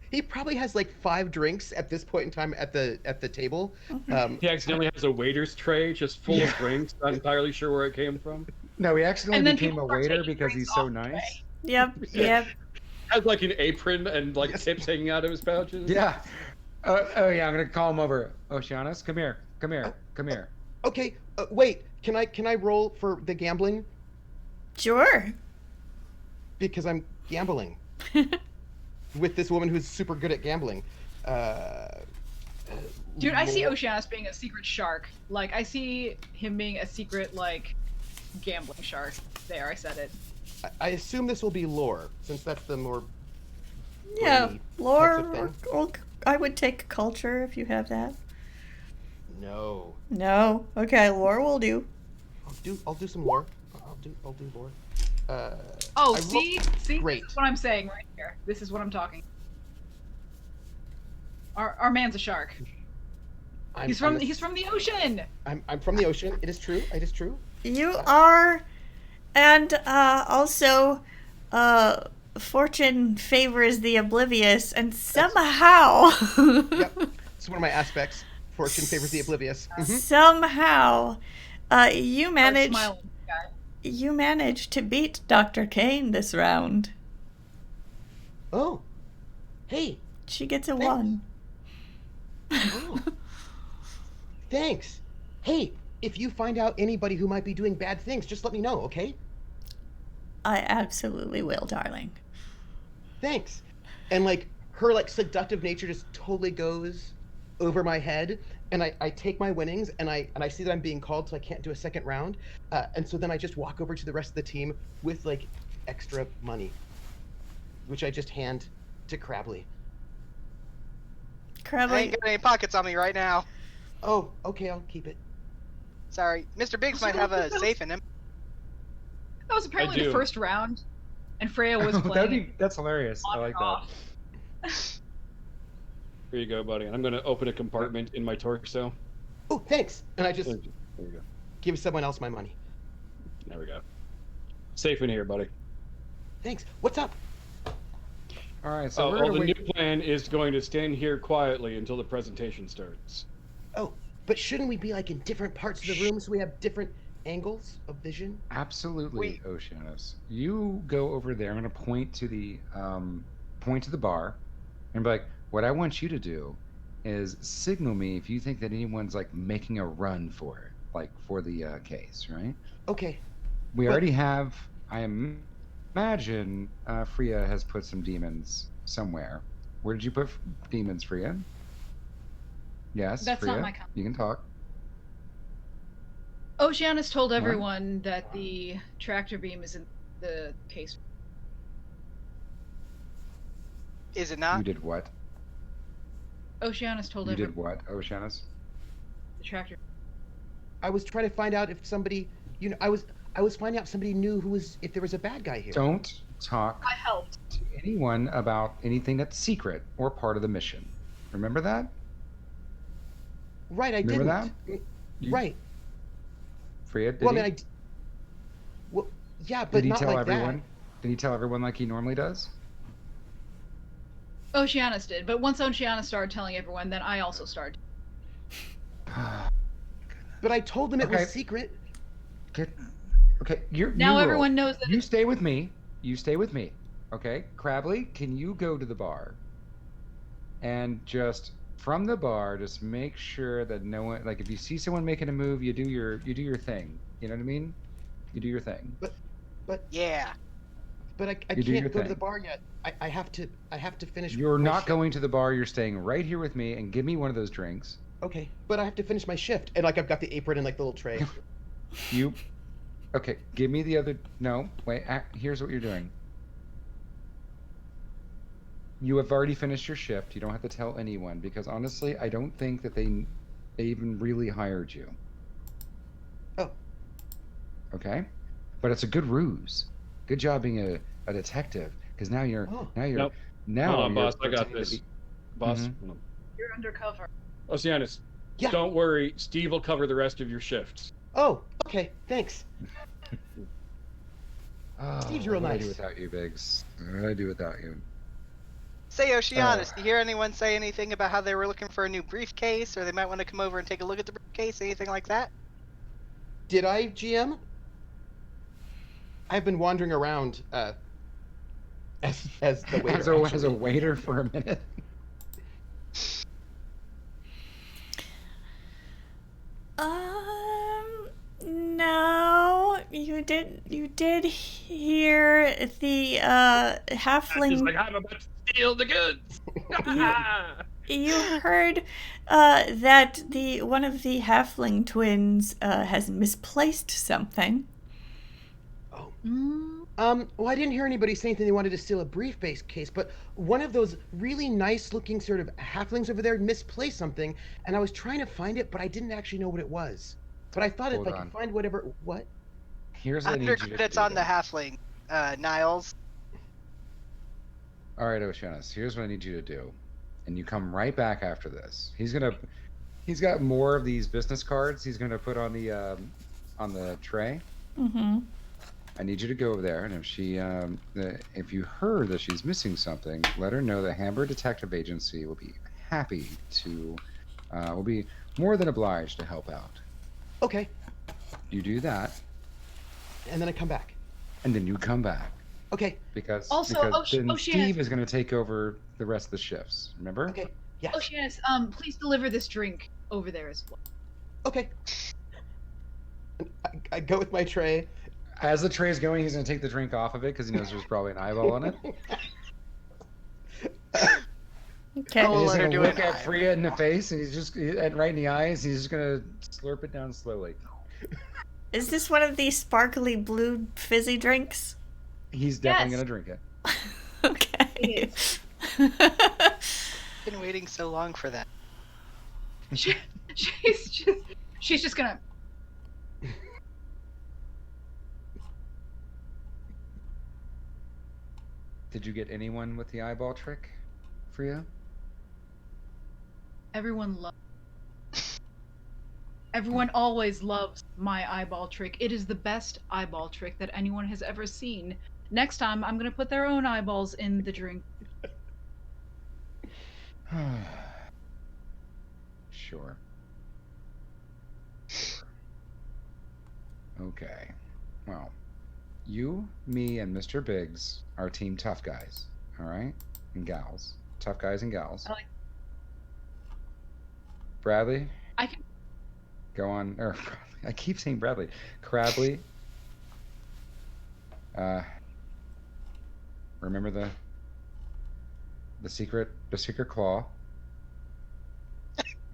He probably has like 5 drinks at this point in time at the table. He accidentally has a waiter's tray just full of drinks, not entirely sure where it came from. No, he And accidentally then became a people start waiter taking because drinks he's so off the nice. tray. Yep. Has like an apron and like tips hanging out of his pouches. Yeah. Oh yeah, I'm gonna call him over. Oceanus, come here. Okay, wait. Can I roll for the gambling Sure. because I'm gambling with this woman who's super good at gambling. Dude, I see lore- Oceanus being a secret shark. Like, I see him being a secret, like, gambling shark. There, I said it. I assume this will be lore, since that's the more. Yeah. brainy Lore, types of thing. or I would take culture if you have that. No. No. Okay, lore will do. I'll do some lore. I'll do lore. Oh, I see? Great. This is what I'm saying right here. This is what I'm talking. Our man's a shark. He's from the ocean. I'm from the ocean. It is true. It is true. You are, and also, fortune favors the oblivious, and somehow, Yep. It's one of my aspects. Fortune favors the oblivious. Mhm. somehow, you manage. Smiling guy. You managed to beat Dr. Kane this round. Oh. Hey. She gets a Thanks. 1. Oh. Thanks. Hey, if you find out anybody who might be doing bad things, just let me know, okay? I absolutely will, darling. Thanks. And like her like seductive nature just totally goes over my head, and I take my winnings and I see that I'm being called, so I can't do a second round. And so then I just walk over to the rest of the team with like extra money, which I just hand to Crabley. I Crabley, ain't got any pockets on me right now. Oh, okay, I'll keep it. Sorry, Mr. Biggs might have a safe in him. That was apparently do. the first round, and Freya was playing. That's hilarious. I on like and that. off. Here you go, buddy. And I'm going to open a compartment in my torso. Oh, thanks. And I just There you go. give someone else my money. There we go. Safe in here, buddy. Thanks. What's up? All right, so Oh, we're gonna the new wait. plan is going to stand here quietly until the presentation starts. Oh, but shouldn't we be like in different parts of the room so we have different angles of vision? Absolutely, Oceanus. You go over there. I'm going to point to the bar, and be like, "What I want you to do is signal me if you think that anyone's like making a run for it, like for the case, right? Okay. We But- already have. I imagine Freya has put some demons somewhere. Where did you put demons, Freya? Yes, That's Freya, not my count. you can talk. Oceanus told What? everyone that the tractor beam is in the case. Is it You not? did what? Oceanus told You everyone did what, Oceanus? the tractor. I was trying to find out if somebody, I was finding out if somebody knew if there was a bad guy here. Don't talk I helped. to anyone about anything that's secret or part of the mission. Remember that? Right, I Remember didn't. You- Right. Freya, did Well, he? I mean, well, yeah, but Did he not tell like everyone? Did he tell everyone like he normally does? Oceanus did, but once Oceanus started telling everyone, then I also started. that. But I told them it Okay. was secret. Okay, you're Now new everyone rule. knows that You it's stay with me. You stay with me. Okay, Crabley, can you go to the bar and just from the bar, just make sure that no one, like, if you see someone making a move, you do your thing. You know what I mean? You do your thing. Yeah. But I You do your can't go to the thing. bar yet. I have to finish. You're my not shift. going to the bar. You're staying right here with me, and give me one of those drinks. Okay, but I have to finish my shift, and like I've got the apron and like the little tray. You, okay? Give me the other. No, wait. Here's what you're doing. You have already finished your shift. You don't have to tell anyone because honestly, I don't think that they even really hired you. Oh. Okay, but it's a good ruse. Good job being a detective because now you're Oh. Nope. now Hold on, you're boss. I got pretending to this. be- Boss. Mhm. hold on. you're undercover. Oceanus, Yeah. don't worry. Steve will cover the rest of your shifts. Oh, okay. Thanks. Oh, Steve's real what would I do nice. without you, Biggs? What would I do without you? Say, Oceanus, do you hear anyone say anything about how they were looking for a new briefcase, or they might want to come over and take a look at the briefcase, anything like that? Did I, GM? I've been wandering around as the waiter. As a actually. waiter for a minute. No, you did hear the He's halfling. like, I'm about to steal the goods. You heard that one of the halfling twins has misplaced something. Oh. Mm. Well, I didn't hear anybody say anything they wanted to steal a briefcase, but one of those really nice-looking sort of halflings over there misplaced something, and I was trying to find it, but I didn't actually know what it was. But I thought if Hold I on. could find whatever. What? Here's what I need you to Undercredits do. on the halfling, Niles. All right, Oceanus. Here's what I need you to do, and you come right back after this. He's got more of these business cards. He's gonna put on the tray. Mm-hmm. I need you to go over there, and if you heard that she's missing something, let her know that Hamburg Detective Agency will be happy to, will be more than obliged to help out. Okay. You do that, And then I come back. and then you come back Okay. because Also, then Oceanus- Steve is going to take over the rest of the shifts. Remember? Okay. Yes. Oceanus, please deliver this drink over there as well. Okay. I go with my tray. As the tray's going, he's going to take the drink off of it because he knows there's probably an eyeball on it. Okay. Oh, And he's let her going to do look it. at Freya in the face, and and right in the eyes, he's just going to slurp it down slowly. Is this one of these sparkly blue fizzy drinks? He's definitely Yes. going to drink it. Okay. It Been waiting so long for that. She's just gonna. Did you get anyone with the eyeball trick, Freya? Everyone loves. Everyone always loves my eyeball trick. It is the best eyeball trick that anyone has ever seen. Next time, I'm gonna put their own eyeballs in the drink. Sure. Okay. Well, you, me, and Mr. Biggs are team tough guys, all right? And gals. Tough guys and gals. I like- Bradley, I can. go on. Or I keep saying Bradley. Crabley. Remember the secret claw.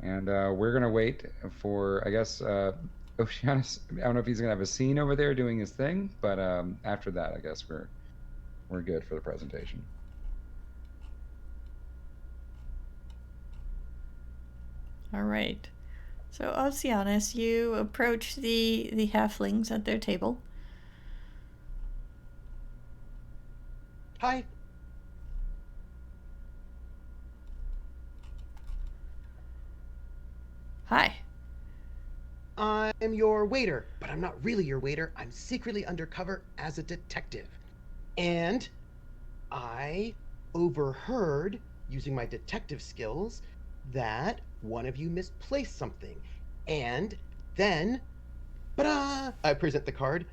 And we're gonna wait for, I guess, Oceanus. I don't know if he's gonna have a scene over there doing his thing, but after that, I guess we're good for the presentation. All right. So, Oceanus, you approach the halflings at their table. Hi. Hi. I'm your waiter, but I'm not really your waiter. I'm secretly undercover as a detective. And I overheard, using my detective skills, that one of you misplaced something. And then, I present the card.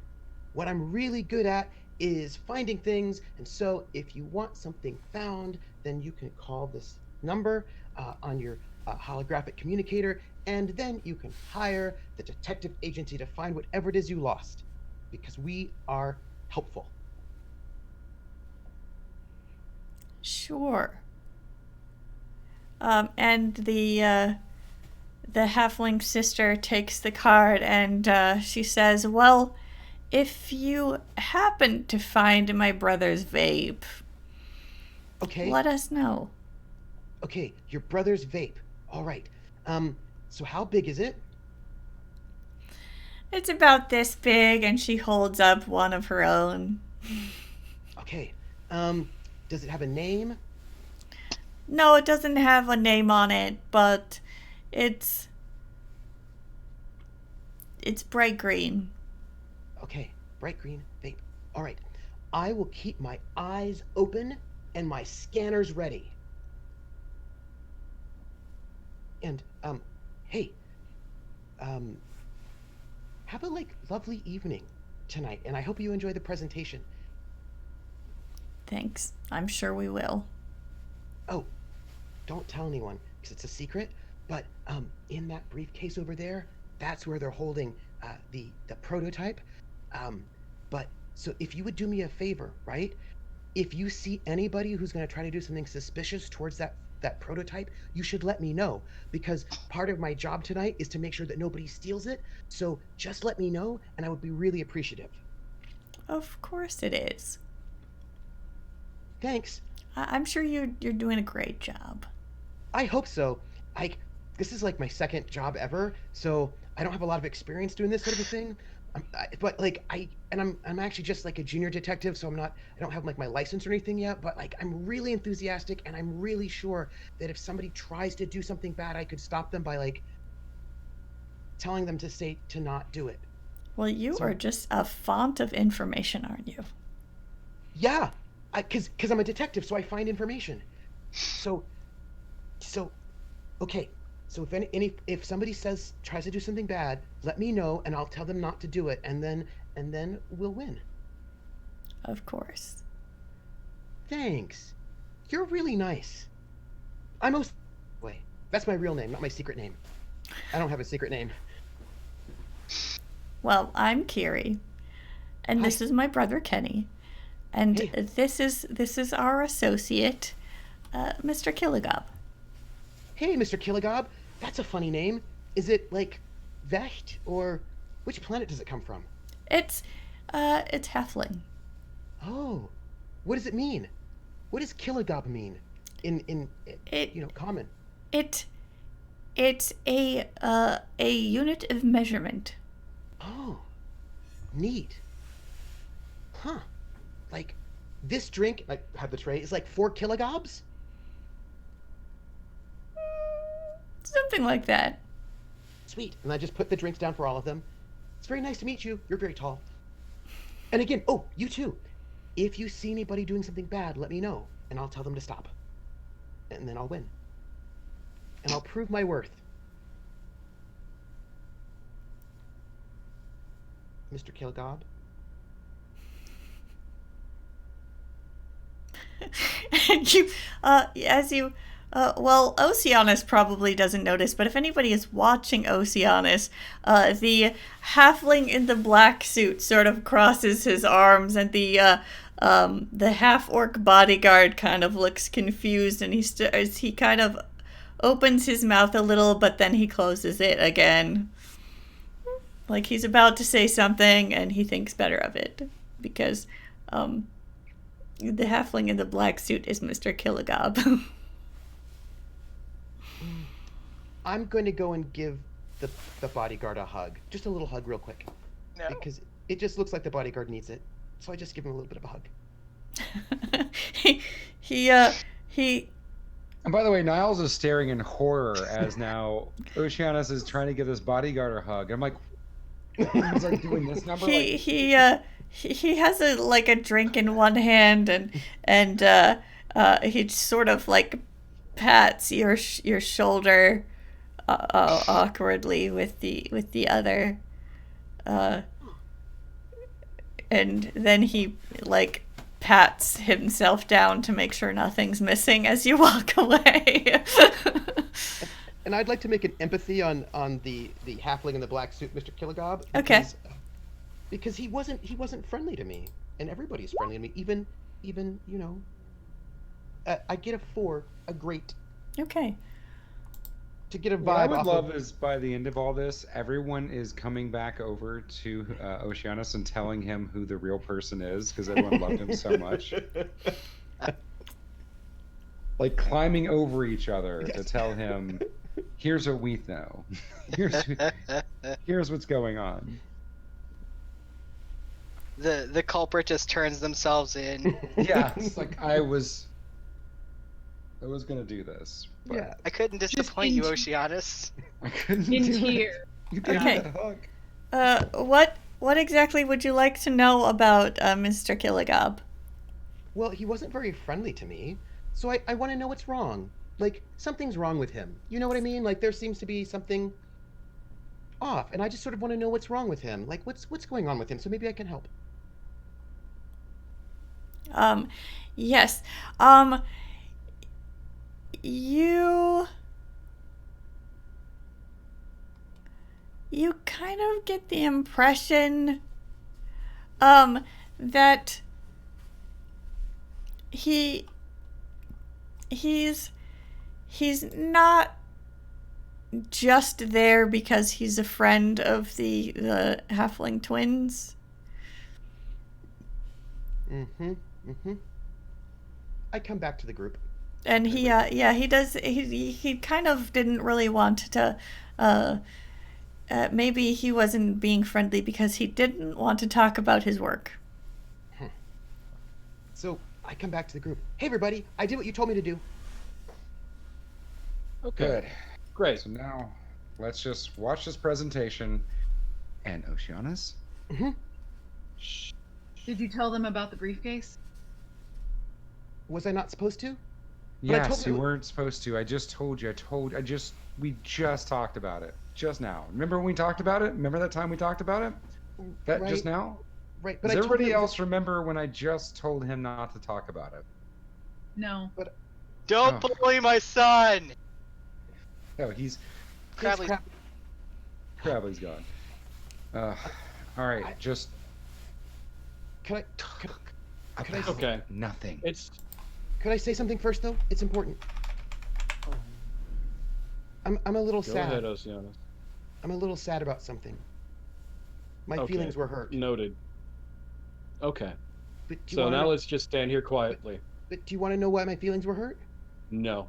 What I'm really good at is finding things, and so if you want something found, then you can call this number on your holographic communicator, and then you can hire the detective agency to find whatever it is you lost, because we are helpful. Sure. And the halfling sister takes the card and she says, "Well, if you happen to find my brother's vape, Okay. let us know." Okay, your brother's vape. All right. So how big is it? It's about this big, and she holds up one of her own. Okay. Does it have a name? No, it doesn't have a name on it, but it's bright green. Okay, bright green vape. All right. I will keep my eyes open and my scanners ready. And hey, have a lovely evening tonight, and I hope you enjoy the presentation. Thanks. I'm sure we will. Oh, don't tell anyone because it's a secret. But in that briefcase over there, that's where they're holding the prototype. But so if you would do me a favor, right? If you see anybody who's going to try to do something suspicious towards that prototype, you should let me know, because part of my job tonight is to make sure that nobody steals it. So just let me know, and I would be really appreciative. Of course it is. Thanks. I'm sure you're doing a great job. I hope so. This is like my second job ever, so I don't have a lot of experience doing this sort of a thing. I'm actually just like a junior detective, so I don't have like my license or anything yet, but like I'm really enthusiastic, and I'm really sure that if somebody tries to do something bad, I could stop them by like telling them to not do it. Well, you are just a font of information, aren't you? Yeah, because I'm a detective, so I find information. So okay. So if somebody tries to do something bad, let me know, and I'll tell them not to do it, and then we'll win. Of course. Thanks. You're really nice. I'm Wait, that's my real name, not my secret name. I don't have a secret name. Well, I'm Kiri, and Hi. this is my brother Kenny, and Hey. this is our associate, Mr. Killigob. Hey, Mr. Killigob. That's a funny name. Is it like Vecht, or which planet does it come from? It's halfling. Oh, what does it mean? What does Killigob mean in common? It's a unit of measurement. Oh, neat. Huh. Like, this drink, I have the tray, is like 4 kilogobs? Something like that. Sweet. And I just put the drinks down for all of them. It's very nice to meet you. You're very tall. And again, oh, you too. If you see anybody doing something bad, let me know, and I'll tell them to stop. And then I'll win. And I'll prove my worth. Mr. Kilgob? And you, as you Well, Oceanus probably doesn't notice, but if anybody is watching Oceanus, the halfling in the black suit sort of crosses his arms, and the half-orc bodyguard kind of looks confused, and he kind of opens his mouth a little, but then he closes it again. Like he's about to say something, and he thinks better of it, because the halfling in the black suit is Mr. Killigob. I'm going to go and give the bodyguard a hug. Just a little hug real quick. No. Because it just looks like the bodyguard needs it. So I just give him a little bit of a hug. he And by the way, Niles is staring in horror as now Oceanus is trying to give this bodyguard a hug. I'm like, he's like doing this number. he has a drink in one hand, and he sort of like pats your shoulder awkwardly with the other, and then he like pats himself down to make sure nothing's missing as you walk away. And I'd like to make an empathy on the halfling in the black suit, Mr. Killigob. Okay. Because he wasn't friendly to me, and everybody's friendly to me. Even you know. I get a 4, a great. Okay. To get a vibe. What I would off love is by the end of all this, everyone is coming back over to Oceanus and telling him who the real person is, because everyone loved him so much. Like climbing over each other to tell him, here's what we know. Here's what's going on. The culprit just turns themselves in. Yeah, it's like I was gonna do this. But Yeah. I couldn't disappoint you, Oceanus. I couldn't In do it. here. You gave Okay. me that hug. What exactly would you like to know about Mr. Killigob? Well, he wasn't very friendly to me, so I want to know what's wrong. Like, something's wrong with him. You know what I mean? Like, there seems to be something off, and I just sort of want to know what's wrong with him. Like, what's going on with him, so maybe I can help. Yes. You kind of get the impression that he's not just there because he's a friend of the halfling twins. I come back to the group. And he does. He kind of didn't really want to. Maybe he wasn't being friendly because he didn't want to talk about his work. So I come back to the group. Hey, everybody! I did what you told me to do. Okay. Good. Great. So now, let's just watch this presentation. And Oceanus? Did you tell them about the briefcase? Was I not supposed to? But I told Yes, you them- weren't supposed to. I just told you. We just talked about it. Just now. Remember when we talked about it? Remember that time we talked about it? That just Right. now? Right, but Does I told everybody him- else remember when I just told him not to talk about it? No. Don't Oh. bully my son! No, he's Crabley. Crap. Crabley's gone. All right, just Can I about Okay. nothing. It's could I say something first though? It's important. I'm a little go sad. ahead, Oceanus. I'm a little sad about something. My Okay. feelings were hurt. Noted. Okay. But do you So wanna now know, let's just stand here quietly. but do you want to know why my feelings were hurt? No.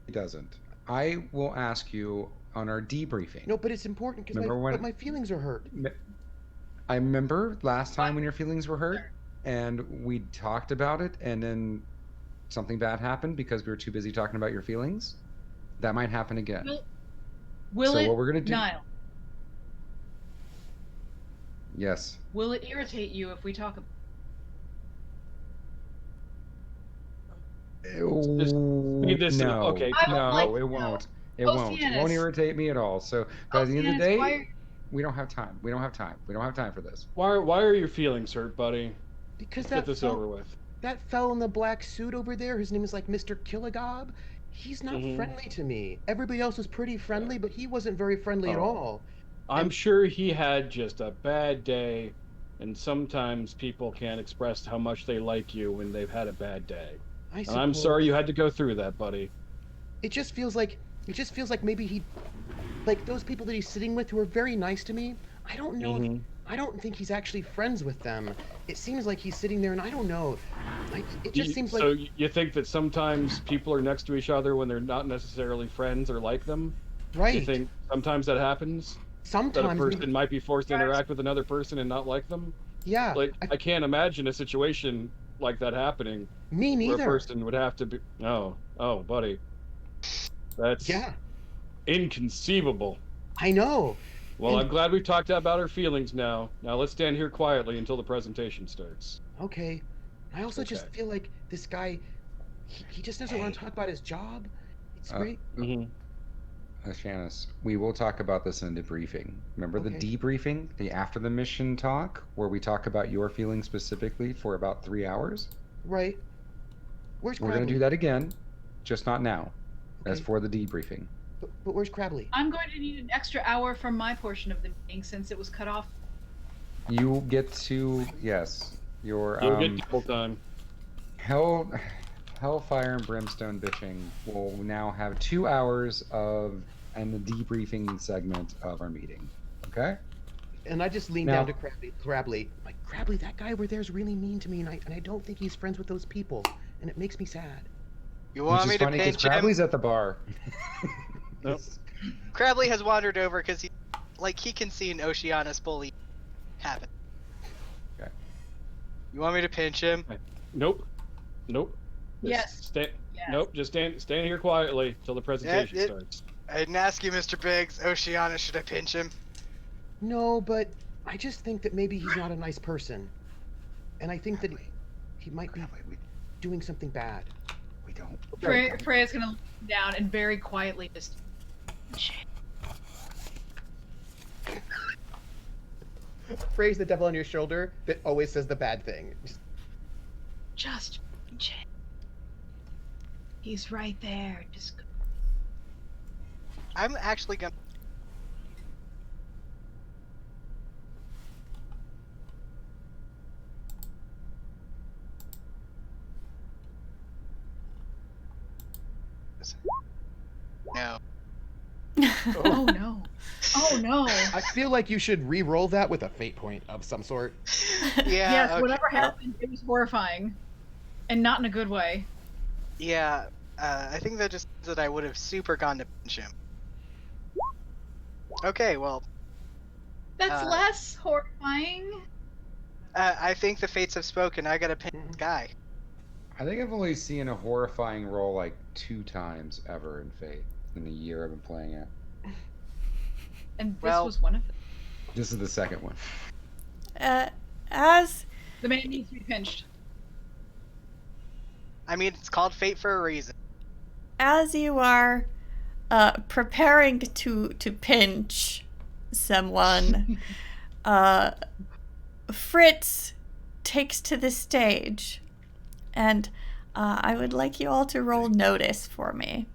He doesn't. I will ask you on our debriefing. No, but it's important because Remember when- my feelings are hurt. I remember last time when your feelings were hurt, and we talked about it, and then something bad happened because we were too busy talking about your feelings. That might happen again. Will So it, what we're gonna do- Nile, Yes. will it irritate you if we talk about Read this- No. okay, I would No, like it to won't. know. It won't. It won't Oceanus. irritate me at all. So by the end of the Oceanus, day, we don't have time. We don't have time for this. Why are your feelings hurt, buddy? Because Let's get that this felt, over with. that fellow in the black suit over there, his name is like Mr. Killagob. He's not friendly to me. Everybody else was pretty friendly, but he wasn't very friendly at all. I'm sure he had just a bad day, and sometimes people can't express how much they like you when they've had a bad day. I And I'm sorry suppose. you had to go through that, buddy. It just feels like maybe he, like those people that he's sitting with who are very nice to me. I don't know. I don't think he's actually friends with them. It seems like he's sitting there, and I don't know. It just seems like. So you think that sometimes people are next to each other when they're not necessarily friends or like them? Right. You think sometimes that happens? Sometimes That a person might be forced to interact with another person and not like them? Yeah. Like, I can't imagine a situation like that happening. Me neither. Where a person would have to be. Oh, buddy. That's inconceivable. I know. Well, I'm glad we've talked about our feelings now. Now let's stand here quietly until the presentation starts. Okay. I also just feel like this guy, he just doesn't want to talk about his job. It's great. Oceanus, we will talk about this in a debriefing. Remember the debriefing, the after the mission talk, where we talk about your feelings specifically for about 3 hours? Right. Where's Crabley? We're going to do that again, just not now. As for the debriefing. But where's Crabley? I'm going to need an extra hour from my portion of the meeting since it was cut off. You get to, yes, your You'll get double time. Hellfire and Brimstone bitching will now have 2 hours of and the debriefing segment of our meeting. Okay? And I just lean down to Crabley. Like, Crabley, that guy over there is really mean to me, and I don't think he's friends with those people, and it makes me sad. You want me to pinch him? Crabley's at the bar. Nope. Crabley has wandered over because he can see an Oceanus bully happen. Okay. You want me to pinch him? Nope. Yes. Nope. Just stand here quietly till the presentation starts. I didn't ask you, Mr. Biggs. Oceanus, should I pinch him? No, but I just think that maybe he's not a nice person, and I think that he might be doing something bad. We don't. Freya's gonna look down and very quietly just. Phrase the devil on your shoulder that always says the bad thing. Just. He's right there. Just. I'm actually gonna. No. Oh no. Oh no. I feel like you should re-roll that with a fate point of some sort. Yeah. Yes, okay. whatever happened, it was horrifying. And not in a good way. Yeah, I think that just means that I would have super gone to pinch him. Okay, well. That's less horrifying. I think the fates have spoken. I gotta pinch this guy. I think I've only seen a horrifying roll like 2 times ever in Fate in the year I've been playing it. And this was one of them. This is the second one. As the man needs to be pinched. I mean, it's called fate for a reason. As you are preparing to pinch someone, Fritz takes to the stage, and I would like you all to roll notice for me.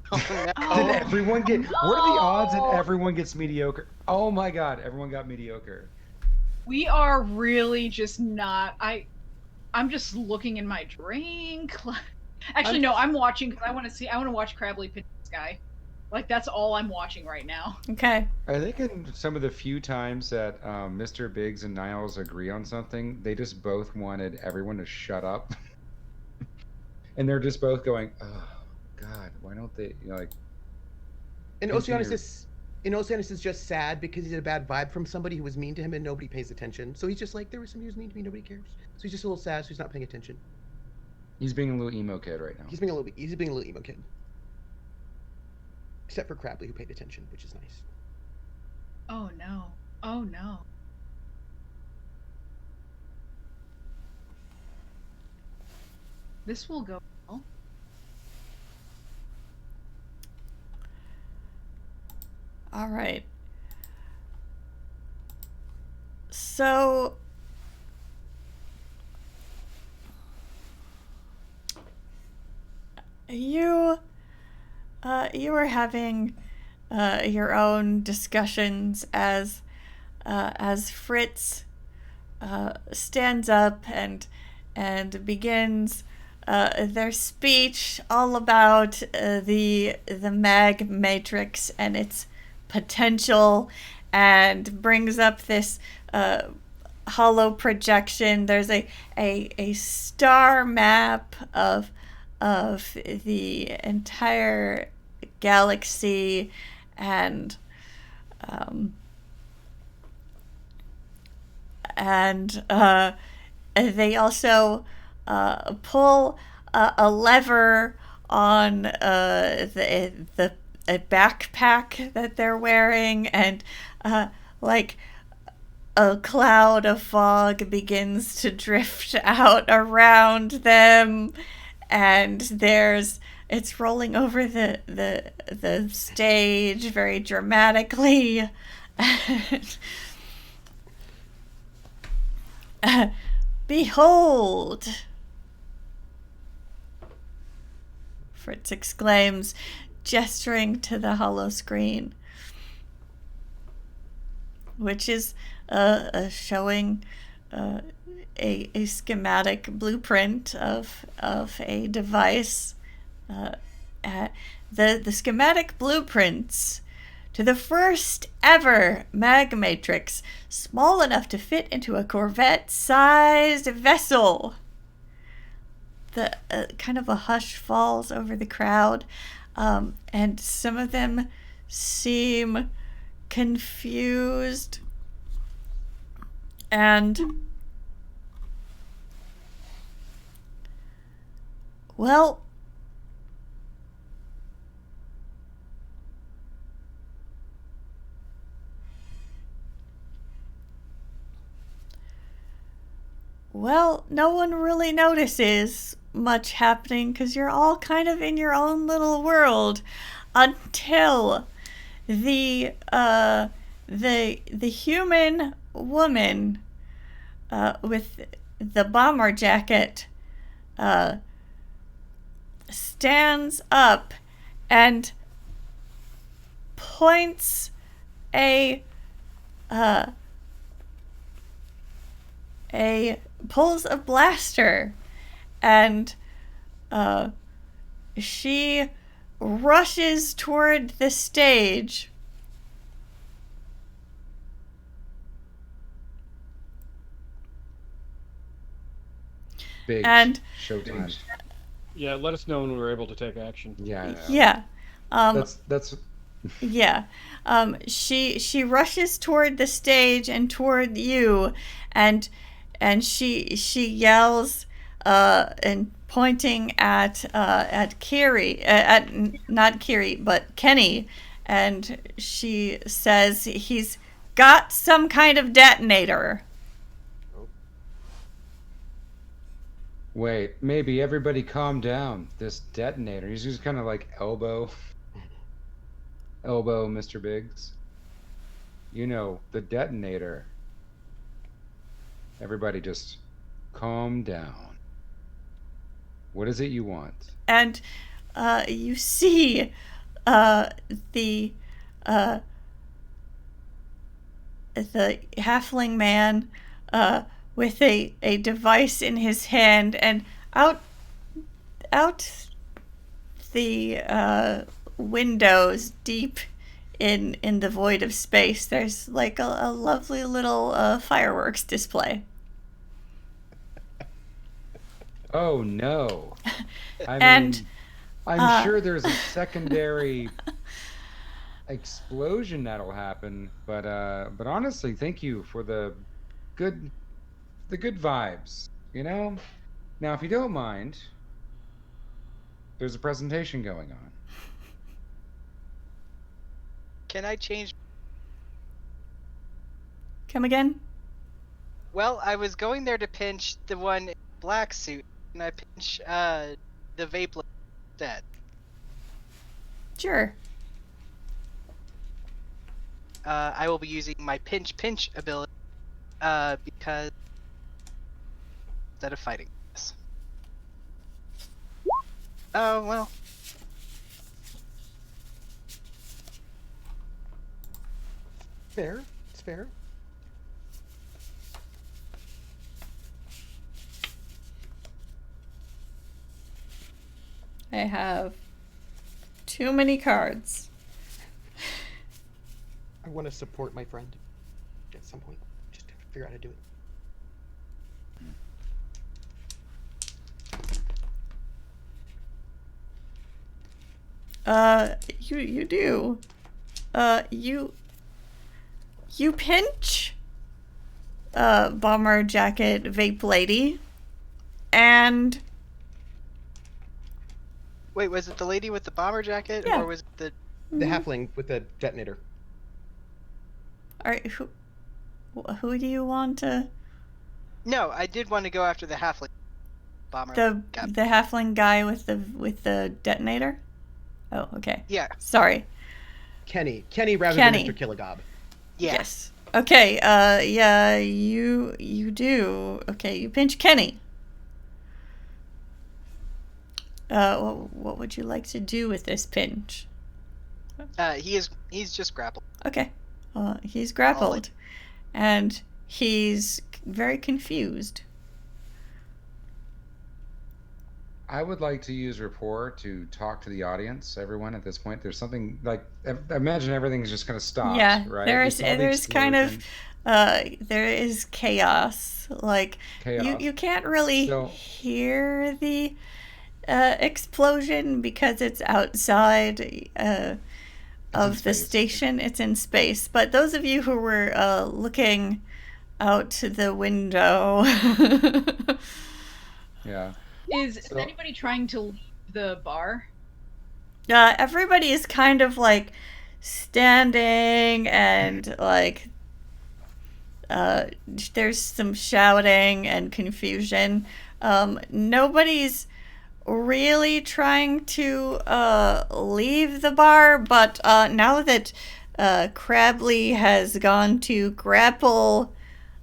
Oh, no. Did everyone get? No! What are the odds that everyone gets mediocre? Oh my god, everyone got mediocre. We are really just not. I'm just looking in my drink. Actually, no, I'm watching because I want to watch Crabley pinch this guy. Like, that's all I'm watching right now. Okay. I think in some of the few times that Mr. Biggs and Niles agree on something, they just both wanted everyone to shut up. And they're just both going, oh, God, why don't they, like... And Oceanus is just sad because he's had a bad vibe from somebody who was mean to him and nobody pays attention. So he's just like, there was somebody who was mean to me, nobody cares. So he's just a little sad, so he's not paying attention. He's being a little emo kid right now. He's being a little emo kid. Except for Crabley, who paid attention, which is nice. Oh no. Oh no. This will go well. All right. So you were having your own discussions as Fritz stands up and begins their speech all about the mag matrix and its potential, and brings up this hollow projection. There's a star map of the entire galaxy, and they also pull a lever on the a backpack that they're wearing, and like a cloud of fog begins to drift out around them, and it's rolling over the stage very dramatically. Behold! Fritz exclaims, gesturing to the hollow screen, which is showing a schematic blueprint of a device. The schematic blueprints to the first ever mag matrix, small enough to fit into a Corvette-sized vessel. The kind of a hush falls over the crowd, and some of them seem confused, and well, no one really notices much happening because you're all kind of in your own little world until the human woman with the bomber jacket stands up and points pulls a blaster, and she rushes toward the stage. Big and showtime. Yeah, let us know when we're able to take action. Yeah. That's Yeah. She rushes toward the stage and toward you, and she yells and pointing at Kiri, at not Kiri but Kenny, and she says he's got some kind of detonator. Wait, maybe everybody calm down. This detonator. He's just kind of like elbow Mr. Biggs. You know, the detonator. Everybody just calm down. What is it you want? And you see the halfling man with a device in his hand, and out the windows deep in the void of space, there's like a lovely little fireworks display. Oh no. I'm sure there's a secondary explosion that'll happen, but honestly, thank you for the good vibes, you know? Now, if you don't mind, there's a presentation going on. Can I change? Come again? Well, I was going there to pinch the one in black suit, and I pinch the vape instead. Sure. I will be using my pinch ability because instead of fighting this. Oh, well. Fair. It's fair. I have too many cards. I want to support my friend at some point. Just have to figure out how to do it. You do. You pinch bomber jacket vape lady, and Wait, was it the lady with the bomber jacket, Yeah. or was it the? The halfling with the detonator. All right, who do you want to? No, I did want to go after the halfling bomber. The guy. halfling guy with the detonator. Oh, okay. Yeah. Sorry. Kenny rather Kenny. than Mr. Killagob. Yeah. Yes. Okay. Yeah. You do. Okay. You pinch Kenny. What would you like to do with this pinch? He's just grappled. Okay. He's grappled, and he's very confused. I would like to use rapport to talk to the audience, everyone at this point. There's something like, imagine everything's just kind of stopped, Yeah. right? There's kind of explosion. there is chaos. Like Chaos. you can't really hear the explosion because it's outside of the station. It's in space. But those of you who were looking out the window, Yeah. Is anybody trying to leave the bar? everybody is kind of like standing and like there's some shouting and confusion. Nobody's really trying to leave the bar, but now that Crabley has gone to grapple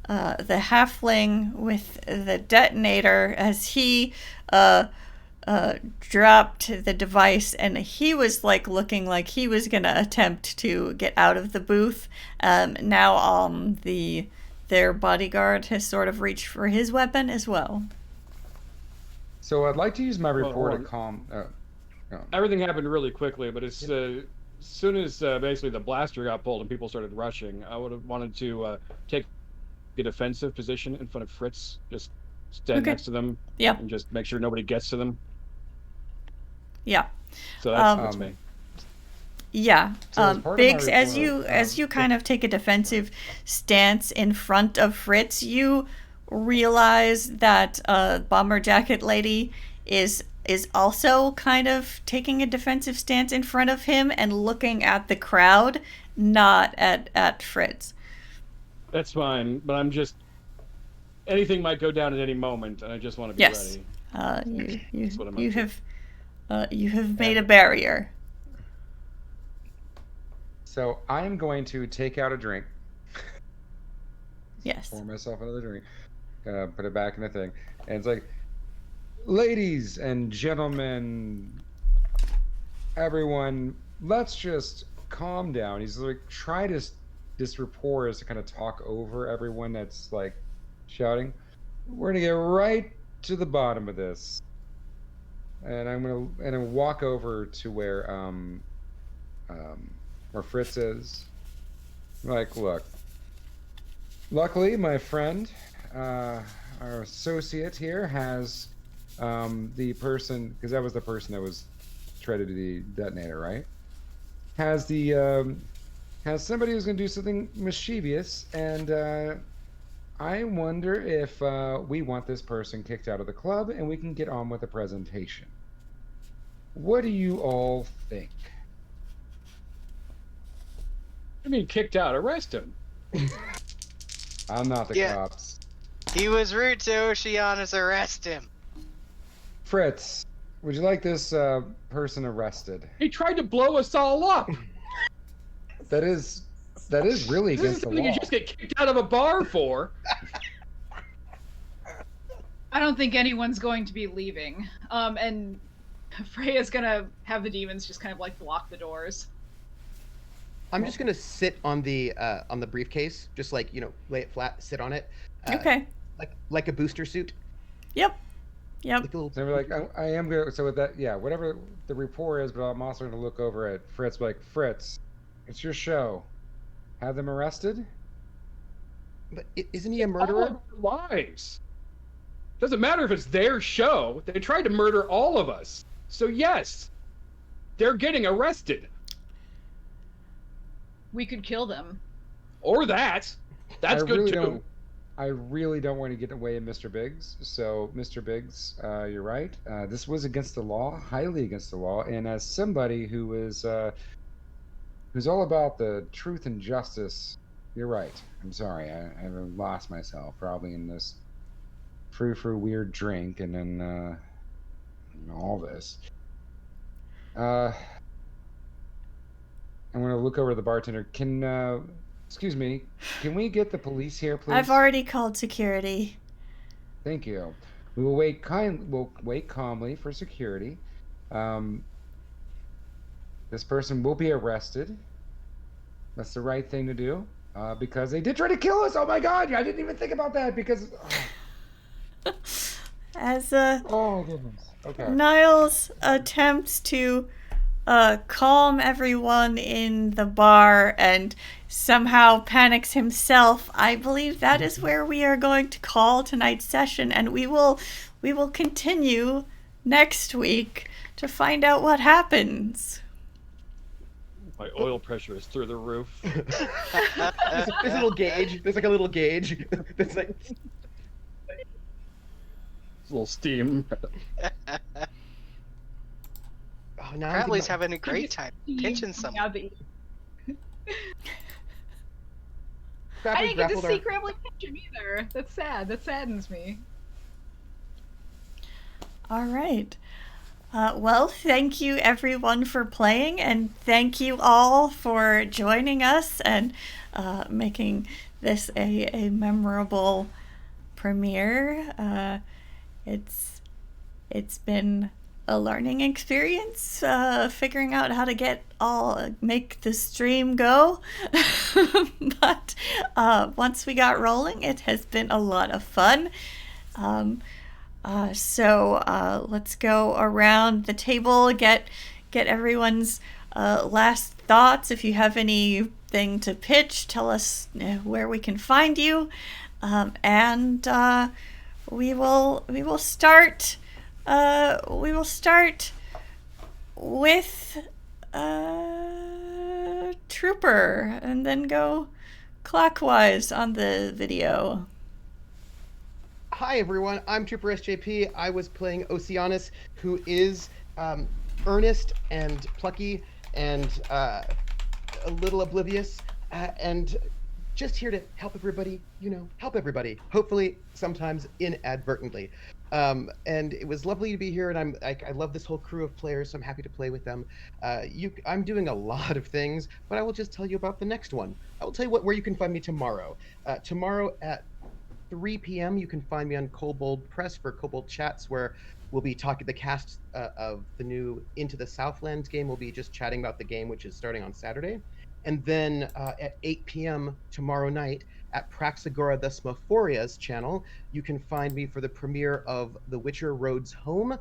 the halfling with the detonator as he dropped the device, and he was like looking like he was gonna attempt to get out of the booth. Now their bodyguard has sort of reached for his weapon as well. So I'd like to use my rapport to on. calm. Everything happened really quickly, but as soon as basically the blaster got pulled and people started rushing, I would have wanted to take a defensive position in front of Fritz, just stand next to them, and just make sure nobody gets to them. Yeah. So that's me. Yeah. So as part of Biggs, my as report, you kind of take a defensive stance in front of Fritz, you realize that Bomber Jacket Lady is also kind of taking a defensive stance in front of him and looking at the crowd, not at Fritz. That's fine, but I'm just... Anything might go down at any moment, and I just want to be ready. You have made a barrier. So I'm going to take out a drink. Yes. Pour myself another drink. Put it back in the thing. And it's like, ladies and gentlemen, everyone, let's just calm down. He's like, try to... This rapport is to kind of talk over everyone that's like shouting. We're gonna get right to the bottom of this. And I'm gonna walk over to where Fritz is. I'm like, look. Luckily, my friend, our associate here, has the person, because that was the person that was threaded to the detonator, right? Has somebody who's going to do something mischievous, and I wonder if we want this person kicked out of the club and we can get on with the presentation. What do you all think? I mean, kicked out. Arrest him. I'm not the cops. He was rude to Oceanus. Arrest him. Fritz, would you like this person arrested? He tried to blow us all up. That is that is really This is against the something law. you just get kicked out of a bar for. I don't think anyone's going to be leaving. And Freija's gonna have the demons just kind of like block the doors. I'm just gonna sit on the briefcase, just like lay it flat, sit on it. Okay. Like a booster suit. Yep. Yep. Like a little... So we're like, I am good. So with that, yeah, whatever the rapport is, but I'm also going to look over at Fritz, like, Fritz, it's your show. Have them arrested? But isn't he a murderer? Lies. Doesn't matter if it's their show. They tried to murder all of us. So yes, they're getting arrested. We could kill them. Or that. That's good too. I really don't want to get away in Mr. Biggs. So, Mr. Biggs, you're right. This was against the law, highly against the law. And as somebody who is who's all about the truth and justice, you're right. I'm sorry. I lost myself probably in this frou-frou weird drink and then all this. I'm going to look over to the bartender. Excuse me, can we get the police here, please? I've already called security. Thank you. We will wait calmly for security. This person will be arrested. That's the right thing to do. Because they did try to kill us. Oh my god, I didn't even think about that because... As oh my goodness. Okay. Niles attempts to calm everyone in the bar and somehow panics himself, I believe that is where we are going to call tonight's session, and we will continue next week to find out what happens. My oil pressure is through the roof. There's a little gauge. There's like a little gauge. That's like A little steam. oh, now Crabley's having a great time pinching someone. I didn't get to see Crabley pinch him either. That's sad. That saddens me. All right. Well, thank you everyone for playing, and thank you all for joining us and making this a memorable premiere. It's been a learning experience, figuring out how to make the stream go. But once we got rolling, it has been a lot of fun. So let's go around the table, get everyone's last thoughts. If you have anything to pitch, tell us where we can find you, and we will start with Trooper, and then go clockwise on the video. Hi everyone, I'm Trooper SJP. I was playing Oceanus, who is earnest and plucky and a little oblivious, and just here to help everybody, hopefully sometimes inadvertently. And it was lovely to be here, and I love this whole crew of players, so I'm happy to play with them. I'm doing a lot of things, but I will just tell you about the next one. I will tell you where you can find me tomorrow. Tomorrow at 3 p.m. you can find me on Kobold Press for Kobold Chats, where we'll be talking the cast of the new Into the Southlands game. We'll be just chatting about the game, which is starting on Saturday. And then at 8 p.m. tomorrow night at Praxagora the Smophoria's channel, you can find me for the premiere of The Witcher Roads Home,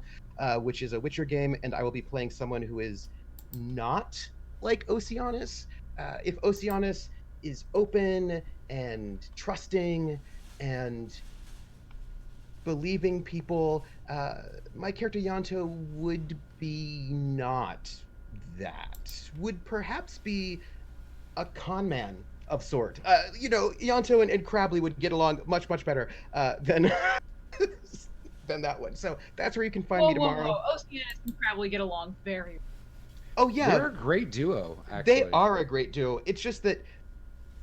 which is a Witcher game, and I will be playing someone who is not like Oceanus. If Oceanus is open and trusting and believing people, my character Yanto would be not that. Would perhaps be a con man of sort. Yanto and Crabley would get along much better than than that one. So that's where you can find me tomorrow. Oceanus and Crabley get along very well. Oh yeah, they're a great duo. Actually, they are a great duo. It's just that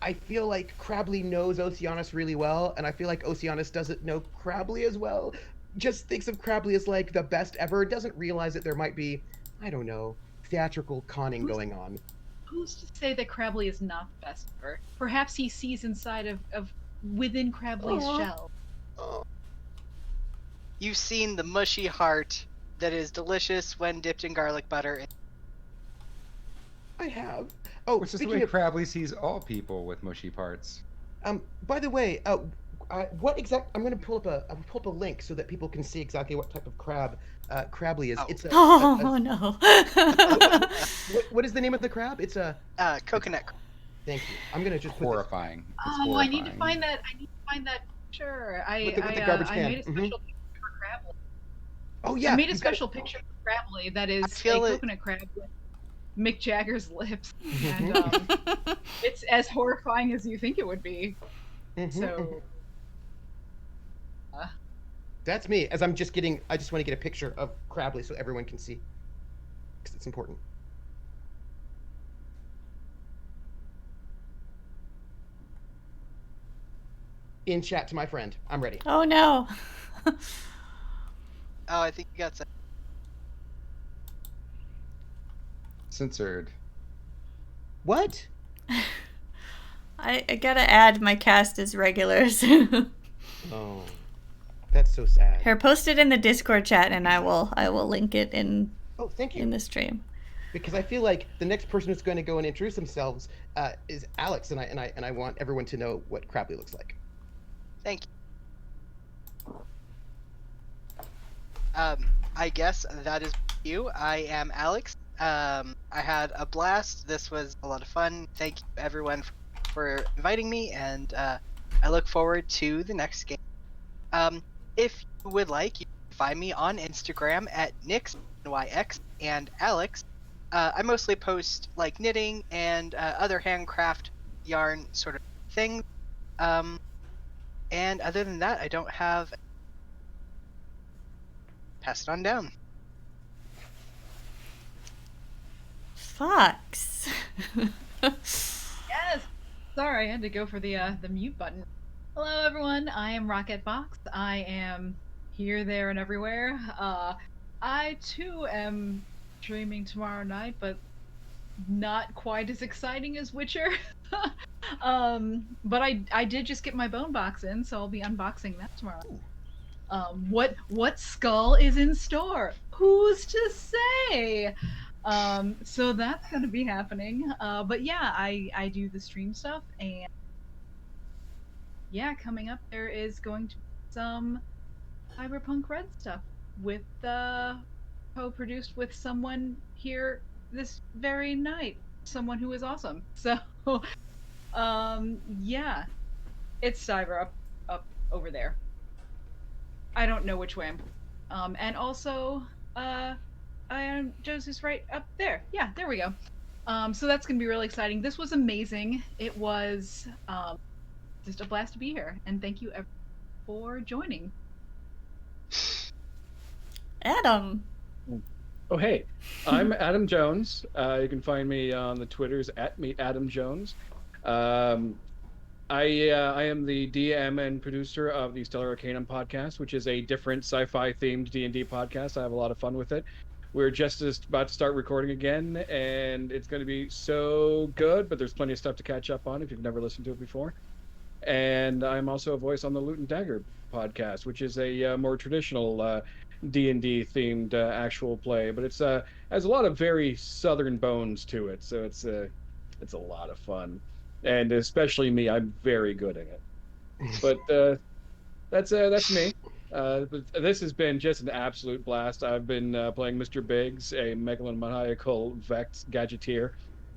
I feel like Crabley knows Oceanus really well, and I feel like Oceanus doesn't know Crabley as well. Just thinks of Crabley as like the best ever, doesn't realize that there might be, I don't know, theatrical conning going on. who's to say that Crabley is not the best ever? Perhaps he sees inside of within Crabley's shell. You've seen the mushy heart that is delicious when dipped in garlic butter. I have. Oh, Which is the speaking way of, Crabley sees all people with mushy parts. by the way, what exact? I'm gonna pull up a link so that people can see exactly what type of crab Crabley is. Oh. It's Oh no. what is the name of the crab? It's a Coconut. Thank you. I'm gonna just put this, Horrifying. It's Oh, horrifying. I need to find that. I need to find that picture. With the garbage I can. made a special picture for Crabley. oh yeah. I made a you've got it. special picture for Crabley that is a feel it- coconut crab with Mick Jagger's lips, and it's as horrifying as you think it would be. Mhm, mhm. So. That's me. As I'm just getting, I just want to get a picture of Crabley so everyone can see, because it's important. In chat to my friend. I'm ready. Oh no. Oh, I think you got some. Censored. What? I gotta add my cast as regulars. Oh, that's so sad. Here, post it in the Discord chat, and I will link it in Oh, thank you. in the stream. Because I feel like the next person who's going to go and introduce themselves is Alex, and I want everyone to know what Crabley looks like. Thank you. I guess that is you. I am Alex. I had a blast. This was a lot of fun. Thank you everyone for inviting me, and I look forward to the next game. If you would like, you can find me on Instagram at Nyx, NYX, and Alex. I mostly post like knitting and other handcraft yarn sort of things. And other than that, I don't have. Pass it on down. Fox. Yes. Sorry, I had to go for the mute button. Hello, everyone. I am Rocket Box. I am here, there, and everywhere. I too am streaming tomorrow night, but not quite as exciting as Witcher. But I did just get my bone box in, so I'll be unboxing that tomorrow. What skull is in store? Who's to say? So that's gonna be happening. But yeah, I do the stream stuff, and yeah, coming up there is going to be some Cyberpunk Red stuff with co-produced with someone here this very night, someone who is awesome. So yeah, it's Cyber up over there. I don't know which way I'm and also I am Josie's right up there. Yeah, there we go. So that's gonna be really exciting. This was amazing. It was just a blast to be here, and thank you for joining. Adam. Oh, hey, I'm Adam Jones. You can find me on the Twitters at @meetAdamJones. I am the DM and producer of the Stellar Arcanum podcast, which is a different sci-fi themed D&D podcast. I have a lot of fun with it. We're just about to start recording again, and it's going to be so good, but there's plenty of stuff to catch up on if you've never listened to it before. And I'm also a voice on the Loot and Dagger podcast, which is a more traditional D&D themed actual play, but it's has a lot of very southern bones to it, so it's a lot of fun, and especially me, I'm very good at it. But that's me. But this has been just an absolute blast. I've been playing Mr. Biggs, a megalomaniacal Vex gadgeteer,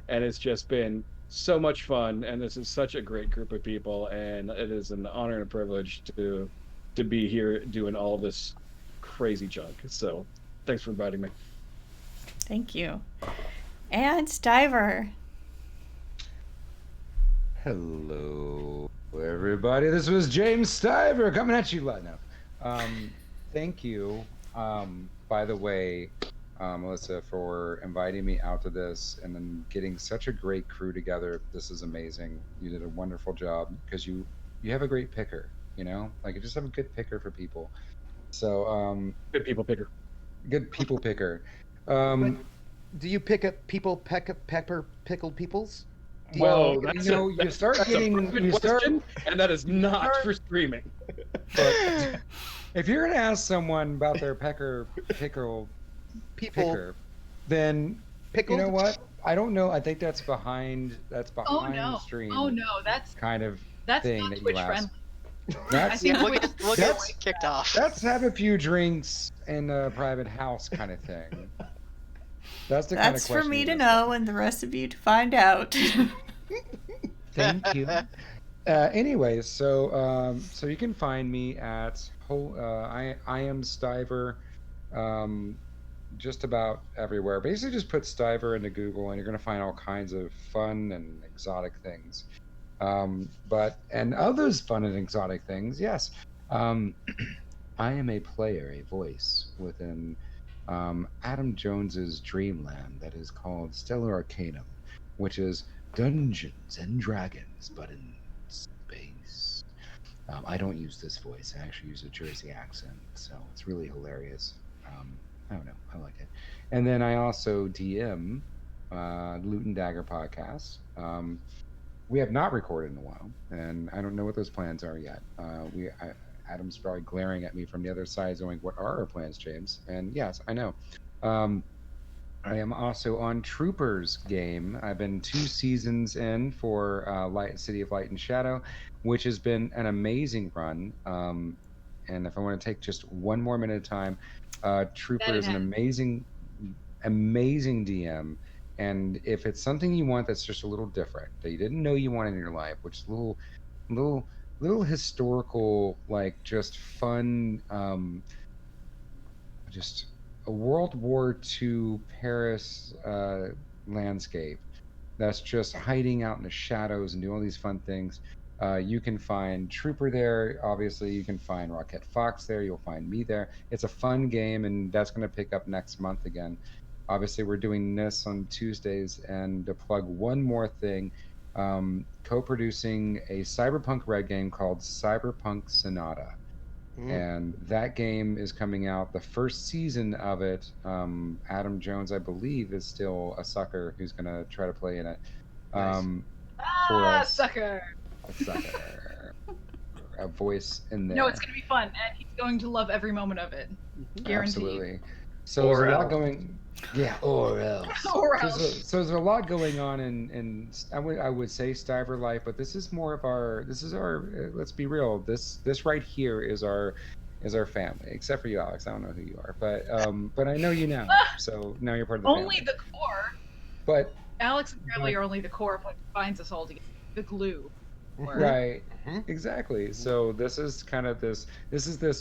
and it's just been so much fun, and this is such a great group of people, and it is an honor and a privilege to be here doing all this crazy junk. So thanks for inviting me. Thank you. And Stiver. Hello, everybody. This was James Stiver coming at you live now. Thank you, by the way, Melissa, for inviting me out to this and then getting such a great crew together. This is amazing. You did a wonderful job because you have a great picker, you know? Like, you just have a good picker for people. So, Good people picker. Good people picker. Do you pick up people pepper pickled peoples? Well, you start that's getting a private question, and that is not for streaming. But if you're gonna ask someone about their picker, then pickled? you know what? I don't know. I think that's behind the stream. Oh no, that's kind of not thing that Twitch you ask. friendly. That's We'll get kicked off. Let's have a few drinks in a private house kind of thing. That's the kind of question. That's for me to know and the rest of you to find out. Thank you. Anyways, so you can find me at I am Stiver, just about everywhere. Basically, just put Stiver into Google, and you're going to find all kinds of fun and exotic things. And of those fun and exotic things, yes, I am a player, a voice within Adam Jones's dreamland that is called Stellar Arcanum, which is Dungeons and Dragons, but in space. I don't use this voice. I actually use a Jersey accent, so it's really hilarious. I don't know. I like it. And then I also DM Loot and Dagger podcast. We have not recorded in a while, and I don't know what those plans are yet. Adam's probably glaring at me from the other side, going, "What are our plans, James?" And yes, I know. I am also on Troopers game. I've been 2 seasons in for City of Light and Shadow, which has been an amazing run. And if I want to take just one more minute of time, Trooper is an amazing DM. And if it's something you want that's just a little different, that you didn't know you wanted in your life, which is a little historical, like just fun, just a World War II Paris landscape that's just hiding out in the shadows and doing all these fun things. You can find Trooper there. Obviously, you can find Rocket Fox there. You'll find me there. It's a fun game, and that's going to pick up next month again. Obviously, we're doing this on Tuesdays, and to plug one more thing, co-producing a Cyberpunk Red game called Cyberpunk Sonata. And that game is coming out. The first season of it, Adam Jones, I believe, is still a sucker who's going to try to play in it. For us. Sucker! A sucker. A voice in there. No, it's going to be fun, and he's going to love every moment of it. Guaranteed. Absolutely. So there's a lot going... Yeah, or else. So there's a lot going on in I would say Stiver life, but this is more of our let's be real, this right here is our family, except for you, Alex. I don't know who you are, but I know you now, so now you're part of the only family. The core. But Alex and Crabley are only the core of what binds us all together, the glue. Right. Exactly. So this is kind of this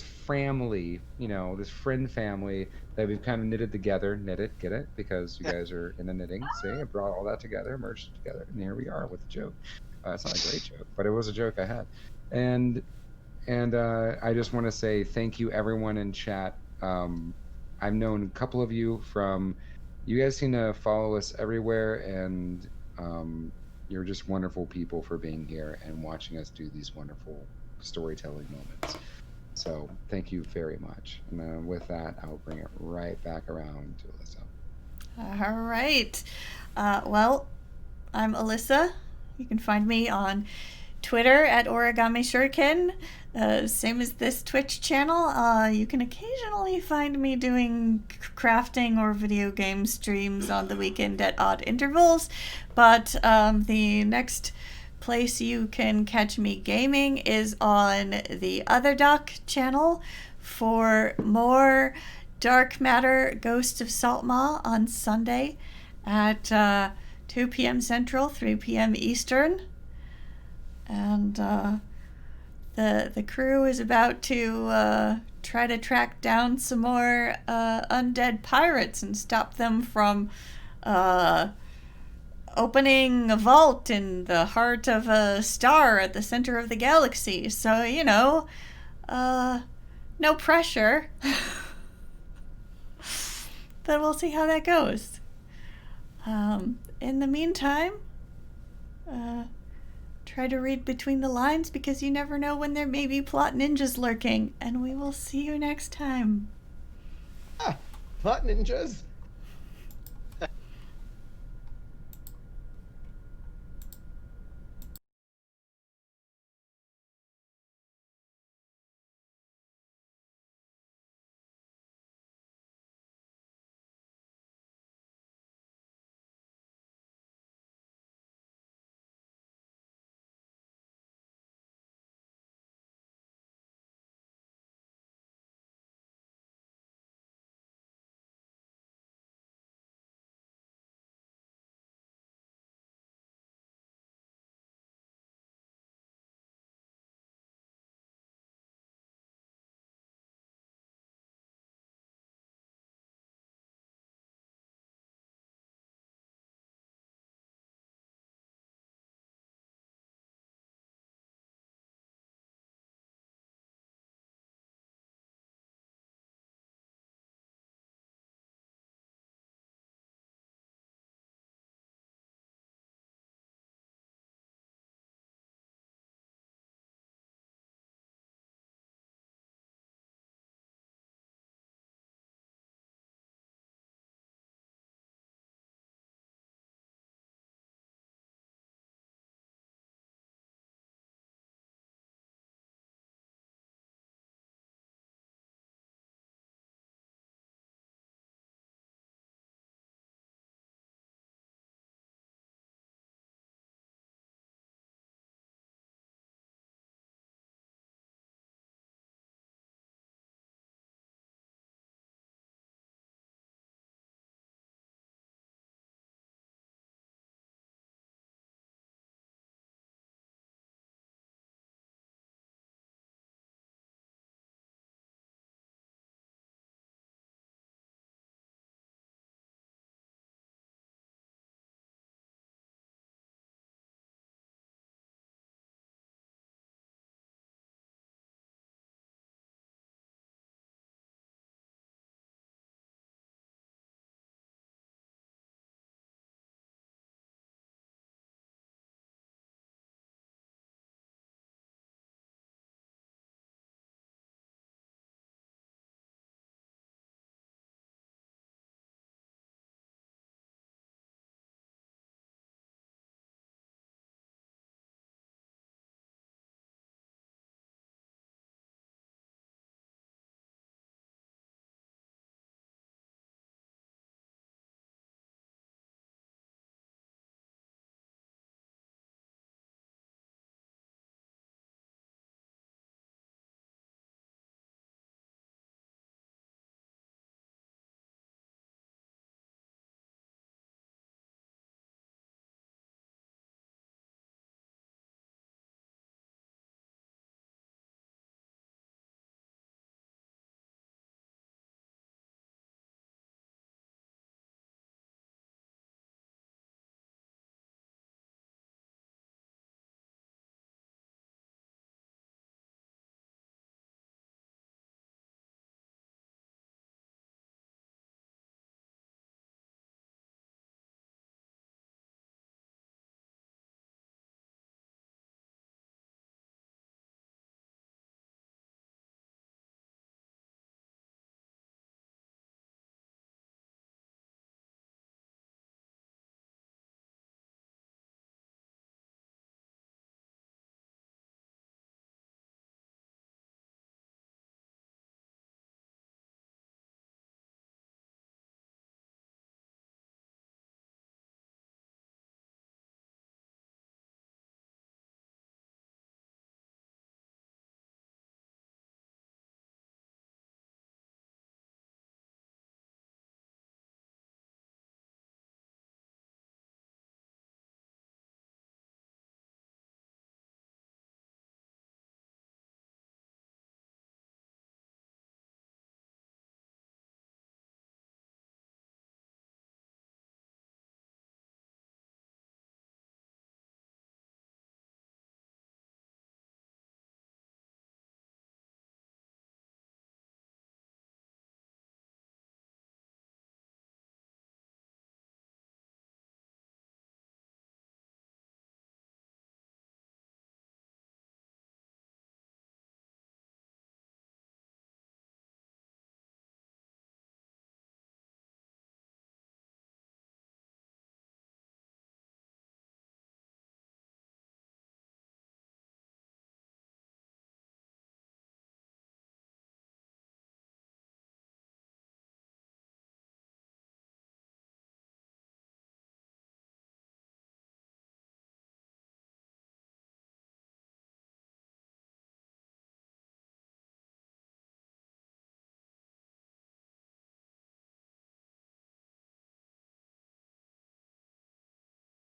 family, this friend family that we've kind of knitted together. Get it? Because you guys are in the knitting. See, I brought all that together, merged it together, and here we are with a joke. It's not a great joke, but it was a joke I had. And I just want to say thank you, everyone in chat. I've known a couple of you guys seem to follow us everywhere, and you're just wonderful people for being here and watching us do these wonderful storytelling moments. So thank you very much. And with that, I'll bring it right back around to Alyssa. All right. Well, I'm Alyssa. You can find me on Twitter at Origami Shuriken. Same as this Twitch channel. You can occasionally find me doing crafting or video game streams on the weekend at odd intervals. But the next place you can catch me gaming is on the Other Doc channel for more Dark Matter Ghosts of Saltmaw on Sunday at 2 p.m. Central, 3 p.m. Eastern. And the crew is about to try to track down some more undead pirates and stop them from opening a vault in the heart of a star at the center of the galaxy. So, no pressure. But we'll see how that goes. In the meantime, try to read between the lines, because you never know when there may be plot ninjas lurking. And we will see you next time. Plot ninjas?